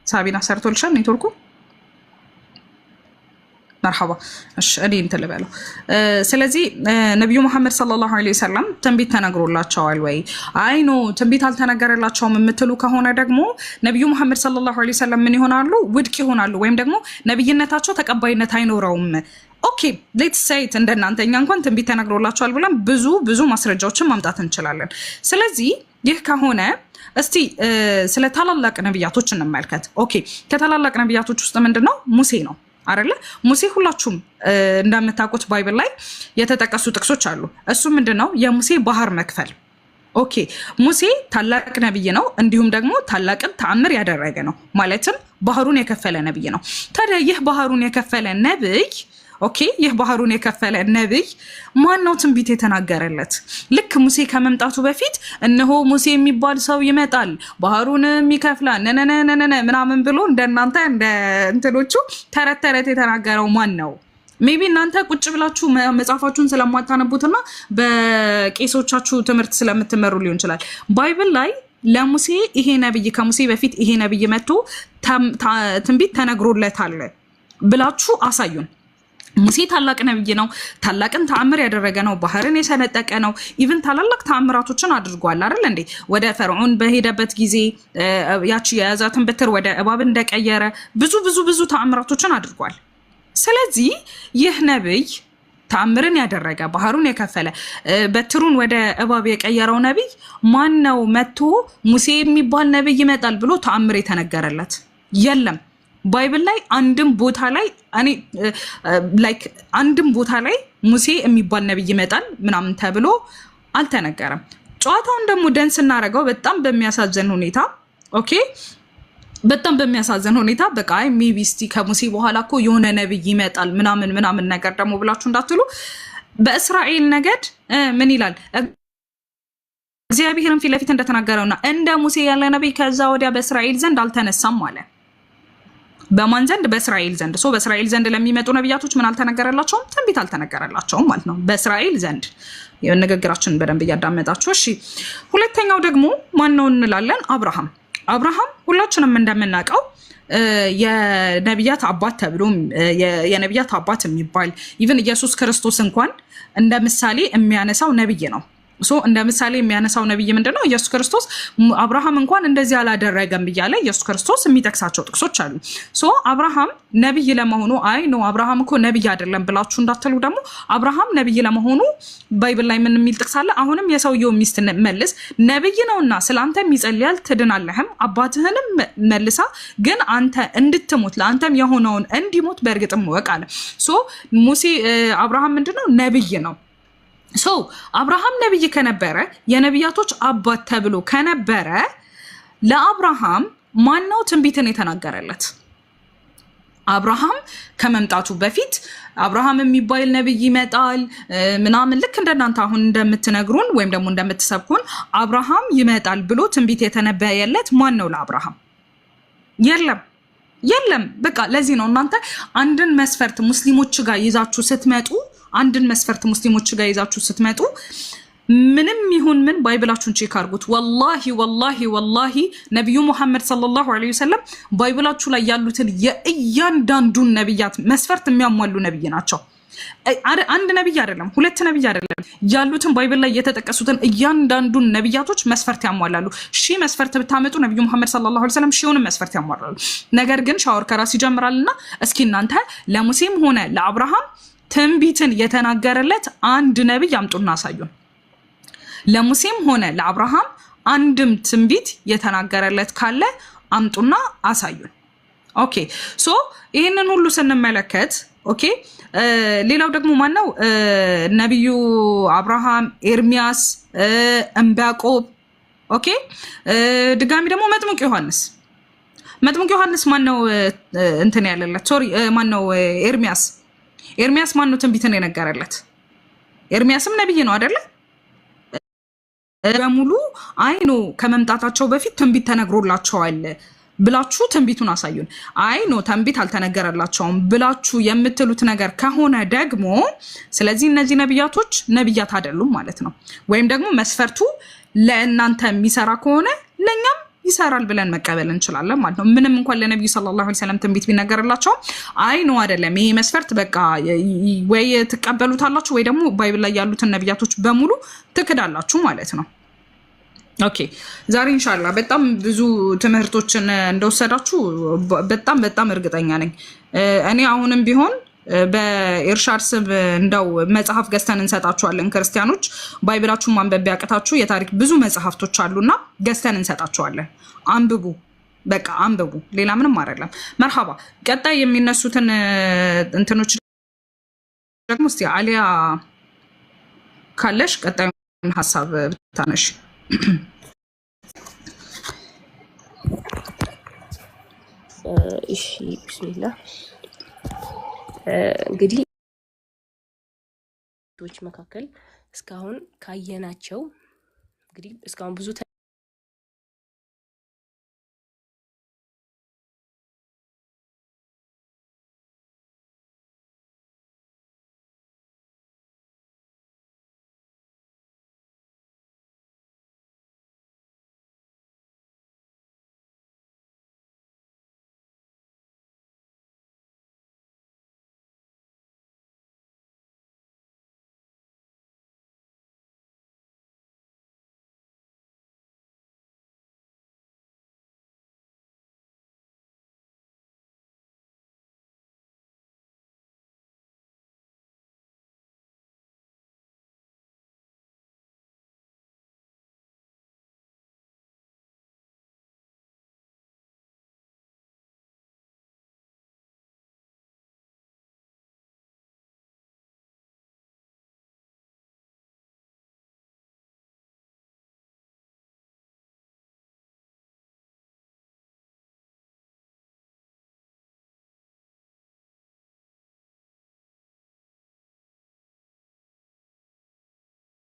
ሳቢና ሰርቶልሻል ኔትወርኩ? مرحبا እሺ እኔ እንትን ልበለው ስለዚህ ነብዩ መሐመድ ሰለላሁ ዐለይሂ ወሰለም ትንቢት ተነግሮላቸዋል ወይ አይ ኖ ትንቢት አልተነገረላቸውም የምትሉ ከሆነ ደግሞ ነብዩ መሐመድ ሰለላሁ ዐለይሂ ወሰለም ምን ይሆናሉ ውድቅ ይሆናሉ ወይም ደግሞ ነብይነታቸው ተቀባይነት አይኖረውም ኦኬ ሌትስ ሴይ ኢት እንደናንተኛ እንኳን ትንቢት ተነግሮላቸዋል ብለን ብዙ ማስረጃዎችን ማምጣት እንችላለን ስለዚህ ይህ ከሆነ እስቲ ስለ ታላላቅ ነብያቶች እንመልከት ኦኬ ከታላላቅ ነብያቶች ውስጥ ምንድነው ሙሴ ነው አይደለ ሙሴ ሁላችሁም እንደምታውቁት ባይብል ላይ የተጠቀሱ ጥቅሶች አሉ እሱ ምንድነው የሙሴ ባህር መክፈል ኦኬ ሙሴ ታላቅ ነብይ ነው እንዲሁም ደግሞ ታላቅን ተአምር ያደረገ ነው ማለትም ባህሩን የከፈለ ነብይ ነው ታዲያ ይህ ባህሩን የከፈለ ነብይ ኦኬ ይህ ባህሩን የከፈለ ነብይ ማን ነው ትንቢት የተናገረለት ልክ ሙሴ ከመምጣቱ በፊት እነሆ ሙሴ የሚባል ሰው ይመጣል ባህሩን የሚከፍላል ነነነነነ ምናምን ብሎ እንደናንተ እንደ እንትሎቹ ተረት የተናገረው ማን ነው ሜቢ እናንተ ቁጭ ብላችሁ መጽሐፋችሁን ስለማታነቡትና በቄሶቻችሁ ትምህርት ስለምትመሩ ሊሆን ይችላል ባይብል ላይ ለሙሴ ይሄ ነብይ ከሙሴ በፊት ይሄ ነብይ መጥቶ ትንቢት ተነግሮለታል ብላችሁ አሳዩን ሙሴ ታላቅ ነብይ ነው ታላቅን ተአምር ያደረገ ነው ባህርን የሰነጠቀ ነው ኢቭን ታላላቅ ተአምራቶችን አድርጓል አይደል እንዴ ወደ ፈርዖን በሄደበት ጊዜ ያቺ የያዛትን በትር ወደ እባብ እንደቀየረ ብዙ ተአምራቶችን አድርጓል ስለዚህ ይህ ነብይ ተአምርን ያደረገ ባህሩን የከፈለ በትሩን ወደ እባብ የቀየረው ነብይ ማን ነው መጥቶ ሙሴ የሚባል ነብይ ይመጣል ብሎ ተአምር የተነገረለት የለም ባይብል ላይ አንድም ቦታ ላይ እኔ ላይክ አንድም ቦታ ላይ ሙሴ የሚባል ነብይ ይመጣል ምናምን ተብሎ አልተነገረም ጨዋታውን ደግሞ ደንስ እናረጋው በጣም በሚያሳዝን ሁኔታ ኦኬ በጣም በሚያሳዝን ሁኔታ በቃ ሜቢ እስቲ ከሙሴ በኋላ እኮ የሆነ ነብይ ይመጣል ምናምን ነገር ደግሞ ብላችሁ እንዳትሉ በእስራኤል ነገድ ምን ይላል እግዚአብሔርን ፊት ለፊት እንደተናገረውና እንደ ሙሴ ያለ ነብይ ከዛ ወዲያ በእስራኤል ዘንድ አልተነሳም ማለት በማን ዘንድ በእስራኤል ዘንድ ሶ በእስራኤል ዘንድ ለሚመጡ ነብያቶች ምን አልተነገረላቸውም ትንቢት አልተነገረላቸውም ማለት ነው በእስራኤል ዘንድ የነገራችንን በደንብ ያዳመጣችሁ እሺ ሁለተኛው ደግሞ ማን ነው እንላለን አብርሃም ሁላችንም እንደምናውቀው የነብያት አባት ተብሎ የነብያት አባት የሚባል ኢቭን ኢየሱስ ክርስቶስ እንኳን እንደ ምሳሌ የሚያነሳው ነብይ ነው ሶ እንደ ምሳሌ የሚያነሳው ነብይ ምንድነው ኢየሱስ ክርስቶስ አብርሃም እንኳን እንደዚህ አላደረገም ይያለ ኢየሱስ ክርስቶስ የሚጠቅሳቸው ጥቅሶች አሉ ሶ አብርሃም ነብይ ለመሆኑ አይ ነው አብርሃም እኮ ነብይ አይደለም ብላችሁ እንዳትሉ ደግሞ አብርሃም ነብይ ለመሆኑ ባይብል ላይ ምን የሚል ጥቅስ አለ አሁንም የሰውየው ሚስት መልስ ነብይ ነውና ስላንተ ይጸልያል ትድናለህም አባትህንም መልሳ ግን አንተ እንድትሞት ለአንተም የሆነውን እንዲሞት በእርግጥም ወቃለ ሶ ሙሴ አብርሃም ምንድነው ነብይ ነው ሶ አብርሃም ነብይ ከነበረ የነብያቶች አባት ተብሎ ከነበረ ለአብርሃም ማነው ትንቢትን የተናገረለት አብርሃም ከመምጣቱ በፊት አብርሃም የሚባል ነብይ ይመጣል ምናምን ልክ እንደናንተ አሁን እንደምትነግሩን ወይም ደግሞ እንደምትሰብኩን አብርሃም ይመጣል ብሎ ትንቢት የተነበየለት ማን ነው ለአብርሃም የለም በቃ ለዚህ ነው እናንተ አንድን መስፈርት ሙስሊሞች ጋር ይዛችሁ ስትመጡ አንድን መስፈርት ሙስሊሞች ጋር ይዛችሁ ስትመጡ ምንም ይሁን ምን ባይብላችሁን ቼክ አድርጉት ወላሂ ነብዩ መሐመድ ሰለላሁ ዐለይሂ ወሰለም ባይብላችሁ ላይ ያሉትን የእያንዳንዱን ነብያት መስፈርት የሚያሟሉ ነብይ ናቸው አንድ ነብይ አይደለም ሁለት ነብይ አይደለም ያሉትን ባይብል ላይ የተጠቀሱትን እያንዳንዱን ነብያቶች መስፈርት ያሟላሉ ሺ መስፈርት ብታመጡ ነብዩ መሐመድ ሰለላሁ ዐለይሂ ወሰለም ሺውን መስፈርት ያሟላሉ ነገር ግን ሻወር ከራስ ይጀምራልና እስኪ እናንተ ለሙሴም ሆነ ለአብርሃም ትንቢትን የተናገረለት አንድ ነብይ አምጡና አሳዩን ለሙሴም ሆነ ለአብርሃም አንድም ትንቢት የተናገረለት ካለ አምጡና አሳዩን ኦኬ ሶ ይሄንን ሁሉ ስንመለከት ኦኬ ሌላው ደግሞ ማን ነው ነብዩ አብርሃም ኤርሚያስ ዕንባቆም ኦኬ ድጋሚ ደግሞ መጥምቅ ዮሐንስ ማን ነው እንትን ያለለት ሶሪ ማን ነው ኤርሚያስ ማን ነው ትንቢትን የነገረለት ኤርሚያስም ነብይ ነው አይደለ በሙሉ አይኑ ከመምጣታቸው በፊት ትንቢት ተነግሮላቸዋል ብላችሁ ትንቢቱን አሳዩን አይ ነው ትንቢት አልተነገረላቸውም ብላችሁ የምትሉት ነገር ከሆነ ደግሞ ስለዚህ እነዚህ ነብያቶች ነብያት አይደሉም ማለት ነው ወይም ደግሞ መስፈርቱ ለእናንተ የሚሰራ ከሆነ ለኛም ይሰራል ብለን መቀበል እንችላለን ማለት ነው። ምንም እንኳን ለነብዩ ሰለላሁ ዐለይሂ ወሰለም ትንቢት ቢነገርላቸው አይ ነው አይደለም ይሄ መስፈርት በቃ ወይ ትቀበሉታላችሁ ወይ ደግሞ ባይብል ላይ ያሉትን ነብያቶች በሙሉ ትክዳላችሁ ማለት ነው። ኦኬ ዛሬ ኢንሻአላህ በጣም ብዙ ትምህርቶችን እንደወሰዳችሁ በጣም እርግጠኛ ነኝ። እኔ አሁንም ቢሆን በኢርሻድ ስም እንደው መጽሐፍ ገዝተን እንሰጣችኋለን። ክርስቲያኖች ባይብላችሁን ማንበብ ቢያቅታችሁ የታሪክ ብዙ መጽሐፍቶች አሉና ገዝተን እንሰጣችኋለን። አንብቡ፣ በቃ አንብቡ፣ ሌላ ምንም አይደለም። መርሐባ። ቀጣይ የሚነሱትን እንትኖች ደግሞ እስቲ አሊያ ካለሽ ቀጣዩን ሐሳብ ብታነሽ። እሺ ቢስሚላህ እንግዲህ ዶች መካከል እስካሁን ካየናቸው እንግዲህ እስካሁን ብዙ